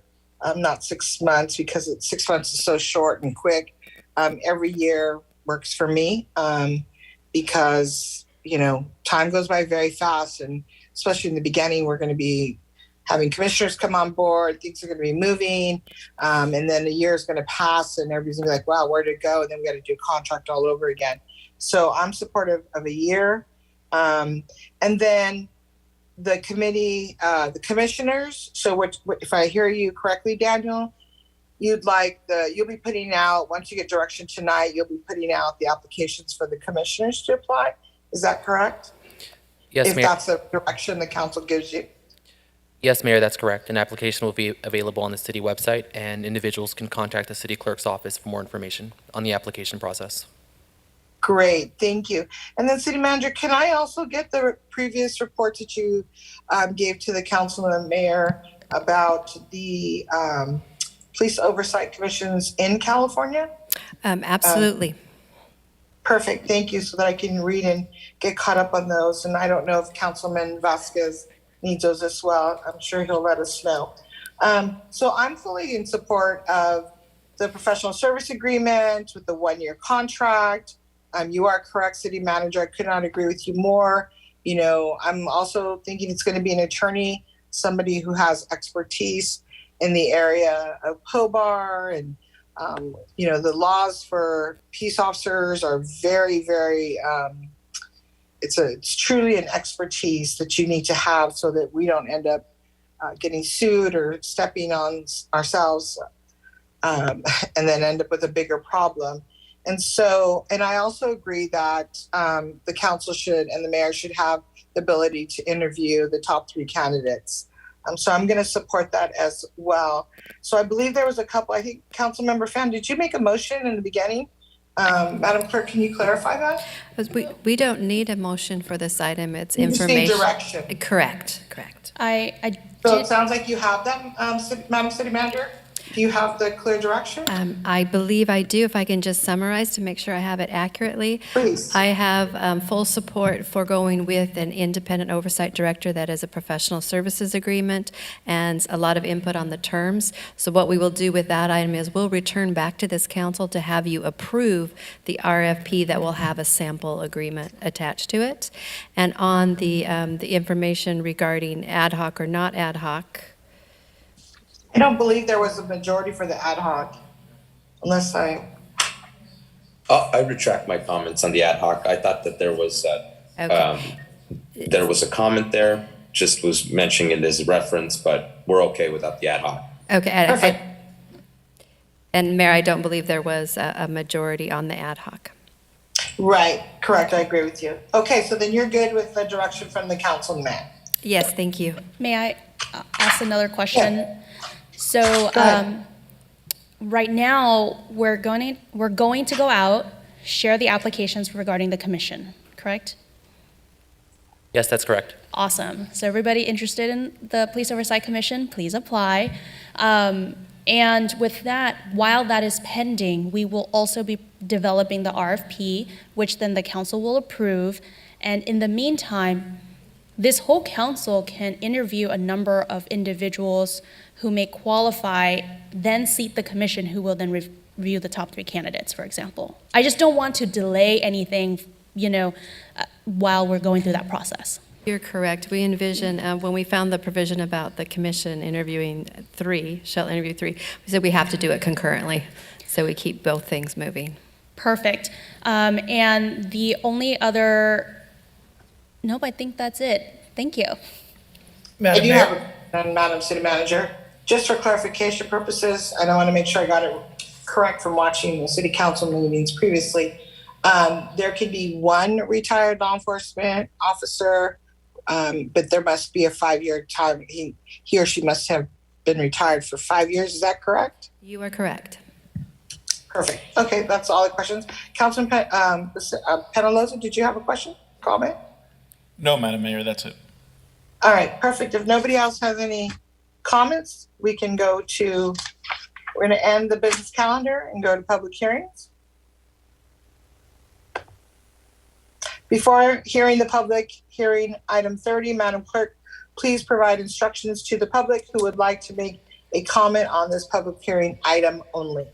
not 6 months, because 6 months is so short and quick. Every year works for me, because, time goes by very fast, and especially in the beginning, we're going to be having commissioners come on board, things are going to be moving, and then a year is going to pass, and everybody's going to be like, wow, where did it go? And then we got to do a contract all over again. So I'm supportive of a year. And then the committee, the commissioners. So if I hear you correctly, Daniel, you'll be putting out, once you get direction tonight, you'll be putting out the applications for the commissioners to apply. Is that correct? Yes, If Mayor. that's the direction the council gives you. Yes, Mayor, that's correct. An application will be available on the city website, and individuals can contact the city clerk's office for more information on the application process. Great, thank you. And then City Manager, can I also get the previous reports that you gave to the council and mayor about the police oversight commissions in California? Absolutely. Perfect, thank you, so that I can read and get caught up on those. And I don't know if Councilman Vasquez needs those as well. I'm sure he'll let us know. So I'm fully in support of the professional service agreement with the 1-year contract. You are correct, City Manager. I could not agree with you more. You know, I'm also thinking it's going to be an attorney, somebody who has expertise in the area of POBAR, and you know, the laws for peace officers are very, very. It's truly an expertise that you need to have so that we don't end up getting sued or stepping on ourselves, and then end up with a bigger problem. And so, and I also agree that the council should and the mayor should have the ability to interview the top 3 candidates. So I'm going to support that as well. So I believe there was a couple, I think Councilmember Fan, did you make a motion in the beginning? Madam Clerk, can you clarify that? We don't need a motion for this item. It's You just need information. direction. Correct. So it sounds like you have them, Madam City Manager? Do you have the clear direction? I believe I do. If I can just summarize to make sure I have it accurately. Please. I have full support for going with an independent oversight director that is a professional services agreement and a lot of input on the terms. So what we will do with that item is we'll return back to this council to have you approve the RFP that will have a sample agreement attached to it. And on the information regarding ad hoc or not ad hoc, I don't believe there was a majority for the ad hoc, unless I retract my comments on the ad hoc. I thought that there was a comment there, just was mentioning it as a reference, but we're okay without the ad hoc. Okay. And Mayor, I don't believe there was a majority on the ad hoc. Right, correct, I agree with you. Okay, so then you're good with the direction from the councilman? Yes, thank you. May I ask another question? Yeah. So right now, we're going to go out, share the applications regarding the commission, correct? Yes, that's correct. Awesome. So everybody interested in the Police Oversight Commission, please apply. And with that, while that is pending, we will also be developing the RFP, which then the council will approve. And in the meantime, this whole council can interview a number of individuals who may qualify, then seat the commission, who will then review the top 3 candidates, for example. I just don't want to delay anything, while we're going through that process. You're correct. We envision, when we found the provision about the commission interviewing 3, shall interview 3, we said we have to do it concurrently, so we keep both things moving. Perfect. And the only other, nope, I think that's it. Thank you. Madam Mayor? Madam City Manager, just for clarification purposes, I want to make sure I got it correct from watching the city council meetings previously. There could be 1 retired law enforcement officer, but there must be a 5-year time. He or she must have been retired for 5 years. Is that correct? You are correct. Perfect. Okay, that's all the questions. Councilman Penaloza, did you have a question, comment? No, Madam Mayor, that's it. All right, perfect. If nobody else has any comments, we can go to, we're going to end the business calendar and go to public hearings. Before hearing the public hearing item 30, Madam Clerk, please provide instructions to the public who would like to make a comment on this public hearing item only.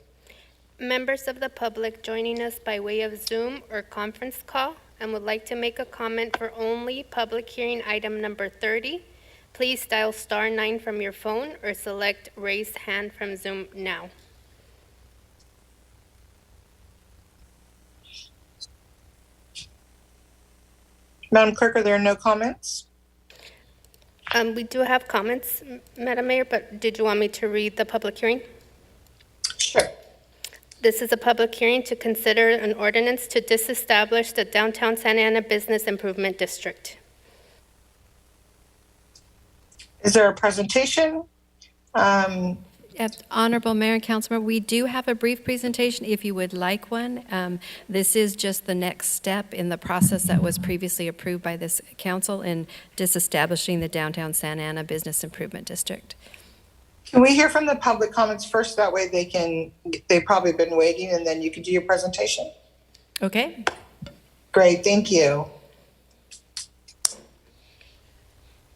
Members of the public joining us by way of Zoom or conference call and would like to make a comment for only public hearing item number 30, please dial *9 from your phone or select raise hand from Zoom now. Madam Clerk, are there no comments? We do have comments, Madam Mayor, but did you want me to read the public hearing? Sure. This is a public hearing to consider an ordinance to disestablish the downtown Santa Ana Business Improvement District. Is there a presentation? Honorable Mayor and Councilmember, we do have a brief presentation if you would like one. This is just the next step in the process that was previously approved by this council in disestablishing the downtown Santa Ana Business Improvement District. Can we hear from the public comments first? That way they've probably been waiting, and then you can do your presentation. Okay. Great, thank you.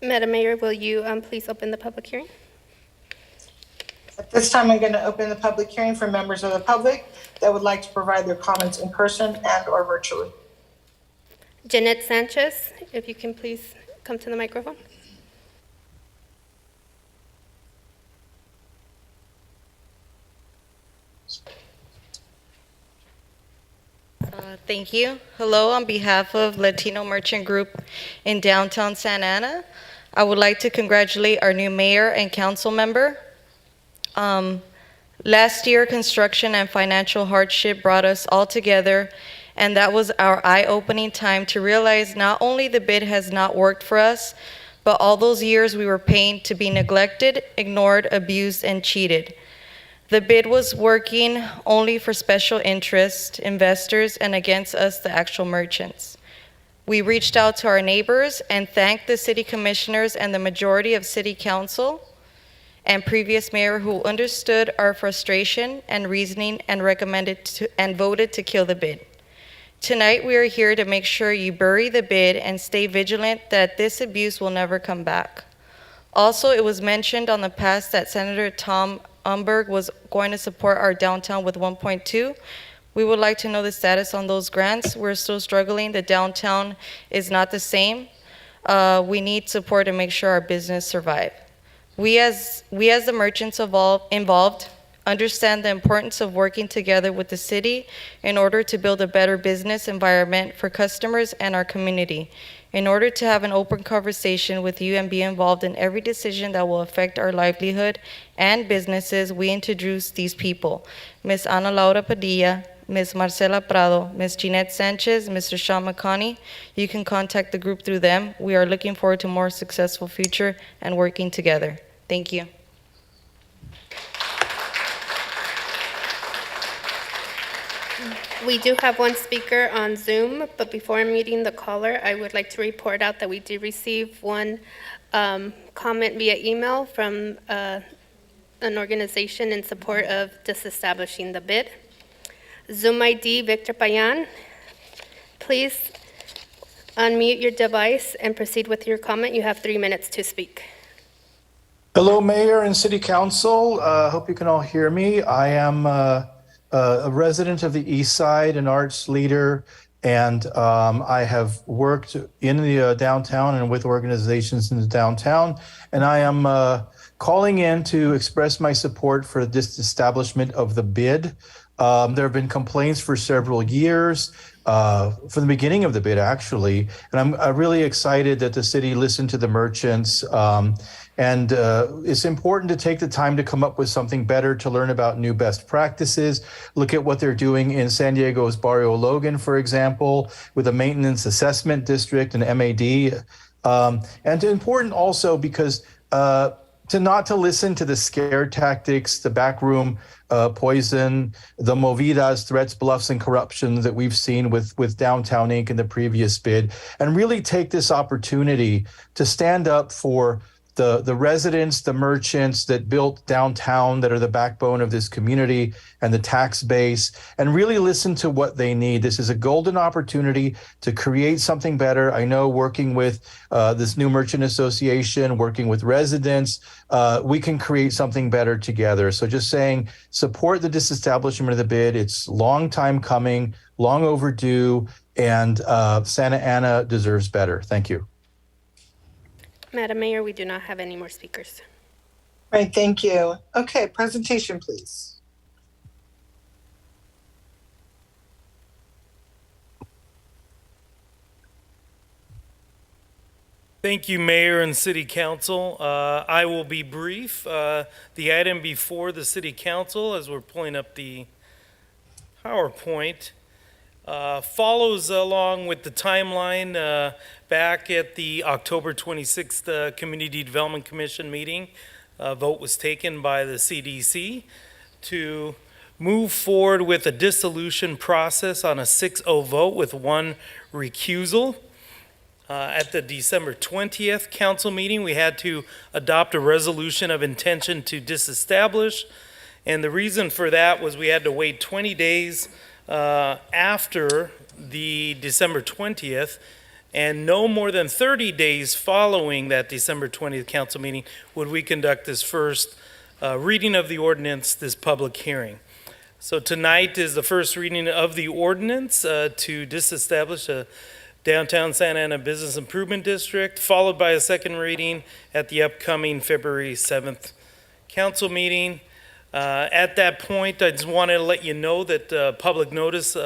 Madam Mayor, will you please open the public hearing? At this time, I'm going to open the public hearing for members of the public that would like to provide their comments in person and or virtually. Jeanette Sanchez, if you can please come to the microphone. Thank you. Hello, on behalf of Latino Merchant Group in downtown Santa Ana, I would like to congratulate our new mayor and council member. Last year, construction and financial hardship brought us all together, and that was our eye-opening time to realize not only the bid has not worked for us, but all those years we were paying to be neglected, ignored, abused, and cheated. The bid was working only for special interest investors and against us, the actual merchants. We reached out to our neighbors and thanked the city commissioners and the majority of city council and previous mayor who understood our frustration and reasoning and and voted to kill the bid. Tonight, we are here to make sure you bury the bid and stay vigilant that this abuse will never come back. Also, it was mentioned on the past that Senator Tom Umberg was going to support our downtown with 1.2. We would like to know the status on those grants. We're still struggling. The downtown is not the same. We need support to make sure our business survive. We as the merchants involved understand the importance of working together with the city in order to build a better business environment for customers and our community. In order to have an open conversation with you and be involved in every decision that will affect our livelihood and businesses, we introduce these people: Ms. Ana Laura Padilla, Ms. Marcela Prado, Ms. Jeanette Sanchez, Mr. Sean McConney. You can contact the group through them. We are looking forward to a more successful future and working together. Thank you. We do have one speaker on Zoom, but before meeting the caller, I would like to report out that we did receive one comment via email from an organization in support of disestablishing the bid. Zoom ID Victor Payan, please unmute your device and proceed with your comment. You have 3 minutes to speak. Hello, Mayor and City Council. Hope you can all hear me. I am a resident of the East Side, an arts leader, and I have worked in the downtown and with organizations in the downtown. And I am calling in to express my support for the disestablishment of the bid. There have been complaints for several years, from the beginning of the bid, actually. And I'm really excited that the city listened to the merchants. And it's important to take the time to come up with something better, to learn about new best practices, look at what they're doing in San Diego's Barrio Logan, for example, with a maintenance assessment district and MAD. And important also because not to listen to the scare tactics, the backroom poison, the movidas, threats, bluffs, and corruption that we've seen with Downtown Inc. in the previous bid, and really take this opportunity to stand up for the residents, the merchants that built downtown, that are the backbone of this community and the tax base, and really listen to what they need. This is a golden opportunity to create something better. I know, working with this new merchant association, working with residents, we can create something better together. So just saying, support the disestablishment of the bid. It's long time coming, long overdue, and Santa Ana deserves better. Thank you. Madam Mayor, we do not have any more speakers. Right, thank you. Okay, presentation, please. Thank you, Mayor and City Council. I will be brief. The item before the City Council, as we're pulling up the PowerPoint, follows along with the timeline back at the October 26th Community Development Commission meeting. A vote was taken by the CDC to move forward with a dissolution process on a 6-0 vote with one recusal. At the December 20th council meeting, we had to adopt a resolution of intention to disestablish. And the reason for that was we had to wait 20 days after the December 20th, and no more than 30 days following that December 20th council meeting would we conduct this first reading of the ordinance, this public hearing. So tonight is the first reading of the ordinance to disestablish a Downtown Santa Ana Business Improvement District, followed by a second reading at the upcoming February 7th council meeting. At that point, I just wanted to let you know that public notice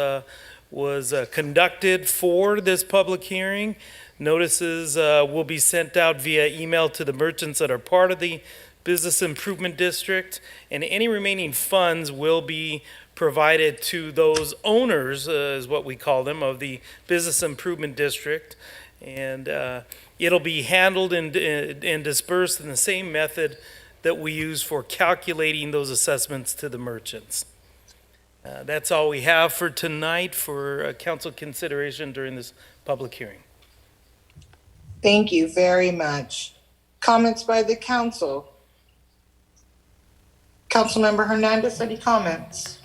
was conducted for this public hearing. Notices will be sent out via email to the merchants that are part of the Business Improvement District, and any remaining funds will be provided to those owners, is what we call them, of the Business Improvement District. And it'll be handled and dispersed in the same method that we use for calculating those assessments to the merchants. That's all we have for tonight for council consideration during this public hearing. Thank you very much. Comments by the council? Councilmember Hernandez, any comments?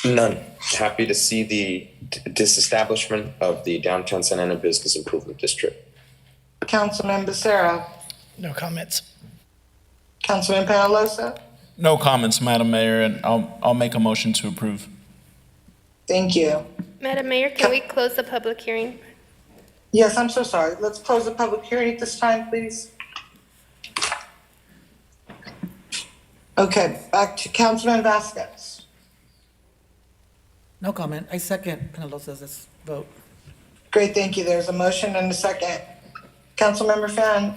None. Happy to see the disestablishment of the Downtown Santa Ana Business Improvement District. Councilman Becerra? No comments. Councilman Penalosa? No comments, Madam Mayor, and I'll make a motion to approve. Thank you. Madam Mayor, can we close the public hearing? Yes, I'm so sorry. Let's close the public hearing at this time, please. Okay, back to Councilman Vasquez. No comment. I second Penalosa's vote. Great, thank you. There's a motion and a second. Councilmember Fan,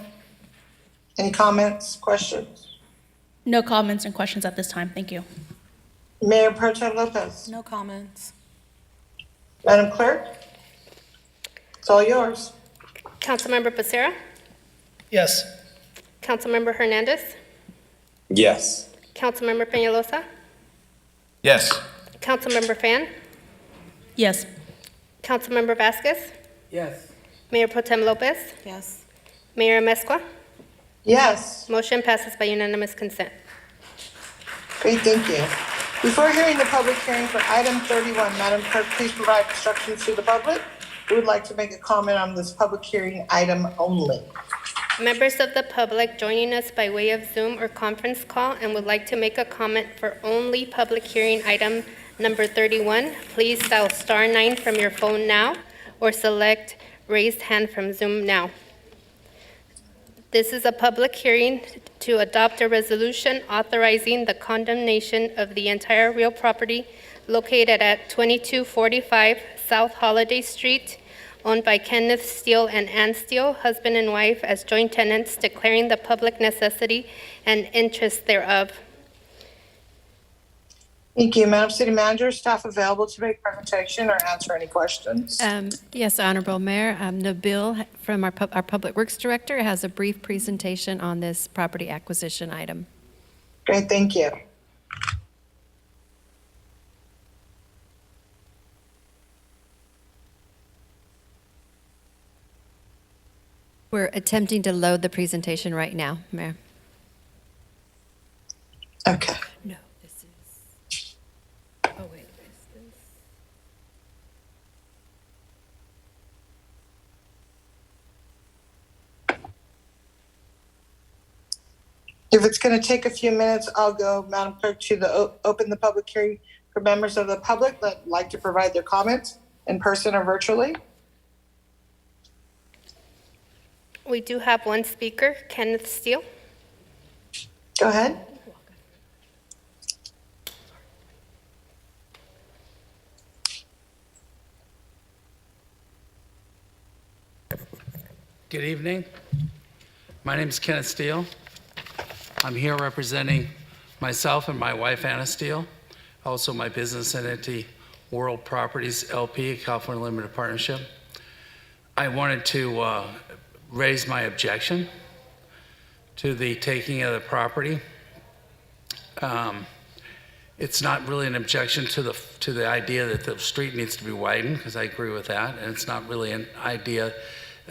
any comments, questions? No comments and questions at this time. Thank you. Mayor Pro Tem Lopez. No comments. Madam Clerk, it's all yours. Councilmember Becerra? Yes. Councilmember Hernandez? Yes. Councilmember Peñalosa? Yes. Councilmember Fan? Yes. Councilmember Vasquez? Yes. Mayor Pro Tem Lopez? Yes. Mayor Amezcua? Yes. Motion passes by unanimous consent. Great, thank you. Before hearing the public hearing for item 31, Madam Clerk, please provide instructions to the public. We would like to make a comment on this public hearing item only. Members of the public joining us by way of Zoom or conference call and would like to make a comment for only public hearing item number 31, please dial *9 from your phone now or select raised hand from Zoom now. This is a public hearing to adopt a resolution authorizing the condemnation of the entire real property located at 2245 South Holiday Street, owned by Kenneth Steele and Ann Steele, husband and wife, as joint tenants, declaring the public necessity and interest thereof. Thank you. Madam City Manager, staff available to make presentation or answer any questions? Yes, Honorable Mayor. Nabil from our Public Works Director has a brief presentation on this property acquisition item. Great, thank you. We're attempting to load the presentation right now, Mayor. Okay. No, this is, oh wait, is this? If it's going to take a few minutes, I'll go, Madam Clerk, to the open the public hearing for members of the public that like to provide their comments in person or virtually. We do have one speaker, Kenneth Steele. Go ahead. Good evening. My name is Kenneth Steele. I'm here representing myself and my wife, Anna Steele, also my business entity, World Properties LP, California Limited Partnership. I wanted to raise my objection to the taking of the property. It's not really an objection to the idea that the street needs to be widened, because I agree with that, and it's not really an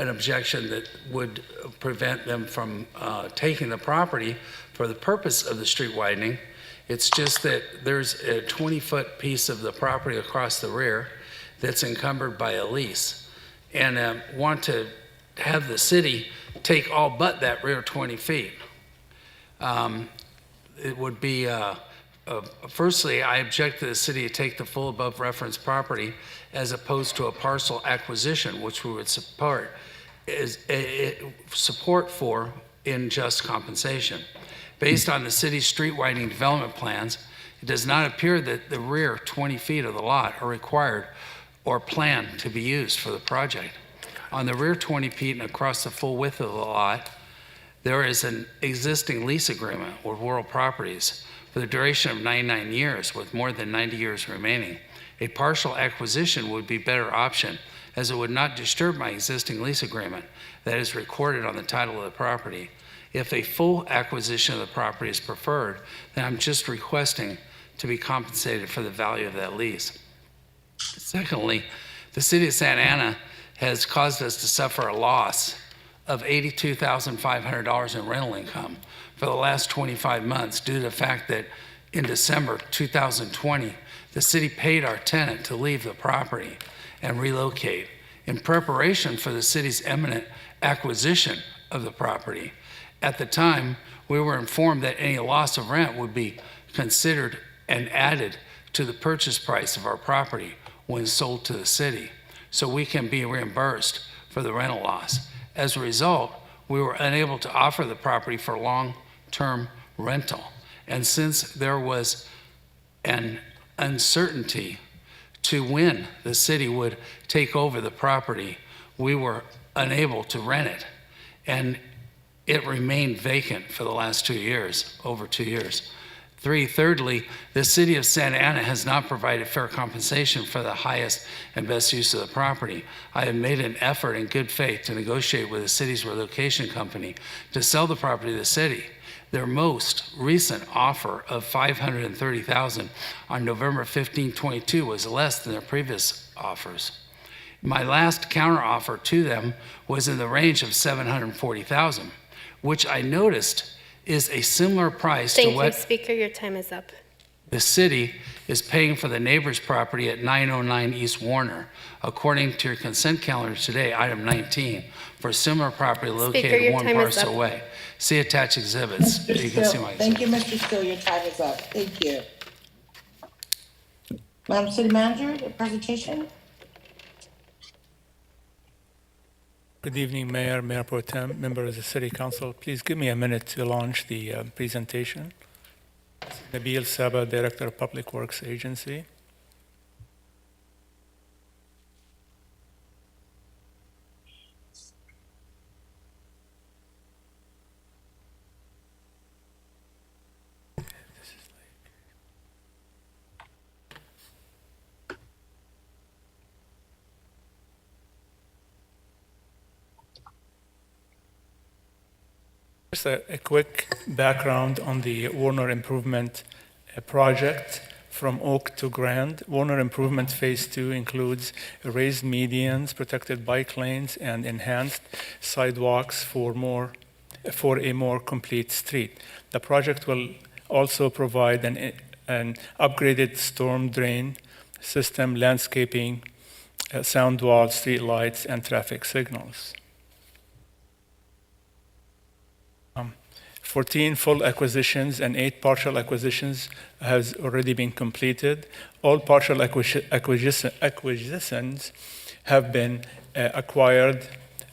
objection that would prevent them from taking the property for the purpose of the street widening. It's just that there's a 20-foot piece of the property across the rear that's encumbered by a lease, and want to have the city take all but that rear 20 feet. It would be, firstly, I object to the city to take the full above reference property as opposed to a parcel acquisition, which we would support for in just compensation. Based on the city's street widening development plans, it does not appear that the rear 20 feet of the lot are required or planned to be used for the project. On the rear 20 feet and across the full width of the lot, there is an existing lease agreement with World Properties for the duration of 99 years with more than 90 years remaining. A partial acquisition would be a better option, as it would not disturb my existing lease agreement that is recorded on the title of the property. If a full acquisition of the property is preferred, then I'm just requesting to be compensated for the value of that lease. Secondly, the city of Santa Ana has caused us to suffer a loss of $82,500 in rental income for the last 25 months due to the fact that in December 2020, the city paid our tenant to leave the property and relocate in preparation for the city's imminent acquisition of the property. At the time, we were informed that any loss of rent would be considered and added to the purchase price of our property when sold to the city, so we can be reimbursed for the rental loss. As a result, we were unable to offer the property for long-term rental. And since there was an uncertainty to when the city would take over the property, we were unable to rent it. And it remained vacant for the last 2 years, over 2 years. Thirdly, the city of Santa Ana has not provided fair compensation for the highest and best use of the property. I have made an effort in good faith to negotiate with the city's relocation company to sell the property to the city. Their most recent offer of $530,000 on November 15, 22 was less than their previous offers. My last counteroffer to them was in the range of $740,000, which I noticed is a similar price to what Thank you, Speaker. Your time is up. the city is paying for the neighbor's property at 909 East Warner, according to your consent calendar today, item 19, for a similar property located your one time is parcel up. away. See attached exhibits. Mr. You can see Steele, my thank exhibits. you, Mr. Steele. Your time is up. Thank you. Madam City Manager, your presentation. Good evening, Mayor, Mayor Pro Tem, members of the City Council. Please give me a minute to launch the presentation. Nabil Saba, Director of Public Works Agency. Just a quick background on the Warner Improvement project from Oak to Grand. Warner Improvement Phase 2 includes raised medians, protected bike lanes, and enhanced sidewalks for a more complete street. The project will also provide an upgraded storm drain system, landscaping, sound walls, street lights, and traffic signals. 14 full acquisitions and 8 partial acquisitions has already been completed. All partial acquisitions have been acquired,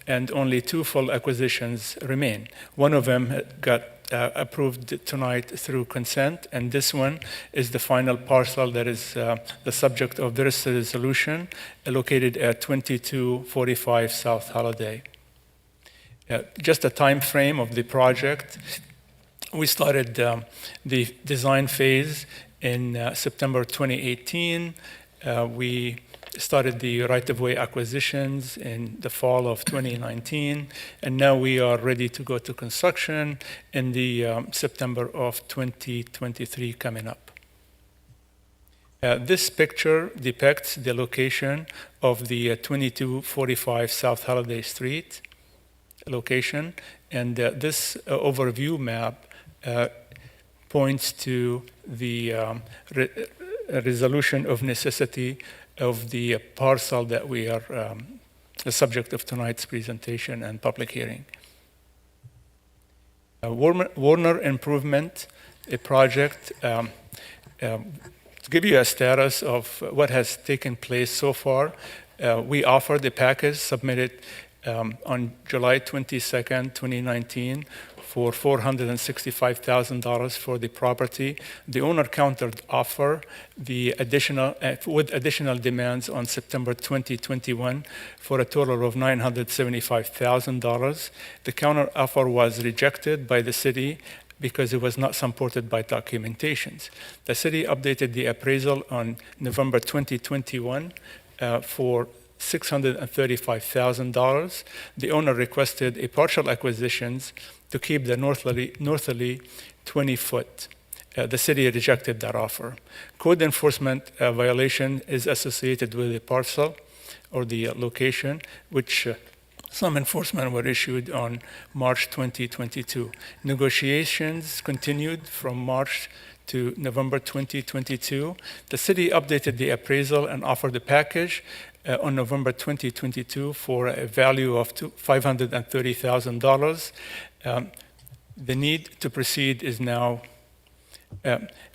and only 2 full acquisitions remain. One of them got approved tonight through consent, and this one is the final parcel that is the subject of this resolution, located at 2245 South Holiday. Just a time frame of the project. We started the design phase in September 2018. We started the right-of-way acquisitions in the fall of 2019, and now we are ready to go to construction in the September of 2023 coming up. This picture depicts the location of the 2245 South Holiday Street location, and this overview map points to the resolution of necessity of the parcel that we are the subject of tonight's presentation and public hearing. Warner Improvement, a project, to give you a status of what has taken place so far, we offered a package submitted on July 22nd, 2019 for $465,000 for the property. The owner countered offer with additional demands on September 2021 for a total of $975,000. The counter offer was rejected by the city because it was not supported by documentations. The city updated the appraisal on November 2021 for $635,000. The owner requested a partial acquisitions to keep the northerly 20-foot. The city rejected that offer. Code enforcement violation is associated with the parcel or the location, which some enforcement were issued on March 2022. Negotiations continued from March to November 2022. The city updated the appraisal and offered a package on November 2022 for a value of $530,000. The need to proceed is now,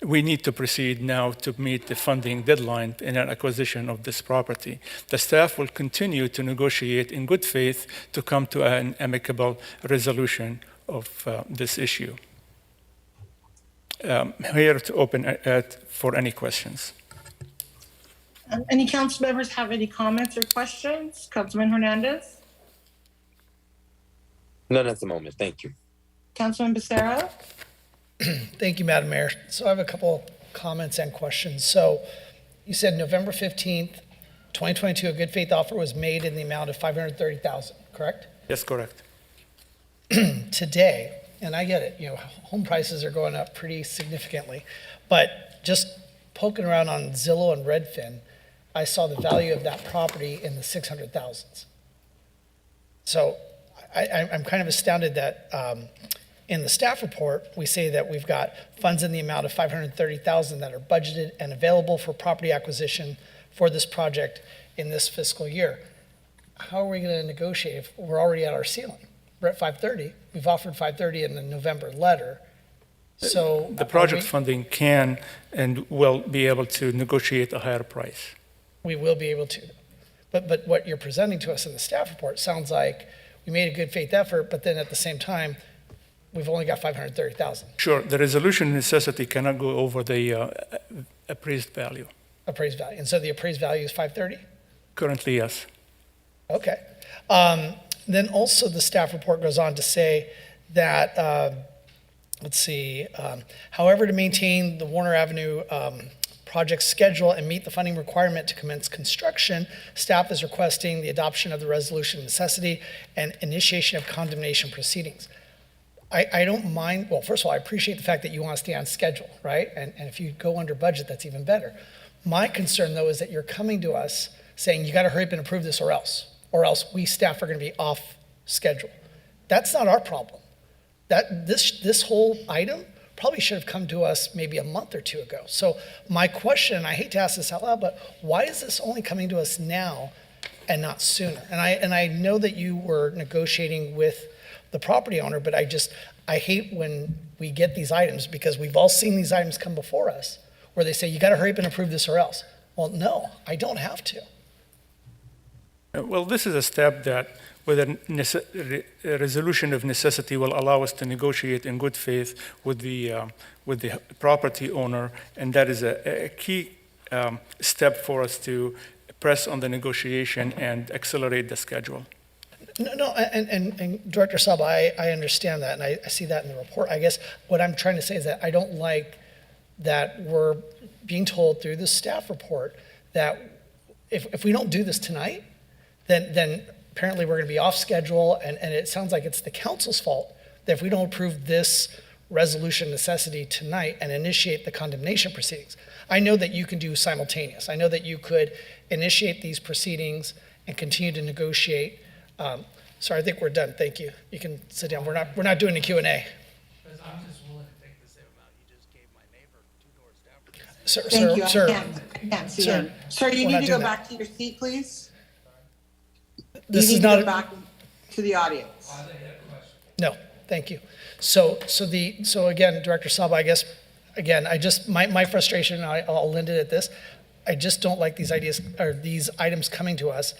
we need to proceed now to meet the funding deadline in an acquisition of this property. The staff will continue to negotiate in good faith to come to an amicable resolution of this issue. Here to open for any questions. Any council members have any comments or questions? Councilman Hernandez? None at the moment. Thank you. Councilman Becerra? Thank you, Madam Mayor. So I have a couple comments and questions. So you said November 15th, 2022, a good faith offer was made in the amount of $530,000, correct? Yes, correct. Today, and I get it, home prices are going up pretty significantly, but just poking around on Zillow and Redfin, I saw the value of that property in the 600,000s. So I'm kind of astounded that in the staff report, we say that we've got funds in the amount of $530,000 that are budgeted and available for property acquisition for this project in this fiscal year. How are we going to negotiate if we're already at our ceiling? We're at 530. We've offered 530 in the November letter. So the project funding can and will be able to negotiate a higher price. We will be able to. But what you're presenting to us in the staff report sounds like we made a good faith effort, but then at the same time, we've only got 530,000. Sure, the resolution necessity cannot go over the appraised value. Appraised value. And so the appraised value is 530? Currently, yes. Okay. Then also the staff report goes on to say that, however, to maintain the Warner Avenue project schedule and meet the funding requirement to commence construction, staff is requesting the adoption of the resolution of necessity and initiation of condemnation proceedings. I don't mind, well, first of all, I appreciate the fact that you want to stay on schedule, right? And if you go under budget, that's even better. My concern, though, is that you're coming to us saying, you got to hurry up and approve this or else we staff are going to be off schedule. That's not our problem. This whole item probably should have come to us maybe a month or two ago. So my question, I hate to ask this out loud, but why is this only coming to us now and not sooner? And I know that you were negotiating with the property owner, but I hate when we get these items, because we've all seen these items come before us where they say, you got to hurry up and approve this or else. Well, no, I don't have to. Well, this is a step that with a resolution of necessity will allow us to negotiate in good faith with the property owner, and that is a key step for us to press on the negotiation and accelerate the schedule. No, and Director Saba, I understand that, and I see that in the report. I guess what I'm trying to say is that I don't like that we're being told through the staff report that if we don't do this tonight, then apparently we're going to be off schedule, and it sounds like it's the council's fault that if we don't approve this resolution necessity tonight and initiate the condemnation proceedings. I know that you can do simultaneous. I know that you could initiate these proceedings and continue to negotiate. Sorry, I think we're done. Thank you. You can sit down. We're not doing a Q&A. I'm just willing to take the same amount you just gave my neighbor 2 doors down. Sir, Thank you. sir, I can't see sir, him. Sir, you we're need not to go doing that. back to your seat, please. This You is need to not go back to the audience. No, thank you. So again, Director Saba, I guess, again, my frustration, I'll end it at this. I just don't like these ideas or these items coming to us.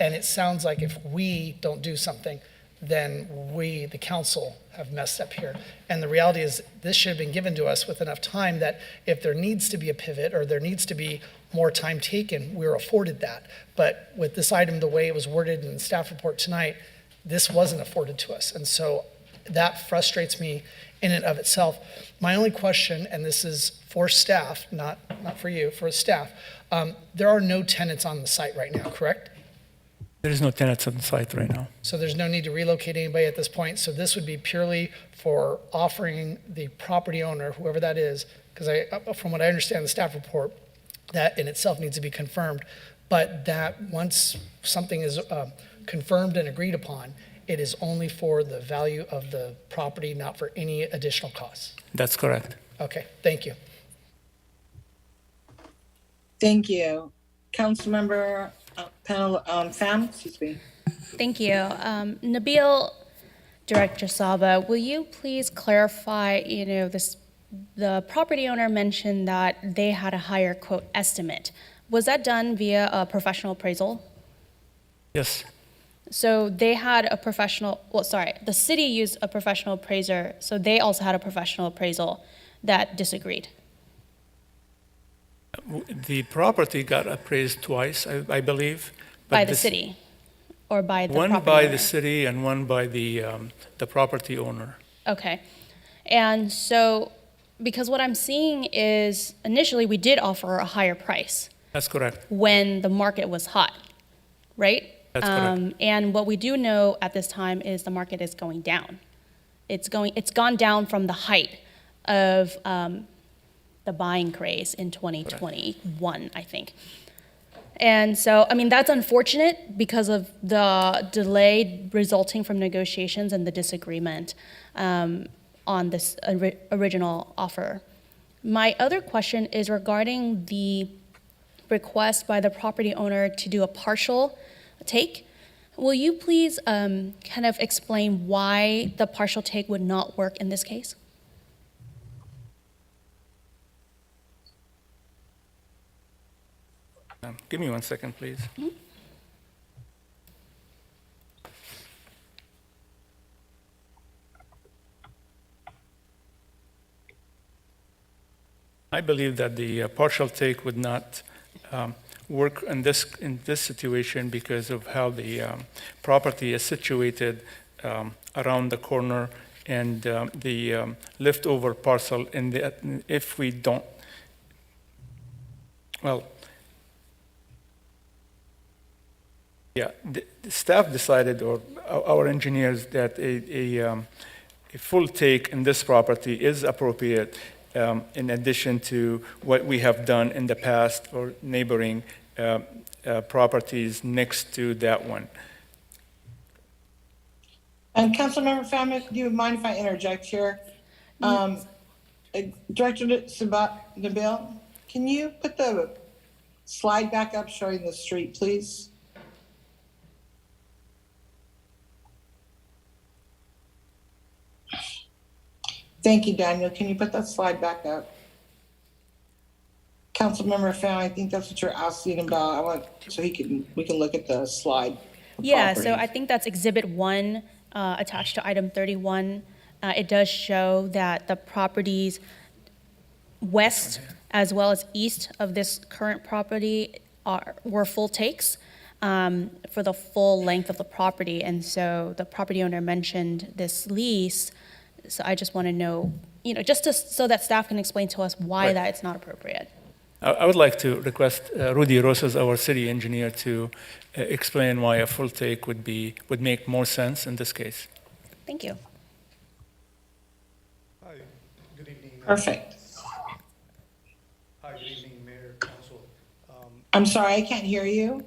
And it sounds like if we don't do something, then we, the council, have messed up here. And the reality is this should have been given to us with enough time that if there needs to be a pivot or there needs to be more time taken, we're afforded that. But with this item, the way it was worded in the staff report tonight, this wasn't afforded to us. And so that frustrates me in and of itself. My only question, and this is for staff, not for you, for staff, there are no tenants on the site right now, correct? There is no tenants on the site right now. So there's no need to relocate anybody at this point. So this would be purely for offering the property owner, whoever that is, because from what I understand the staff report, that in itself needs to be confirmed, but that once something is confirmed and agreed upon, it is only for the value of the property, not for any additional costs. That's correct. Okay, thank you. Thank you. Councilmember Pham, excuse me. Thank you. Nabil, Director Saba, will you please clarify, the property owner mentioned that they had a higher quote estimate. Was that done via a professional appraisal? Yes. So they had a the city used a professional appraiser, so they also had a professional appraisal that disagreed. The property got appraised twice, I believe. By the city or by the one property by owner? the city and one by the property owner. Okay. And so, because what I'm seeing is initially we did offer a higher price That's correct. when the market was hot, right? That's correct. And what we do know at this time is the market is going down. It's gone down from the height of the buying craze in 2021, I think. And so, that's unfortunate because of the delay resulting from negotiations and the disagreement on this original offer. My other question is regarding the request by the property owner to do a partial take. Will you please kind of explain why the partial take would not work in this case? Give me 1 second, please. Mm-hmm. I believe that the partial take would not work in this situation because of how the property is situated around the corner and the leftover parcel. If we don't, the staff decided, or our engineers, that a full take in this property is appropriate. In addition to what we have done in the past for neighboring properties next to that one. And Councilmember Pham, do you mind if I interject here? Director Nabil, can you put the slide back up showing the street, please? Thank you, Daniel. Can you put that slide back up? Councilmember Pham, I think that's what you're asking about. We can look at the slide. Yeah, so I think that's Exhibit 1 attached to item 31. It does show that the properties west as well as east of this current property were full takes. for the full length of the property. And so the property owner mentioned this lease. So I just want to know, just so that staff can explain to us why Right. that it's not appropriate. I would like to request Rudy Rosas, our city engineer, to explain why a full take would make more sense in this case. Thank you. Hi, good evening. Perfect. Hi, good evening, Mayor, Council. I'm sorry, I can't hear you.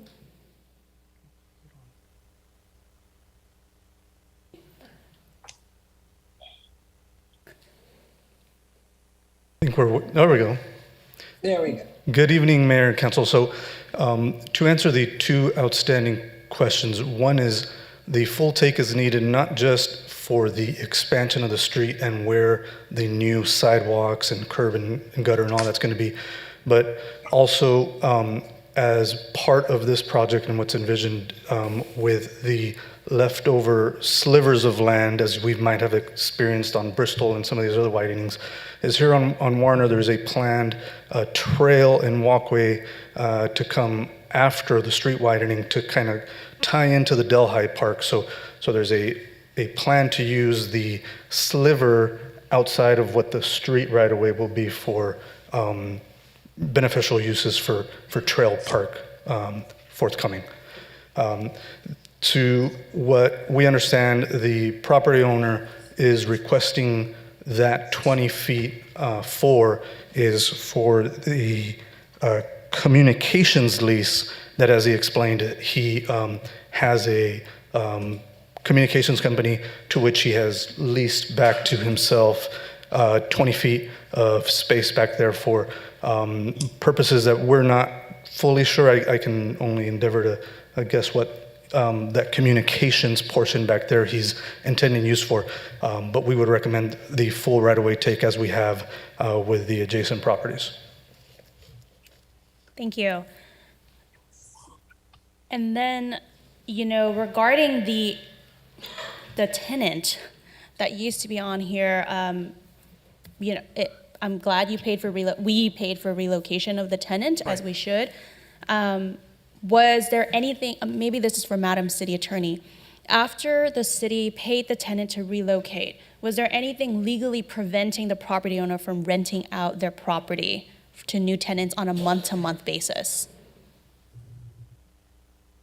I think there we go. There we go. Good evening, Mayor and Council. So to answer the two outstanding questions, one is the full take is needed not just for the expansion of the street and where the new sidewalks and curb and gutter and all that's going to be, but also as part of this project and what's envisioned with the leftover slivers of land, as we might have experienced on Bristol and some of these other widenings, is here on Warner, there's a planned trail and walkway to come after the street widening to kind of tie into the Delhi Park. So there's a plan to use the sliver outside of what the street right away will be for beneficial uses for trail park forthcoming. To what we understand, the property owner is requesting that 20 feet is for the communications lease that, as he explained, he has a communications company to which he has leased back to himself 20 feet of space back there for purposes that we're not fully sure. I can only endeavor to guess what that communications portion back there he's intending use for, but we would recommend the full right-of-way take as we have with the adjacent properties. Thank you. And then, regarding the tenant that used to be on here, I'm glad we paid for relocation of the tenant, as we should. Was there anything, maybe this is for Madam City Attorney, after the city paid the tenant to relocate, was there anything legally preventing the property owner from renting out their property to new tenants on a month-to-month basis?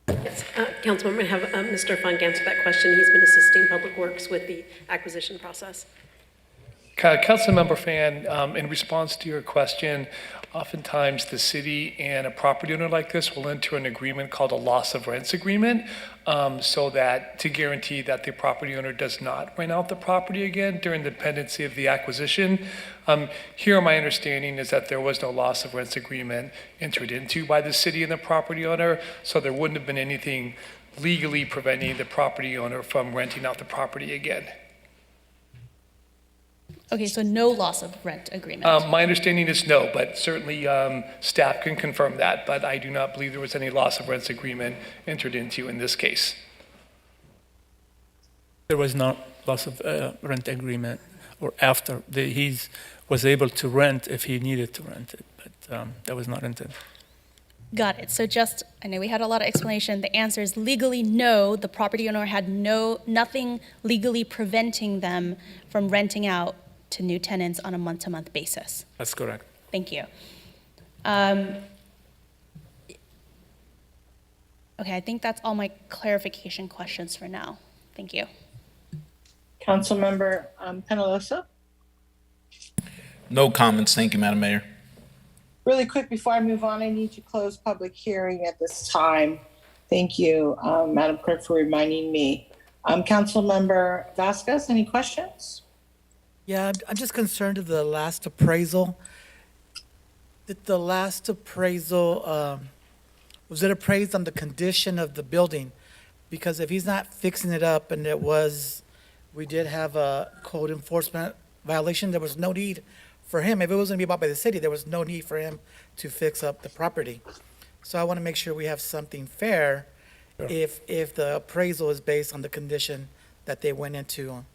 Yes, Councilman, I'm going to have Mr. Funk answer that question. He's been assisting Public Works with the acquisition process. Councilmember Fan, in response to your question, oftentimes the city and a property owner like this will enter an agreement called a loss of rents agreement, so that to guarantee that the property owner does not rent out the property again during the pendency of the acquisition. Here, my understanding is that there was no loss of rents agreement entered into by the city and the property owner, so there wouldn't have been anything legally preventing the property owner from renting out the property again. Okay, so no loss of rent agreement. My understanding is no, but certainly staff can confirm that, but I do not believe there was any loss of rents agreement entered into in this case. There was no loss of rent agreement, or after he was able to rent if he needed to rent it, but that was not intended. Got it. So I know we had a lot of explanation. The answer is legally no. The property owner had nothing legally preventing them from renting out to new tenants on a month-to-month basis. That's correct. Thank you. Okay, I think that's all my clarification questions for now. Thank you. Councilmember Penalosa? No comments. Thank you, Madam Mayor. Really quick, before I move on, I need to close public hearing at this time. Thank you, Madam Clerk, for reminding me. Councilmember Vasquez, any questions? Yeah, I'm just concerned of the last appraisal. Did the last appraisal, was it appraised on the condition of the building? Because if he's not fixing it up and we did have a code enforcement violation, there was no need for him. If it was gonna be bought by the city, there was no need for him to fix up the property. So I wanna make sure we have something fair if the appraisal is based on the condition that they went into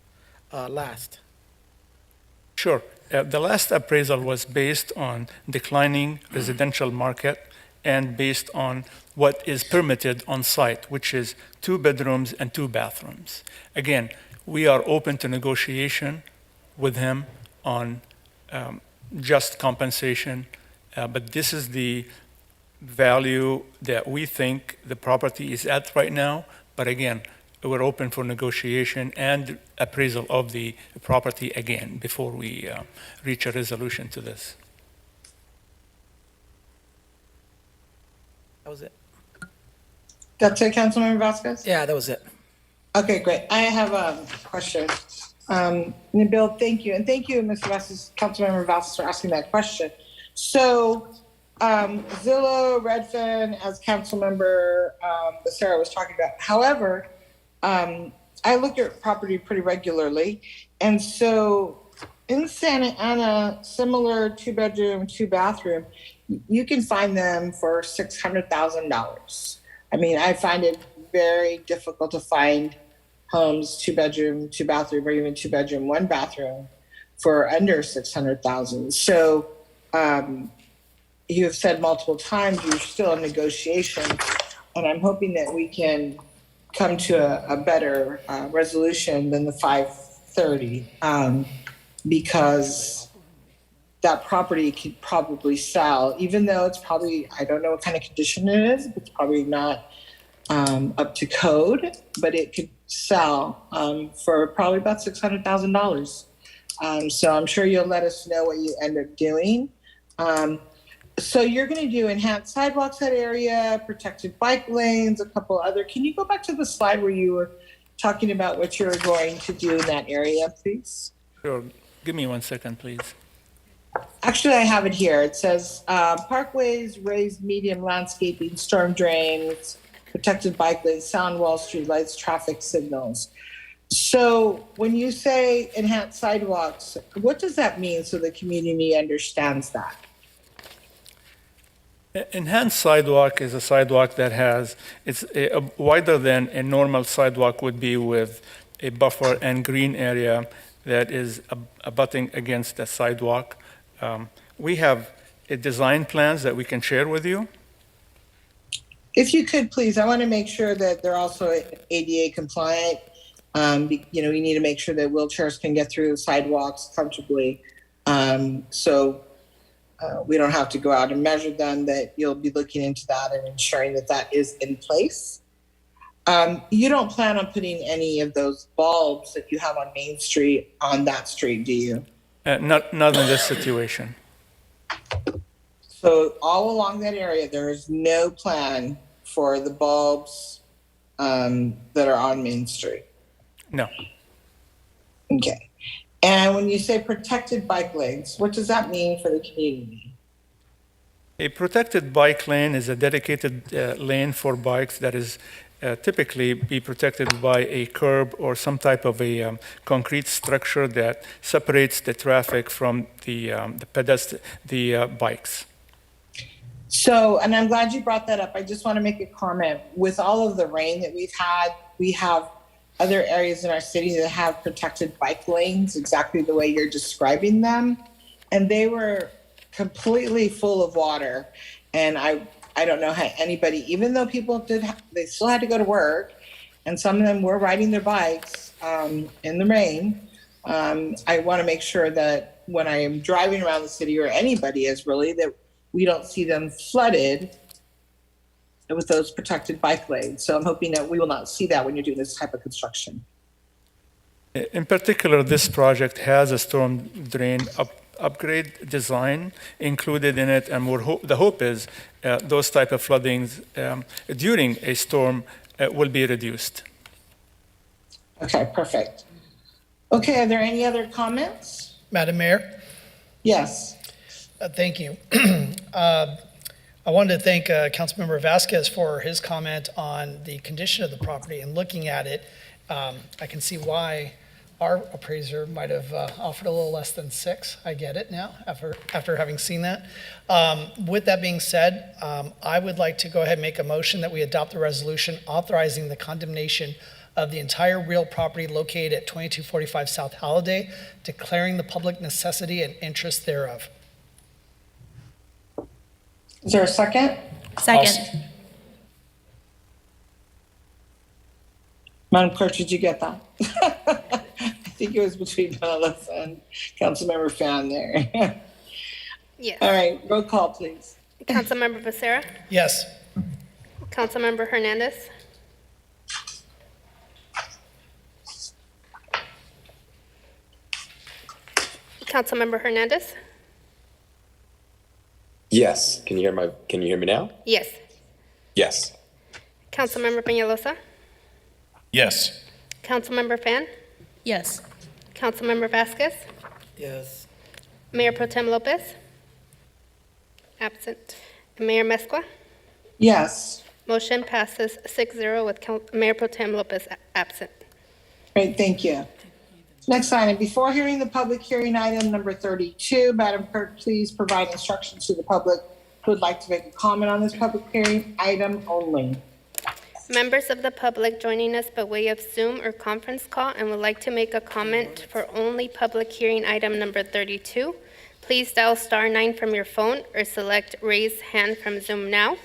last. Sure. The last appraisal was based on declining residential market and based on what is permitted on site, which is 2 bedrooms and 2 bathrooms. Again, we are open to negotiation with him on just compensation, but this is the value that we think the property is at right now. But again, we're open for negotiation and appraisal of the property again before we reach a resolution to this. That was it. That's it, Councilmember Vasquez? Yeah, that was it. Okay, great. I have a question. Nabil, thank you. And thank you, Mr. Vasquez, Councilmember Vasquez, for asking that question. So, Zillow, Redfin, as Councilmember Becerra was talking about. However, I look at property pretty regularly. And so in Santa Ana, similar 2-bedroom, 2-bathroom, you can find them for $600,000. I mean, I find it very difficult to find homes, 2-bedroom, 2-bathroom, or even 2-bedroom, 1-bathroom for under $600,000. So you have said multiple times you're still in negotiation, and I'm hoping that we can come to a better resolution than the 530, because that property could probably sell, even though it's probably, I don't know what kind of condition it is, but it's probably not up to code, but it could sell for probably about $600,000. So I'm sure you'll let us know what you end up doing. So you're going to do enhanced sidewalks that area, protected bike lanes, a couple other. Can you go back to the slide where you were talking about what you're going to do in that area, please? Sure. Give me 1 second, please. Actually, I have it here. It says parkways, raised medium landscaping, storm drains, protected bike lanes, sound walls, street lights, traffic signals. So when you say enhanced sidewalks, what does that mean so the community understands that? Enhanced sidewalk is a sidewalk that has, it's wider than a normal sidewalk would be, with a buffer and green area that is abutting against the sidewalk. We have design plans that we can share with you. If you could, please, I want to make sure that they're also ADA compliant. We need to make sure that wheelchairs can get through sidewalks comfortably. We don't have to go out and measure them, that you'll be looking into that and ensuring that that is in place. You don't plan on putting any of those bulbs that you have on Main Street on that street, do you? Not in this situation. So all along that area, there is no plan for the bulbs that are on Main Street? No. Okay. And when you say protected bike lanes, what does that mean for the community? A protected bike lane is a dedicated lane for bikes that is typically be protected by a curb or some type of a concrete structure that separates the traffic from the bikes. So, and I'm glad you brought that up. I just want to make a comment. With all of the rain that we've had, we have other areas in our city that have protected bike lanes exactly the way you're describing them. And they were completely full of water. And I don't know how anybody, even though people they still had to go to work, and some of them were riding their bikes in the rain. I want to make sure that when I am driving around the city, or anybody is really, that we don't see them flooded with those protected bike lanes. So I'm hoping that we will not see that when you're doing this type of construction. In particular, this project has a storm drain upgrade design included in it, and the hope is those type of floodings during a storm will be reduced. Okay, perfect. Okay, are there any other comments? Madam Mayor? Yes. Thank you. I wanted to thank Councilmember Vasquez for his comment on the condition of the property, and looking at it, I can see why our appraiser might have offered a little less than 6. I get it now after having seen that. With that being said, I would like to go ahead and make a motion that we adopt the resolution authorizing the condemnation of the entire real property located at 2245 South Halliday, declaring the public necessity and interest thereof. Is there a second? Second. Madam Clerk, did you get that? I think it was between Melissa and Councilmember Fan there. Yes. All right, roll call, please. Councilmember Becerra, Yes. Councilmember Hernandez, Councilmember Hernandez, Yes. Can you hear me now? yes. Yes. Councilmember Peñalosa, Yes. Councilmember Fan, Yes. Councilmember Vasquez, Yes. Mayor Pro Tem Lopez, absent. Mayor Mezcua, Yes. motion passes 6-0 with Mayor Pro Tem Lopez absent. Great, thank you. Next item, before hearing the public hearing item number 32, Madam Clerk, please provide instructions to the public who would like to make a comment on this public hearing item only. Members of the public joining us by way of Zoom or conference call and would like to make a comment for only public hearing item number 32, please dial *9 from your phone or select raise hand from Zoom now.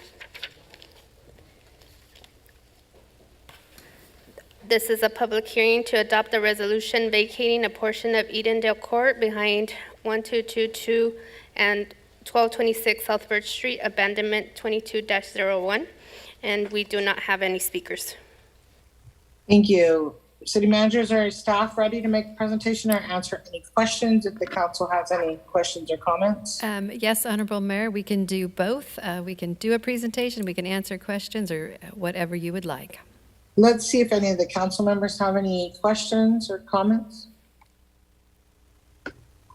This is a public hearing to adopt a resolution vacating a portion of Edendale Court behind 1222 and 1226 South Birch Street, abandonment 22-01, and we do not have any speakers. Thank you. City managers or staff ready to make a presentation or answer any questions if the council has any questions or comments? Yes, Honorable Mayor, we can do both. We can do a presentation, we can answer questions, or whatever you would like. Let's see if any of the council members have any questions or comments.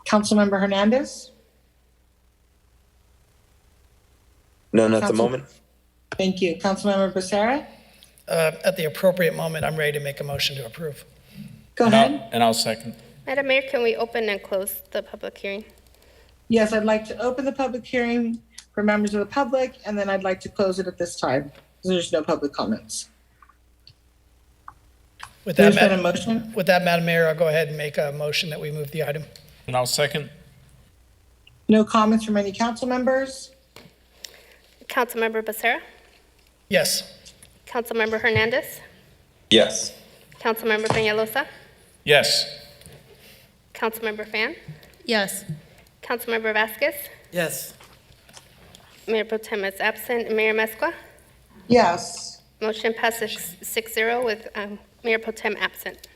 Councilmember Hernandez? None at the moment. Thank you. Councilmember Becerra? At the appropriate moment, I'm ready to make a motion to approve. Go ahead. And I'll second. Madam Mayor, can we open and close the public hearing? Yes, I'd like to open the public hearing for members of the public, and then I'd like to close it at this time, because there's no public comments. With that, There's been a motion. With that, Madam Mayor, I'll go ahead and make a motion that we move the item. And I'll second. No comments from any council members? Councilmember Becerra, Yes. Councilmember Hernandez, Yes. Councilmember Peñalosa, Yes. Councilmember Fan, Yes. Councilmember Vasquez, Yes. Mayor Pro Tem is absent. Mayor Mezcua, Yes. motion passes 6-0 with Mayor Pro Tem absent.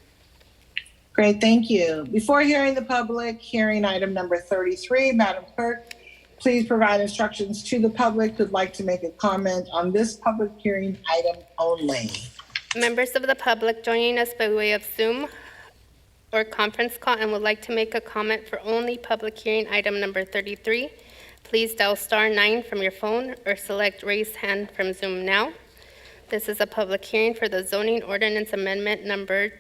Great, thank you. Before hearing the public hearing item number 33, Madam Clerk, please provide instructions to the public who'd like to make a comment on this public hearing item only. Members of the public joining us by way of Zoom or conference call and would like to make a comment for only public hearing item number 33, please dial *9 from your phone or select raise hand from Zoom now. This is a public hearing for the zoning ordinance amendment number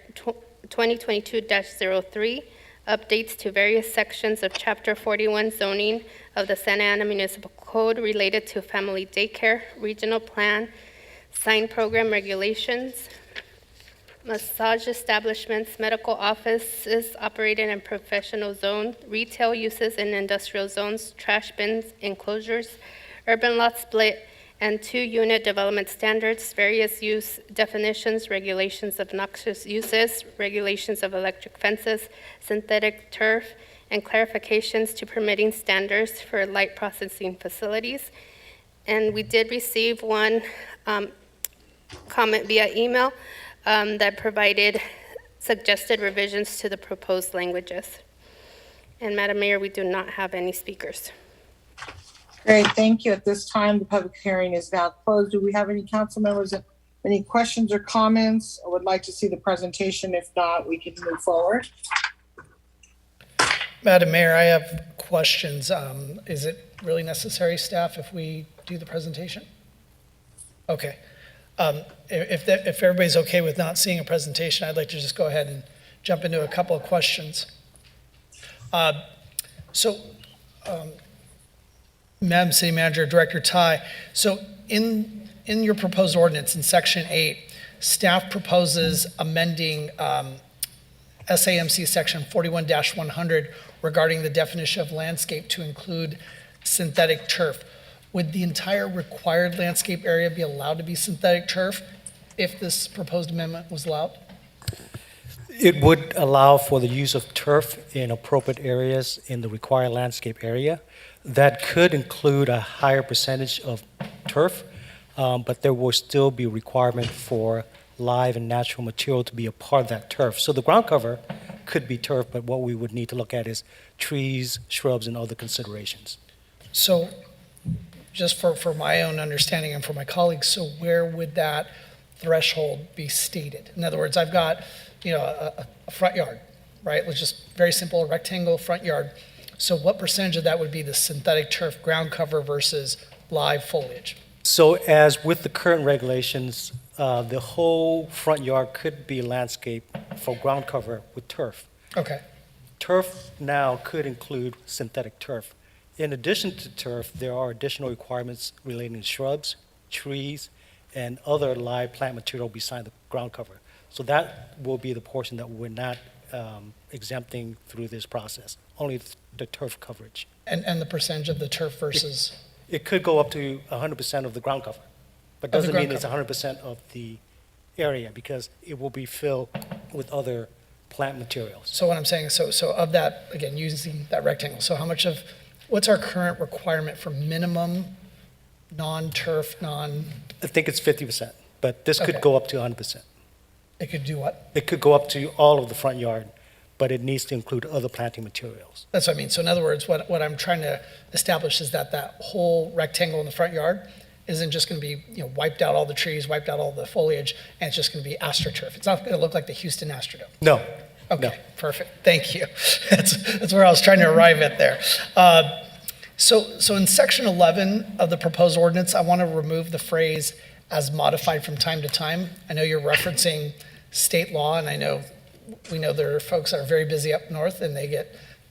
2022-03, updates to various sections of Chapter 41 zoning of the Santa Ana Municipal Code related to family daycare, regional plan, sign program regulations, massage establishments, medical offices operated in professional zones, retail uses in industrial zones, trash bins, enclosures, urban lot split, and 2-unit development standards, various use definitions, regulations of noxious uses, regulations of electric fences, synthetic turf, and clarifications to permitting standards for light processing facilities. And we did receive one comment via email that provided suggested revisions to the proposed languages. And Madam Mayor, we do not have any speakers. Great, thank you. At this time, the public hearing is now closed. Do we have any council members that any questions or comments or would like to see the presentation? If not, we can move forward. Madam Mayor, I have questions. Is it really necessary, staff, if we do the presentation? Okay. If everybody's okay with not seeing a presentation, I'd like to just go ahead and jump into a couple of questions. Madam City Manager, Director Tai, so in your proposed ordinance in Section 8, staff proposes amending SAMC Section 41-100 regarding the definition of landscape to include synthetic turf. would the entire required landscape area be allowed to be synthetic turf if this proposed amendment was allowed? It would allow for the use of turf in appropriate areas in the required landscape area. That could include a higher percentage of turf, but there will still be a requirement for live and natural material to be a part of that turf. So the ground cover could be turf, but what we would need to look at is trees, shrubs, and other considerations. So just for my own understanding and for my colleagues, so where would that threshold be stated? In other words, I've got, a front yard, right? Let's just very simple, a rectangle front yard. So what percentage of that would be the synthetic turf ground cover versus live foliage? So as with the current regulations, the whole front yard could be landscape for ground cover with turf. Okay. Turf now could include synthetic turf. In addition to turf, there are additional requirements relating to shrubs, trees, and other live plant material beside the ground cover. So that will be the portion that we're not exempting through this process, only the turf coverage. And the percentage of the turf versus? It could go up to 100% of the ground cover, but doesn't mean it's 100% of the area because it will be filled with other plant materials. So what I'm saying, so of that, again, using that rectangle, so what's our current requirement for minimum non-turf, I think it's 50%, but this could Okay. go up to 100%. It could do what? It could go up to all of the front yard, but it needs to include other planting materials. That's what I mean. So in other words, what I'm trying to establish is that whole rectangle in the front yard isn't just going to be, wiped out all the trees, wiped out all the foliage, and it's just going to be AstroTurf. It's not going to look like the Houston Astrodome. No. Okay, perfect. Thank you. That's where I was trying to arrive at there. So in section 11 of the proposed ordinance, I want to remove the phrase "as modified from time to time." I know you're referencing state law, and we know there are folks that are very busy up north, and they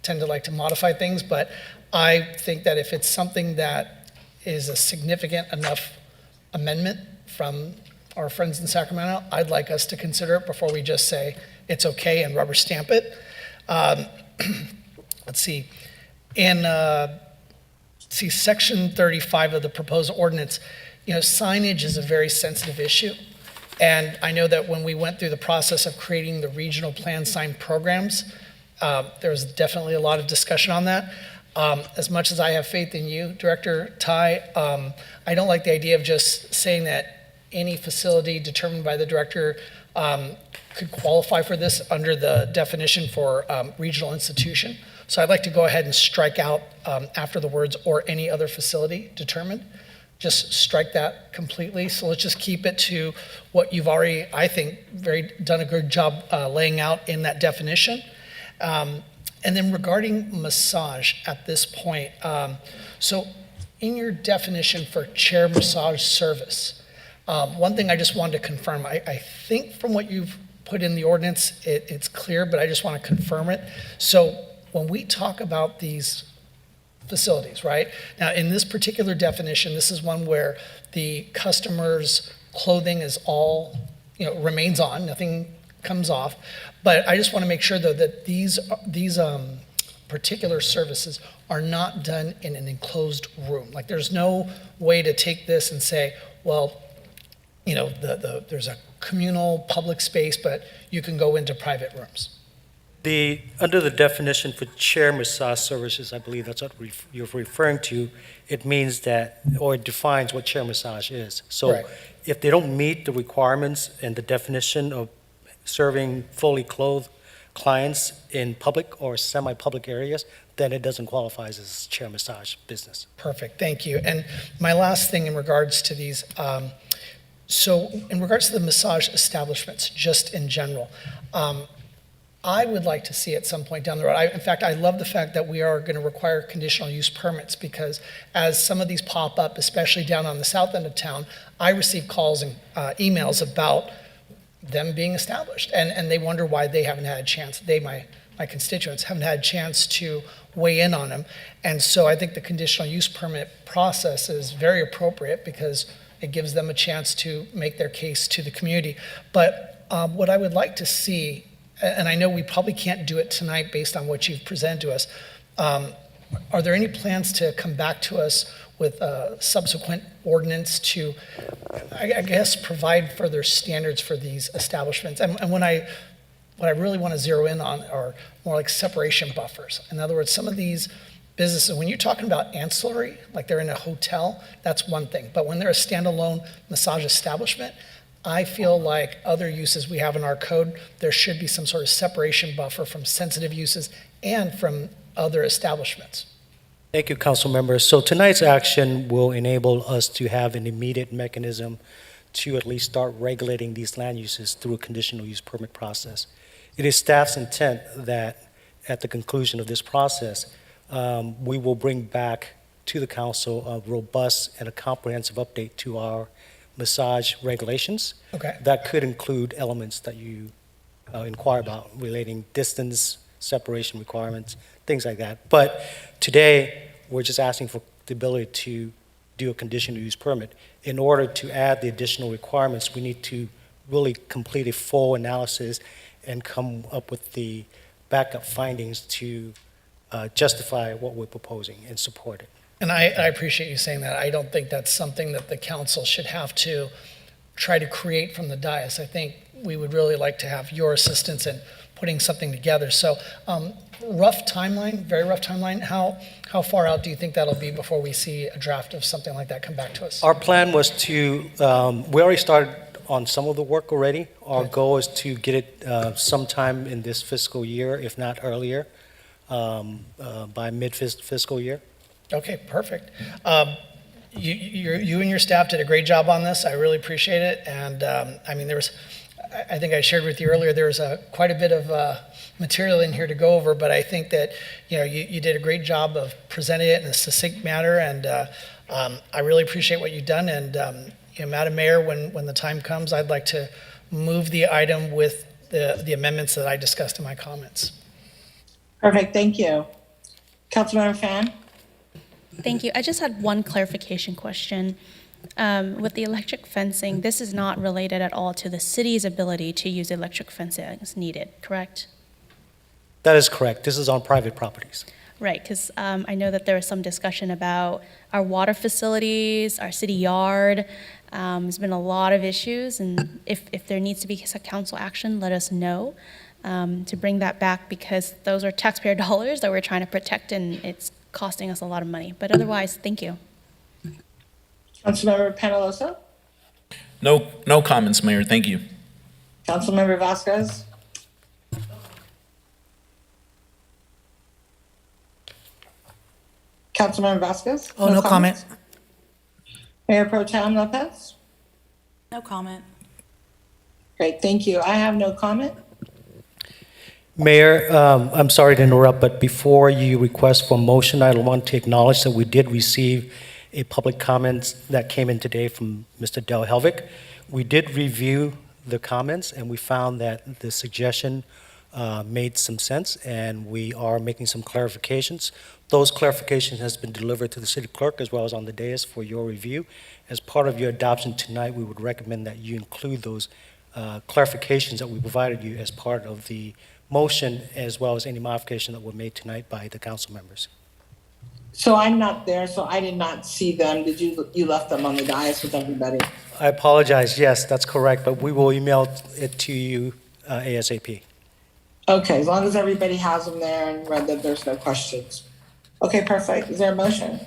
tend to like to modify things. But I think that if it's something that is a significant enough amendment from our friends in Sacramento, I'd like us to consider it before we just say it's okay and rubber stamp it. Let's see. In section 35 of the proposed ordinance, signage is a very sensitive issue. And I know that when we went through the process of creating the regional plan sign programs, there was definitely a lot of discussion on that. As much as I have faith in you, Director Ty, I don't like the idea of just saying that any facility determined by the director could qualify for this under the definition for regional institution. So I'd like to go ahead and strike out after the words "or any other facility determined." Just strike that completely. So let's just keep it to what you've already, I think, done a good job laying out in that definition. And then regarding massage at this point, so in your definition for chair massage service, one thing I just wanted to confirm, I think from what you've put in the ordinance, it's clear, but I just want to confirm it. So when we talk about these facilities, right? Now, in this particular definition, this is one where the customer's clothing is all, remains on, nothing comes off. But I just want to make sure, though, that these particular services are not done in an enclosed room. Like, there's no way to take this and say, well, there's a communal public space, but you can go into private rooms. Under the definition for chair massage services, I believe that's what you're referring to, it means that, or it defines what chair massage is. So Right. if they don't meet the requirements and the definition of serving fully clothed clients in public or semi-public areas, then it doesn't qualify as chair massage business. Perfect, thank you. And my last thing in regards to these, so in regards to the massage establishments, just in general, I would like to see at some point down the road, in fact, I love the fact that we are going to require conditional use permits, because as some of these pop up, especially down on the south end of town, I receive calls and emails about them being established, and they wonder why they haven't had a chance, my constituents haven't had a chance to weigh in on them. And so I think the conditional use permit process is very appropriate because it gives them a chance to make their case to the community. But what I would like to see, and I know we probably can't do it tonight based on what you've presented to us, are there any plans to come back to us with subsequent ordinance to, I guess, provide further standards for these establishments. And what I really want to zero in on are more like separation buffers. In other words, some of these businesses, when you're talking about ancillary, like they're in a hotel, that's one thing. But when they're a standalone massage establishment, I feel like other uses we have in our code, there should be some sort of separation buffer from sensitive uses and from other establishments. Thank you, council members. So tonight's action will enable us to have an immediate mechanism to at least start regulating these land uses through a conditional use permit process. It is staff's intent that at the conclusion of this process, we will bring back to the council a robust and a comprehensive update to our massage regulations. Okay. That could include elements that you inquire about relating distance, separation requirements, things like that. But today, we're just asking for the ability to do a conditional use permit. In order to add the additional requirements, we need to really complete a full analysis and come up with the backup findings to justify what we're proposing and support it. And I appreciate you saying that. I don't think that's something that the council should have to try to create from the dais. I think we would really like to have your assistance in putting something together. So rough timeline, very rough timeline, how far out do you think that'll be before we see a draft of something like that come back to us? Our plan was to, we already started on some of the work already. Our goal is to get it sometime in this fiscal year, if not earlier, by mid-fiscal year. Okay, perfect. You and your staff did a great job on this. I really appreciate it. And I mean, I think I shared with you earlier, there was quite a bit of material in here to go over, but I think that, you did a great job of presenting it in a succinct manner, and I really appreciate what you've done. And, Madam Mayor, when the time comes, I'd like to move the item with the amendments that I discussed in my comments. Perfect, thank you. Councilmember Fan? Thank you. I just had one clarification question. With the electric fencing, this is not related at all to the city's ability to use electric fencing as needed, correct? That is correct. This is on private properties. Right, because I know that there was some discussion about our water facilities, our city yard. There's been a lot of issues, and if there needs to be some council action, let us know to bring that back, because those are taxpayer dollars that we're trying to protect, and it's costing us a lot of money. But otherwise, thank you. Councilmember Penalosa? No comments, Mayor. Thank you. Councilmember Vasquez? Councilmember Vasquez? Oh, no comment. Mayor Pro Tem Lopez? No comment. Great, thank you. I have no comment. Mayor, I'm sorry to interrupt, but before you request for motion, I want to acknowledge that we did receive a public comment that came in today from Mr. Del Helvig. We did review the comments, and we found that the suggestion made some sense, and we are making some clarifications. Those clarifications has been delivered to the city clerk as well as on the dais for your review. As part of your adoption tonight, we would recommend that you include those clarifications that we provided you as part of the motion, as well as any modification that were made tonight by the council members. So I'm not there, so I did not see them. Did you left them on the dais with everybody? I apologize. Yes, that's correct, but we will email it to you ASAP. Okay, as long as everybody has them there and read that there's no questions. Okay, perfect. Is there a motion?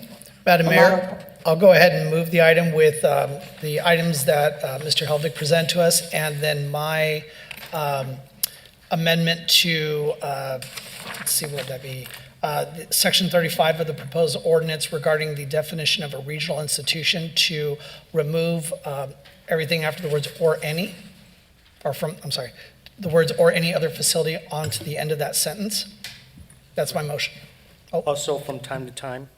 Madam Mayor, I'll go ahead and move the item with the items that Mr. Helvig presented to us, and then my amendment to, let's see, what would that be? Section 35 of the proposed ordinance regarding the definition of a regional institution to remove everything after the words "or any," or from, I'm sorry, the words "or any other facility" onto the end of that sentence. That's my motion. Also from time to time.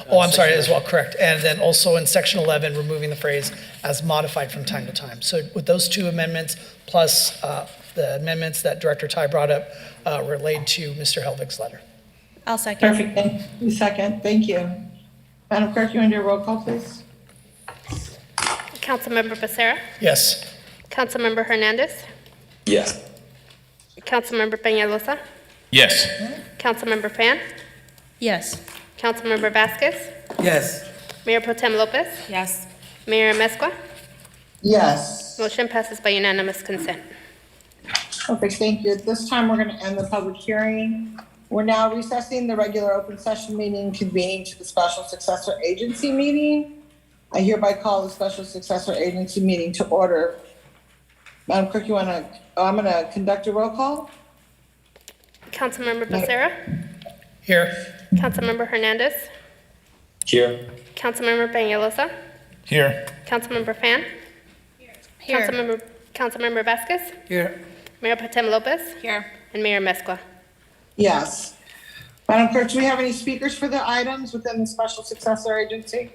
Oh, I'm sorry, as well, correct. And then also in section 11, removing the phrase "as modified from time to time." So with those two amendments, plus the amendments that Director Tai brought up relayed to Mr. Helvig's letter. I'll second. Perfect. Second. Thank you. Madam Clerk, you want to do a roll call, please? Councilmember Becerra? Yes. Councilmember Hernandez? Yes. Councilmember Peñalosa? Yes. Councilmember Fan? Yes. Councilmember Vasquez? Yes. Mayor Pro Tem Lopez. Yes. Mayor Mezcua. Yes. Motion passes by unanimous consent. Perfect, thank you. At this time, we're going to end the public hearing. We're now recessing the regular open session meeting, convening to the special successor agency meeting. I hereby call the special successor agency meeting to order. Madam Clerk, I'm going to conduct a roll call. Councilmember Becerra. Here. Councilmember Hernandez. Here. Councilmember Peñalosa. Here. Councilmember Fan. Here. Councilmember Vasquez. Here. Mayor Pro Tem Lopez. Here. And Mayor Mezcua. Yes. Madam Clerk, do we have any speakers for the items within the special successor agency?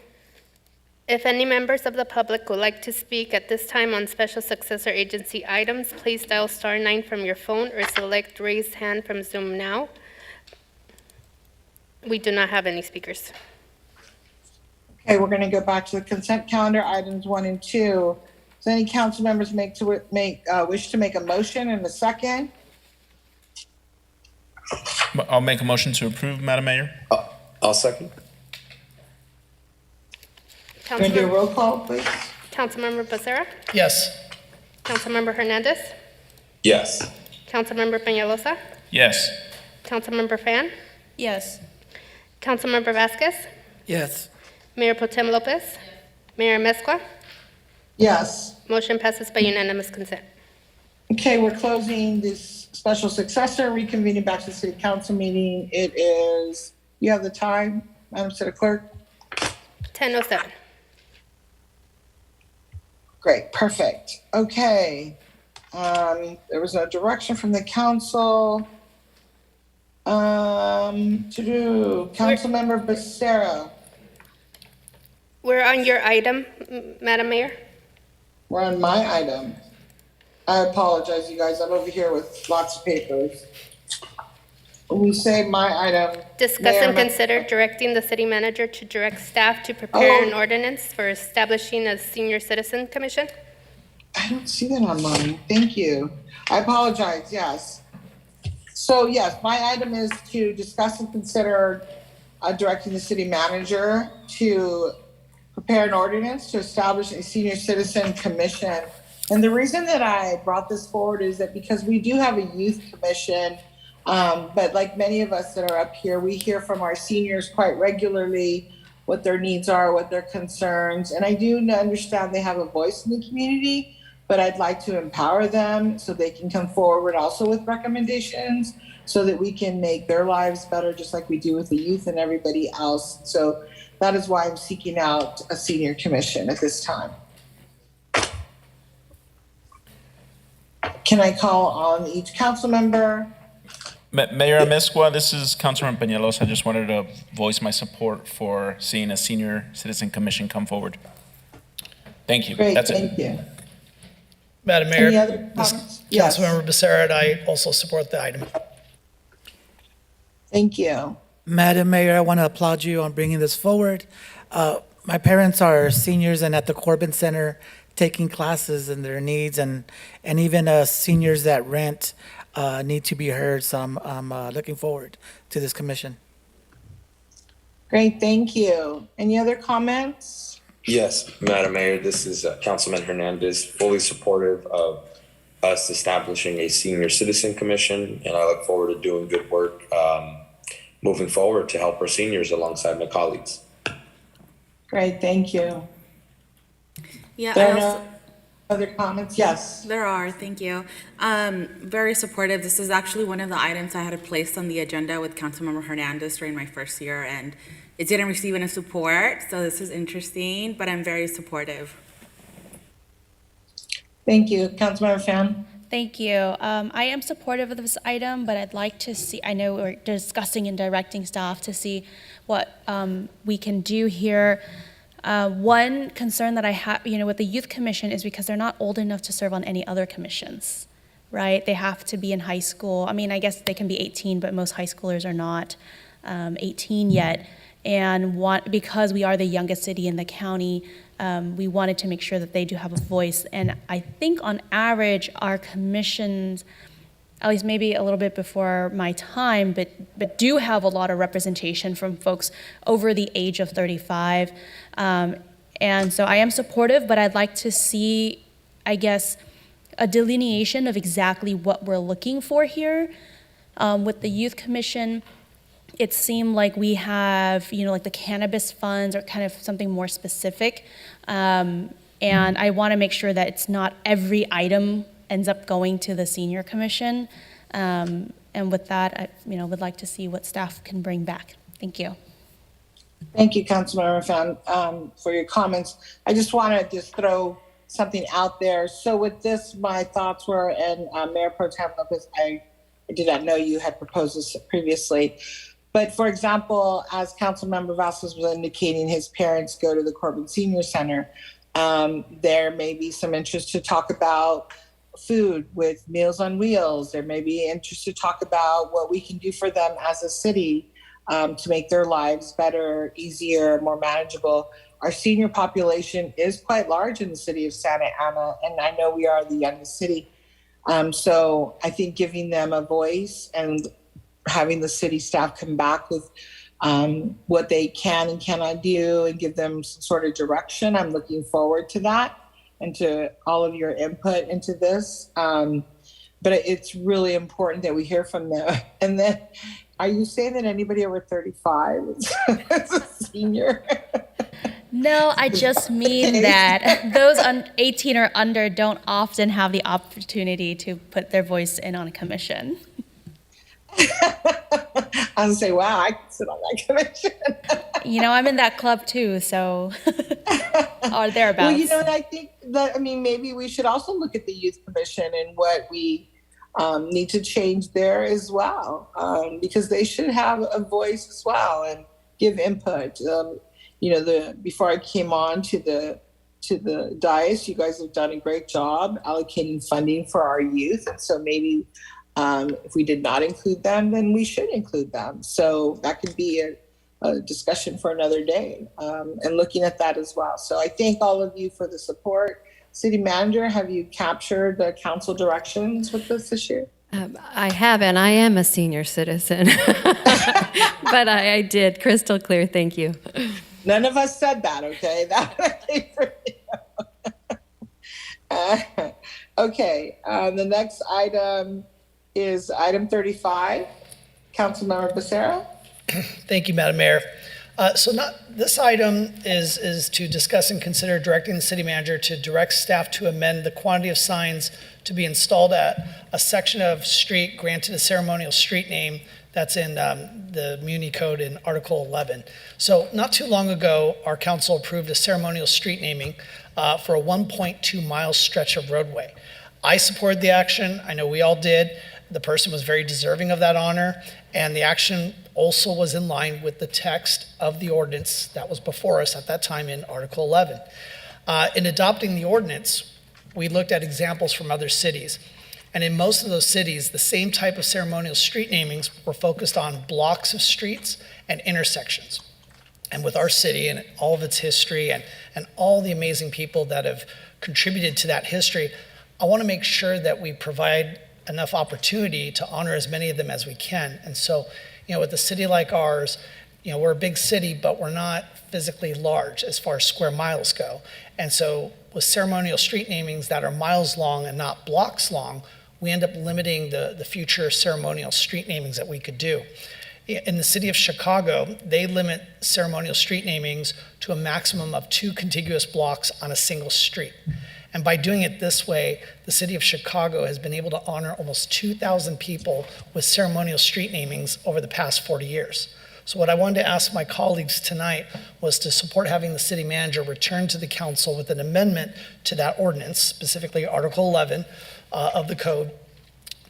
If any members of the public would like to speak at this time on special successor agency items, please dial *9 from your phone or select raise hand from Zoom now. We do not have any speakers. Okay, we're going to go back to the consent calendar, items 1 and 2. Does any council members wish to make a motion in a second? I'll make a motion to approve, Madam Mayor. I'll second. Can we do a roll call, please? Councilmember Becerra. Yes. Councilmember Hernandez. Yes. Councilmember Peñalosa. Yes. Councilmember Fan. Yes. Councilmember Vasquez. Yes. Mayor Pro Tem Lopez. Mayor Mezcua. Yes. Motion passes by unanimous consent. Okay, we're closing this special successor, reconvening back to the city council meeting. It is, you have the time, Madam City Clerk? 10:07. Great, perfect. Okay. There was no direction from the council. Councilmember Becerra. We're on your item, Madam Mayor. We're on my item. I apologize, you guys. I'm over here with lots of papers. When we say my item. Discuss Mayor, and consider directing the city manager to direct staff to prepare an ordinance for establishing a senior citizen commission. I don't see that on mine. Thank you. I apologize, yes. So yes, my item is to discuss and consider directing the city manager to prepare an ordinance to establish a senior citizen commission. And the reason that I brought this forward is that because we do have a youth commission, but like many of us that are up here, we hear from our seniors quite regularly what their needs are, what their concerns. And I do understand they have a voice in the community, but I'd like to empower them so they can come forward also with recommendations so that we can make their lives better, just like we do with the youth and everybody else. So that is why I'm seeking out a senior commission at this time. Can I call on each council member? Mayor Mezcua, this is Councilman Peñalosa. I just wanted to voice my support for seeing a senior citizen commission come forward. Thank you. Great, That's thank it. you. Madam Mayor, Any other this comments? Yes. Councilmember Becerra and I also support the item. Thank you. Madam Mayor, I want to applaud you on bringing this forward. My parents are seniors and at the Corbin Center taking classes and their needs, and even seniors that rent need to be heard. So I'm looking forward to this commission. Great, thank you. Any other comments? Yes, Madam Mayor, this is Councilman Hernandez, fully supportive of us establishing a senior citizen commission, and I look forward to doing good work moving forward to help our seniors alongside my colleagues. Great, thank you. Yeah, There I are also, no other comments? Yes. there are, thank you. Very supportive. This is actually one of the items I had placed on the agenda with Councilmember Hernandez during my first year, and it didn't receive any support, so this is interesting, but I'm very supportive. Thank you. Councilmember Fan? Thank you. I am supportive of this item, but I'd like to see, I know we're discussing and directing staff to see what we can do here. One concern that I have, with the Youth Commission is because they're not old enough to serve on any other commissions, right? They have to be in high school. I mean, I guess they can be 18, but most high schoolers are not 18 yet. And because we are the youngest city in the county, we wanted to make sure that they do have a voice. And I think on average, our commissions at least maybe a little bit before my time, but do have a lot of representation from folks over the age of 35. And so I am supportive, but I'd like to see, I guess, a delineation of exactly what we're looking for here. With the Youth Commission, it seemed like we have, like the cannabis funds or kind of something more specific. And I want to make sure that it's not every item ends up going to the Senior Commission. And with that, I, would like to see what staff can bring back. Thank you. Thank you, Councilmember Fan, for your comments. I just want to just throw something out there. So with this, my thoughts were, and Mayor Pro Tem Lopez, I did not know you had proposed this previously. But for example, as Councilmember Vasquez was indicating, his parents go to the Corbin Senior Center. There may be some interest to talk about food with Meals on Wheels. There may be interest to talk about what we can do for them as a city to make their lives better, easier, more manageable. Our senior population is quite large in the city of Santa Ana, and I know we are the youngest city. So I think giving them a voice and having the city staff come back with what they can and cannot do and give them some sort of direction. I'm looking forward to that and to all of your input into this. But it's really important that we hear from them. And then, are you saying that anybody over 35 is a senior? No, I just mean that those 18 or under don't often have the opportunity to put their voice in on a commission. I was say, wow, I can sit on that commission. I'm in that club too, so or thereabouts. Well, and I think that, maybe we should also look at the Youth Commission and what we need to change there as well, because they should have a voice as well and give input. Before I came on to the dais, you guys have done a great job allocating funding for our youth, and so maybe if we did not include them, then we should include them. So that could be a discussion for another day, and looking at that as well. So I thank all of you for the support. City Manager, have you captured the council directions with this year? I have, and I am a senior citizen. But I did. Crystal clear. Thank you. None of us said that, okay? That came from you. Okay, the next item is item 35. Councilmember Becerra. Thank you, Madam Mayor. This item is to discuss and consider directing the city manager to direct staff to amend the quantity of signs to be installed at a section of street granted a ceremonial street name that's in the Muni Code in Article 11. So not too long ago, our council approved a ceremonial street naming for a 1.2 mile stretch of roadway. I supported the action. I know we all did. The person was very deserving of that honor, and the action also was in line with the text of the ordinance that was before us at that time in Article 11. In adopting the ordinance, we looked at examples from other cities. And in most of those cities, the same type of ceremonial street namings were focused on blocks of streets and intersections. And with our city and all of its history and all the amazing people that have contributed to that history, I want to make sure that we provide enough opportunity to honor as many of them as we can. And so, with a city like ours, we're a big city, but we're not physically large as far as square miles go. And so with ceremonial street namings that are miles long and not blocks long, we end up limiting the future ceremonial street namings that we could do. In the city of Chicago, they limit ceremonial street namings to a maximum of 2 contiguous blocks on a single street. And by doing it this way, the city of Chicago has been able to honor almost 2,000 people with ceremonial street namings over the past 40 years. So what I wanted to ask my colleagues tonight was to support having the city manager return to the council with an amendment to that ordinance, specifically Article 11 of the code,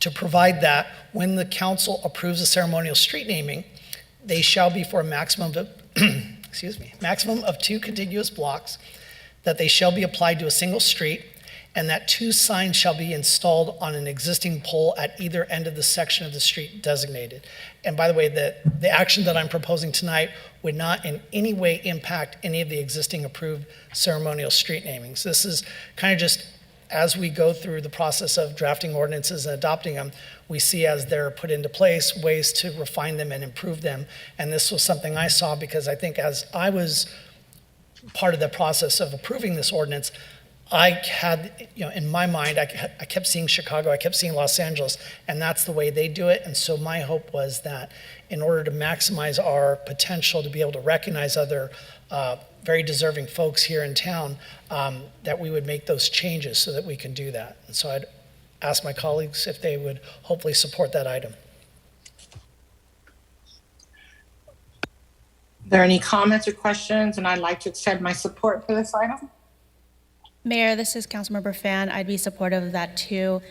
to provide that when the council approves a ceremonial street naming, they shall be for a maximum of, maximum of 2 contiguous blocks, that they shall be applied to a single street, and that 2 signs shall be installed on an existing pole at either end of the section of the street designated. And by the way, the action that I'm proposing tonight would not in any way impact any of the existing approved ceremonial street namings. This is kind of just as we go through the process of drafting ordinances and adopting them, we see as they're put into place ways to refine them and improve them. And this was something I saw because I think as I was part of the process of approving this ordinance, I had, in my mind, I kept seeing Chicago, I kept seeing Los Angeles, and that's the way they do it. And so my hope was that in order to maximize our potential to be able to recognize other very deserving folks here in town, that we would make those changes so that we can do that. And so I'd ask my colleagues if they would hopefully support that item. Are there any comments or questions? And I'd like to extend my support for this item. Mayor, this is Councilmember Fan. I'd be supportive of that too,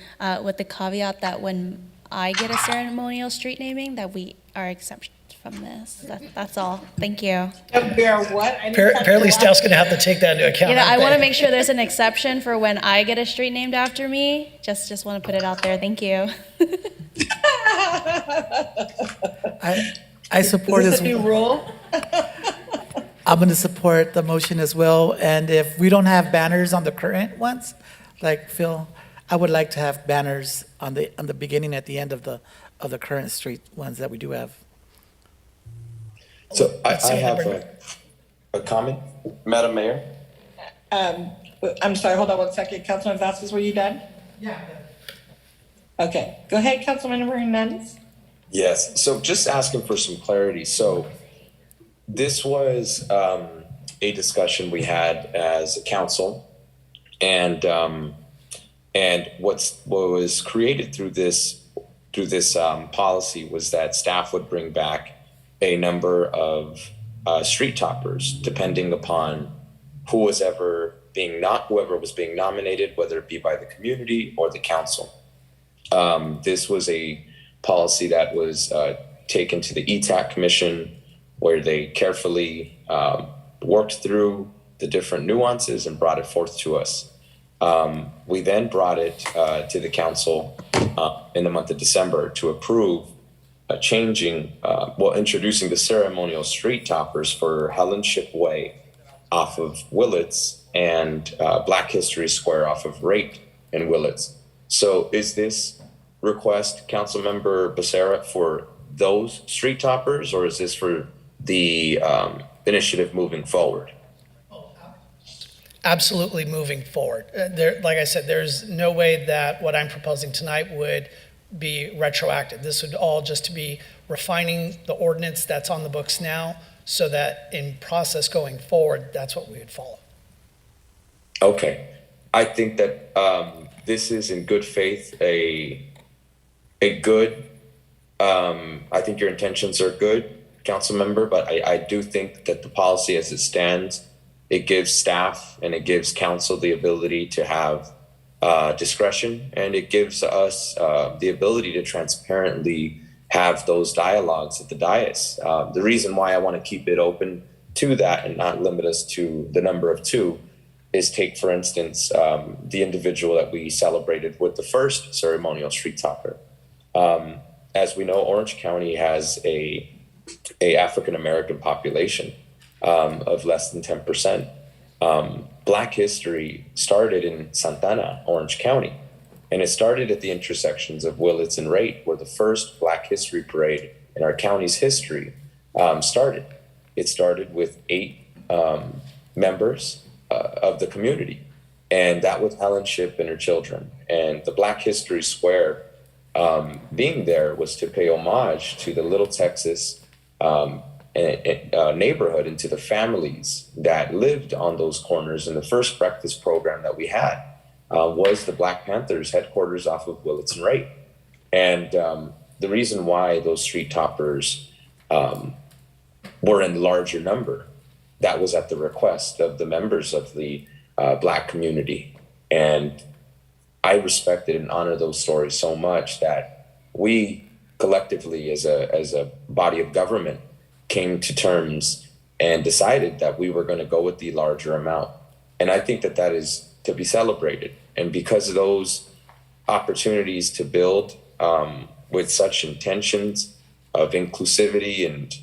with the caveat that when I get a ceremonial street naming, that we are exempt from this. That's all. Thank you. What? Apparently staff's going to have to take that into account. I want to make sure there's an exception for when I get a street named after me. Just want to put it out there. Thank you. I support Is this. this a new rule? I'm going to support the motion as well. And if we don't have banners on the current ones, like Phil, I would like to have banners on the beginning, at the end of the current street ones that we do have. So I have a comment, Madam Mayor. I'm sorry, hold on one second. Councilman Vasquez, were you done? Yeah. Okay, go ahead, Councilman Hernandez. Yes, so just asking for some clarity. So this was a discussion we had as a council, and what was created through this policy was that staff would bring back a number of street toppers, depending upon whoever was being nominated, whether it be by the community or the council. This was a policy that was taken to the ETAC Commission, where they carefully worked through the different nuances and brought it forth to us. We then brought it to the council in the month of December to approve introducing the ceremonial street toppers for Helen Ship Way off of Willits and Black History Square off of Rate and Willits. So is this request, Councilmember Becerra, for those street toppers, or is this for the initiative moving forward? Absolutely moving forward. Like I said, there's no way that what I'm proposing tonight would be retroactive. This would all just be refining the ordinance that's on the books now, so that in process going forward, that's what we would follow. Okay. I think that this is in good faith, a good, I think your intentions are good, council member, but I do think that the policy as it stands, it gives staff and it gives council the ability to have discretion, and it gives us the ability to transparently have those dialogues at the dais. The reason why I want to keep it open to that and not limit us to the number of two is, take, for instance, the individual that we celebrated with the first ceremonial street topper. As we know, Orange County has a African-American population of less than 10%. Black history started in Santana, Orange County, and it started at the intersections of Willits and Rate, where the first Black History Parade in our county's history started. It started with 8 members of the community, and that was Helen Ship and her children. And the Black History Square being there was to pay homage to the Little Texas neighborhood and to the families that lived on those corners. And the first breakfast program that we had was the Black Panthers headquarters off of Willits and Rate. And the reason why those street toppers were in larger number, that was at the request of the members of the Black community. And I respected and honor those stories so much that we collectively as a body of government came to terms and decided that we were going to go with the larger amount. And I think that that is to be celebrated. And because of those opportunities to build with such intentions of inclusivity and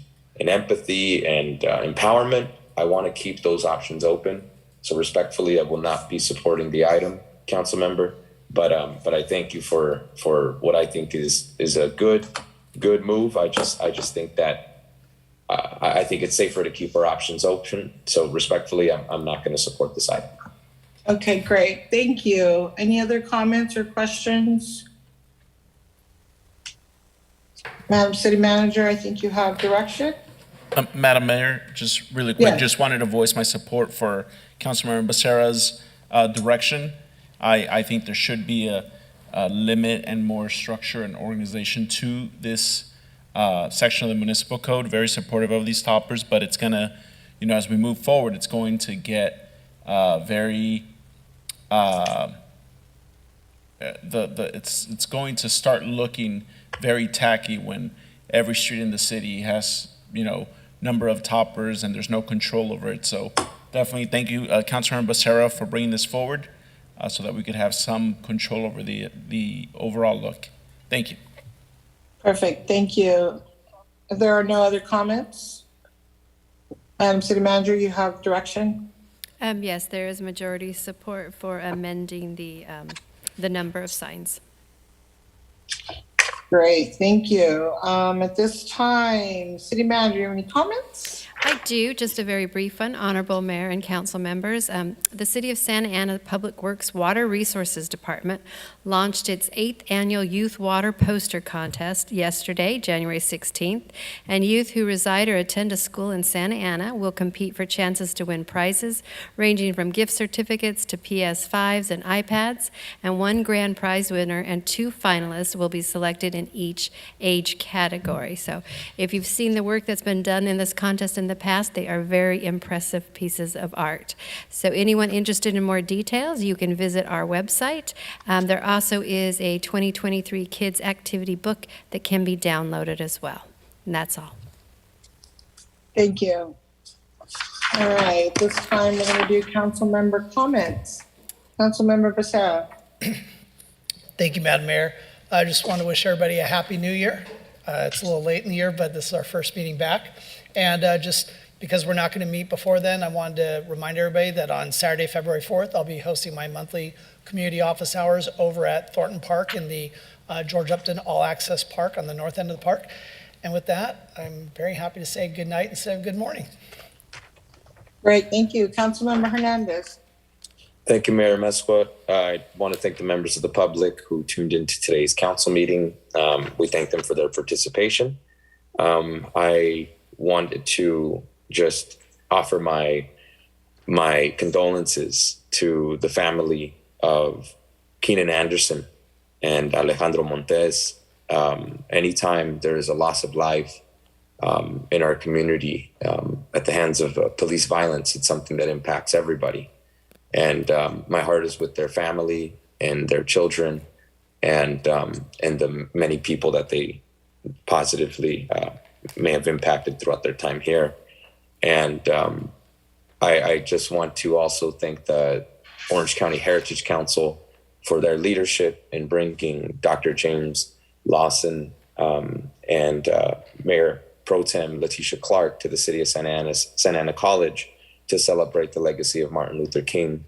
empathy and empowerment, I want to keep those options open. So respectfully, I will not be supporting the item. council member. But I thank you for what I think is a good move. I just think that I think it's safer to keep our options open. So respectfully, I'm not going to support this item. Okay, great. Thank you. Any other comments or questions? Madam City Manager, I think you have direction. Madam Mayor, just really quick, Yeah. just wanted to voice my support for Councilmember Becerra's direction. I think there should be a limit and more structure and organization to this section of the municipal code. Very supportive of these toppers, but it's gonna, as we move forward, it's going to get very it's going to start looking very tacky when every street in the city has number of toppers and there's no control over it. So definitely thank you, Councilmember Becerra, for bringing this forward so that we could have some control over the overall look. Thank you. Perfect, thank you. If there are no other comments, Madam City Manager, you have direction? Yes, there is majority support for amending the number of signs. Great, thank you. At this time, City Manager, you have any comments? I do, just a very brief one. Honorable Mayor and council members, the City of Santa Ana Public Works Water Resources Department launched its 8th annual Youth Water Poster Contest yesterday, January 16th, and youth who reside or attend a school in Santa Ana will compete for chances to win prizes ranging from gift certificates to PS5s and iPads, and one grand prize winner and 2 finalists will be selected in each age category. So if you've seen the work that's been done in this contest in the past, they are very impressive pieces of art. So anyone interested in more details, you can visit our website. There also is a 2023 kids activity book that can be downloaded as well. And that's all. Thank you. All right, this time we're going to do council member comments. Council Member Becerra. Thank you, Madam Mayor. I just want to wish everybody a happy new year. It's a little late in the year, but this is our first meeting back. And just because we're not going to meet before then, I wanted to remind everybody that on Saturday, February 4th, I'll be hosting my monthly community office hours over at Thornton Park in the George Upton All Access Park on the north end of the park. And with that, I'm very happy to say good night instead of good morning. Great, thank you. Councilmember Hernandez. Thank you, Mayor Mesqua. I want to thank the members of the public who tuned into today's council meeting. We thank them for their participation. I wanted to just offer my condolences to the family of Keenan Anderson and Alejandro Montes. Anytime there is a loss of life in our community at the hands of police violence, it's something that impacts everybody. And my heart is with their family and their children and the many people that they positively may have impacted throughout their time here. And I just want to also thank the Orange County Heritage Council for their leadership in bringing Dr. James Lawson and Mayor Pro Tem Letitia Clark to the city of Santa Ana College to celebrate the legacy of Martin Luther King.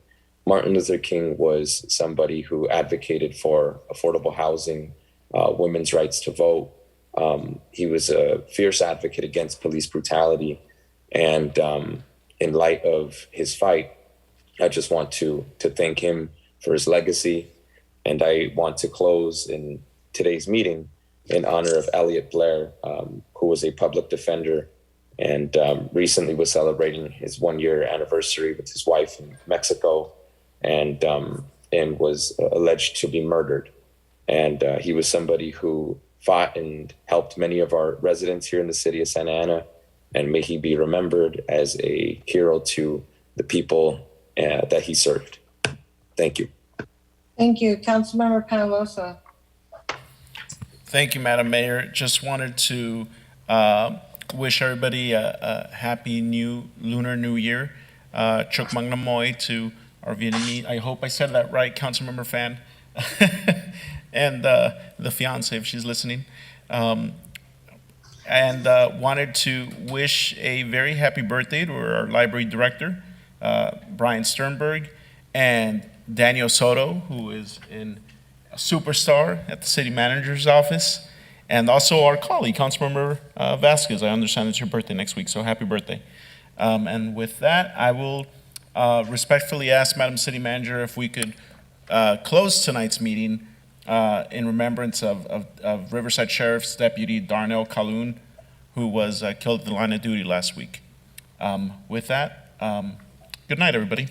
Martin Luther King was somebody who advocated for affordable housing, women's rights to vote. He was a fierce advocate against police brutality. And in light of his fight, I just want to thank him for his legacy. And I want to close in today's meeting in honor of Elliot Blair, who was a public defender and recently was celebrating his 1-year anniversary with his wife in Mexico and was alleged to be murdered. And he was somebody who fought and helped many of our residents here in the city of Santa Ana, and may he be remembered as a hero to the people that he served. Thank you. Thank you. Councilmember Penalosa. Thank you, Madam Mayor. Just wanted to wish everybody a happy Lunar New Year. Chúc Mừng Năm Mới to our Vietnamese. I hope I said that right, Councilmember Fan. And the fiance, if she's listening. And wanted to wish a very happy birthday to our library director, Brian Sternberg, and Daniel Soto, who is a superstar at the city manager's office, and also our colleague, Councilmember Vasquez. I understand it's your birthday next week, so happy birthday. And with that, I will respectfully ask Madam City Manager if we could close tonight's meeting in remembrance of Riverside Sheriff's Deputy Darnell Calhoun, who was killed at the line of duty last week. With that, good night, everybody.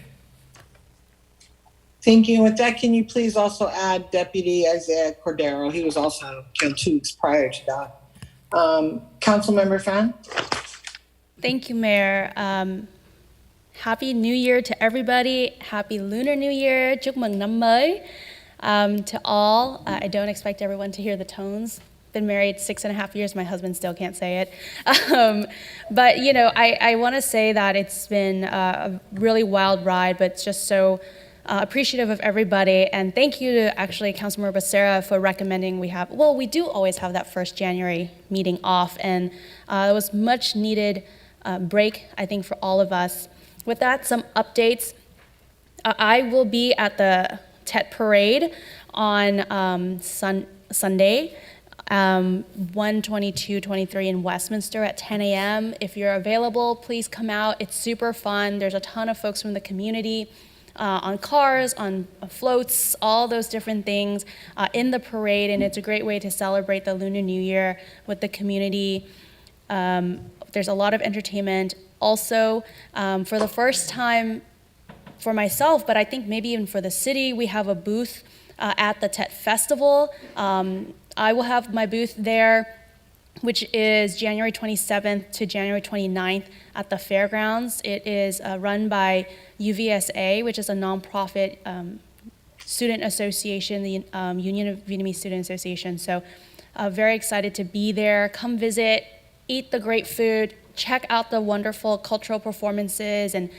Thank you. With that, can you please also add Deputy Isaiah Cordero? He was also killed 2 weeks prior to that. Councilmember Fan? Thank you, Mayor. Happy New Year to everybody. Happy Lunar New Year. Chúc mừng năm mới to all. I don't expect everyone to hear the tones. Been married 6.5 years. My husband still can't say it. But, you know, I want to say that it's been a really wild ride, but it's just so appreciative of everybody. And thank you to actually Councilmember Becerra for recommending we do always have that 1st January meeting off. And it was much needed break, I think, for all of us. With that, some updates. I will be at the Tet Parade on Sunday, 1/22/23 in Westminster at 10 a.m. If you're available, please come out. It's super fun. There's a ton of folks from the community on cars, on floats, all those different things in the parade, and it's a great way to celebrate the Lunar New Year with the community. There's a lot of entertainment. Also, for the first time for myself, but I think maybe even for the city, we have a booth at the Tet Festival. I will have my booth there, which is January 27th to January 29th at the fairgrounds. It is run by UVSA, which is a nonprofit student association, the Union of Vietnamese Student Association. So very excited to be there. Come visit, eat the great food, check out the wonderful cultural performances, and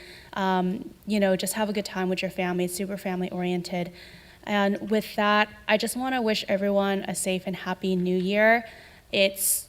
you know, just have a good time with your family. It's super family oriented. And with that, I just want to wish everyone a safe and happy New Year. It's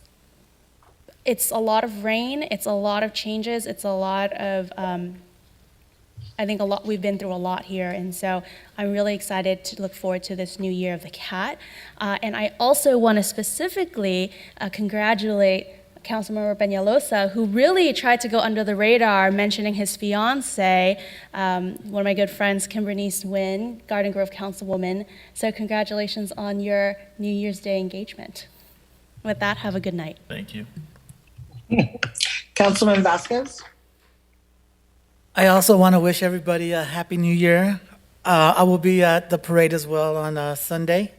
a lot of rain. It's a lot of changes. It's a lot of, I think we've been through a lot here. And so I'm really excited to look forward to this new year of the cat. And I also want to specifically congratulate Councilmember Peñalosa, who really tried to go under the radar, mentioning his fiance, one of my good friends, Kimbernice Nguyen, Garden Grove Councilwoman. So congratulations on your New Year's Day engagement. With that, have a good night. Thank you. Councilman Vasquez? I also want to wish everybody a happy new year. I will be at the parade as well on Sunday.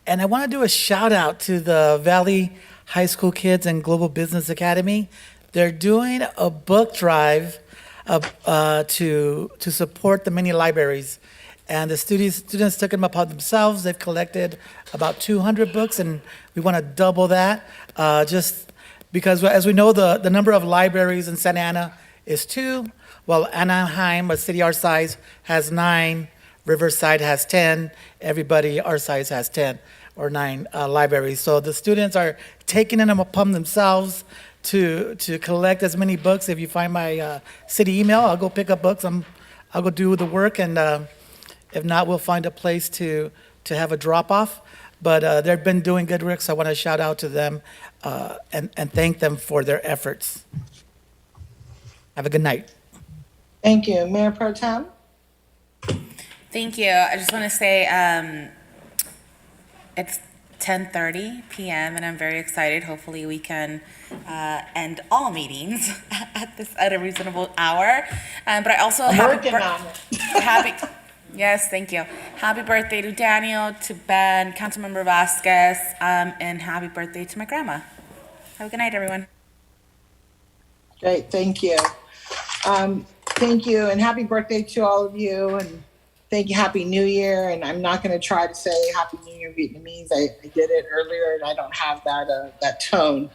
And I want to do a shout out to the Valley High School Kids and Global Business Academy. They're doing a book drive to support the many libraries. And the students took them upon themselves. They've collected about 200 books, and we want to double that. Just because, as we know, the number of libraries in Santa Ana is 2, while Anaheim, a city our size, has 9. Riverside has 10. Everybody our size has 10 or 9 libraries. So the students are taking them upon themselves to collect as many books. If you find my city email, I'll go pick up books. I'll go do the work, and if not, we'll find a place to have a drop-off. But they've been doing good work, so I want to shout out to them and thank them for their efforts. Have a good night. Thank you. Mayor Pro Tem? Thank you. I just want to say it's 10:30 p.m. and I'm very excited. Hopefully we can end all meetings at a reasonable hour. But I also yes, thank you. Happy birthday to Daniel, to Ben, Councilmember Vasquez, and happy birthday to my grandma. Have a good night, everyone. Great, thank you. Thank you, and happy birthday to all of you, and thank you, Happy New Year. And I'm not going to try to say Happy New Year Vietnamese. I did it earlier, and I don't have that tone.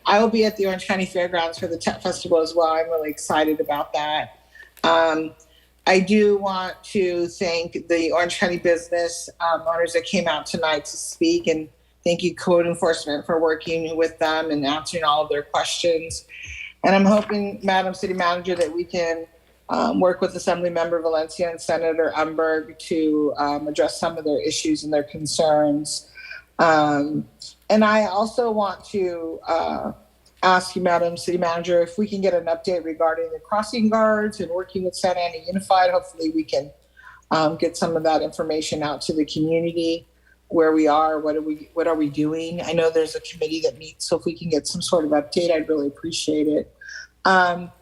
I will be at the Orange County Fairgrounds for the Tet Festival as well. I'm really excited about that. I do want to thank the Orange County business owners that came out tonight to speak, and thank you, Code Enforcement, for working with them and answering all of their questions. And I'm hoping, Madam City Manager, that we can work with Assemblymember Valencia and Senator Umberg to address some of their issues and their concerns. And I also want to ask you, Madam City Manager, if we can get an update regarding the crossing guards and working with Santa Ana Unified. Hopefully we can get some of that information out to the community, where we are, what are we doing. I know there's a committee that meets, so if we can get some sort of update, I'd really appreciate it. I'm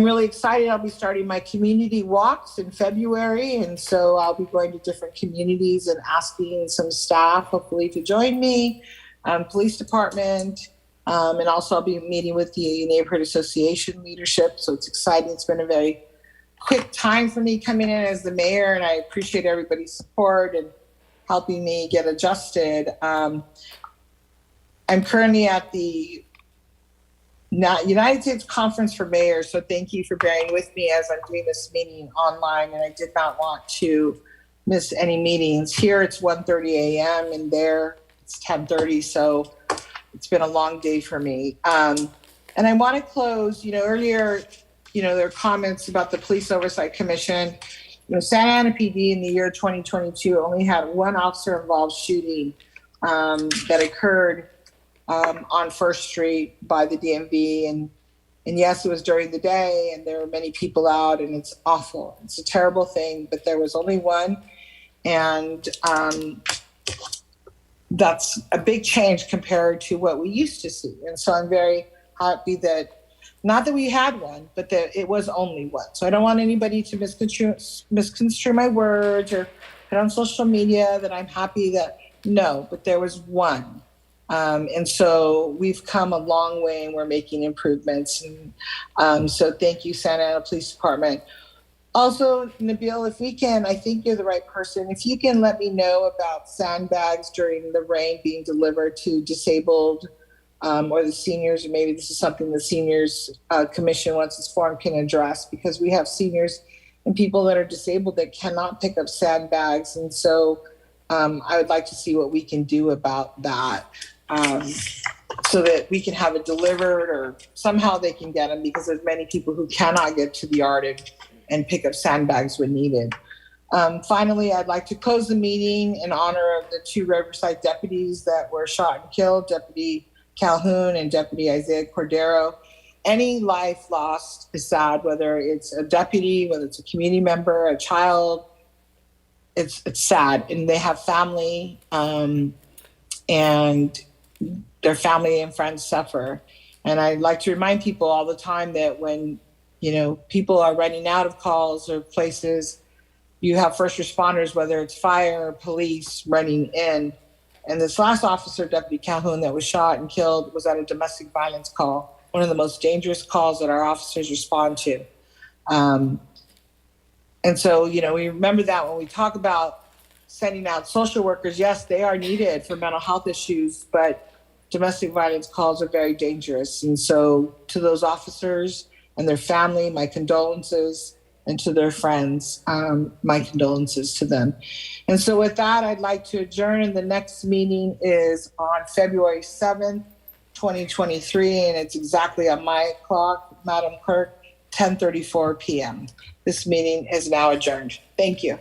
really excited. I'll be starting my community walks in February, and so I'll be going to different communities and asking some staff, hopefully, to join me, police department, and also I'll be meeting with the neighborhood association leadership. So it's exciting. It's been a very quick time for me coming in as the mayor, and I appreciate everybody's support and helping me get adjusted. I'm currently at the United States Conference for Mayors, so thank you for bearing with me as I'm doing this meeting online, and I did not want to miss any meetings. Here it's 1:30 a.m. and there it's 10:30, so it's been a long day for me. And I want to close, earlier, there are comments about the Police Oversight Commission. Santa Ana PD in the year 2022 only had one officer-involved shooting that occurred on First Street by the DMV. And yes, it was during the day and there were many people out, and it's awful. It's a terrible thing, but there was only one. And that's a big change compared to what we used to see. And so I'm very happy that, not that we had one, but that it was only one. So I don't want anybody to misconstrue my words or put on social media that I'm happy that, no, but there was one. And so we've come a long way and we're making improvements. And so thank you, Santa Ana Police Department. Also, Nabil, if we can, I think you're the right person. If you can let me know about sandbags during the rain being delivered to disabled or the seniors, or maybe this is something the Seniors Commission, once it's formed, can address, because we have seniors and people that are disabled that cannot pick up sandbags. And so I would like to see what we can do about that. So that we can have it delivered, or somehow they can get them, because there's many people who cannot get to the yard and pick up sandbags when needed. Finally, I'd like to close the meeting in honor of the two Riverside deputies that were shot and killed, Deputy Calhoun and Deputy Isaiah Cordero. Any life lost is sad, whether it's a deputy, whether it's a community member, a child. It's sad, and they have family, and their family and friends suffer. And I like to remind people all the time that when, people are running out of calls or places, you have first responders, whether it's fire or police, running in. And this last officer, Deputy Calhoun, that was shot and killed, was at a domestic violence call, one of the most dangerous calls that our officers respond to. And so, we remember that when we talk about sending out social workers. Yes, they are needed for mental health issues, but domestic violence calls are very dangerous. And so to those officers and their family, my condolences, and to their friends, my condolences to them. And so with that, I'd like to adjourn, and the next meeting is on February 7th, 2023, and it's exactly on my clock, Madam Clerk, 10:34 p.m. This meeting is now adjourned. Thank you.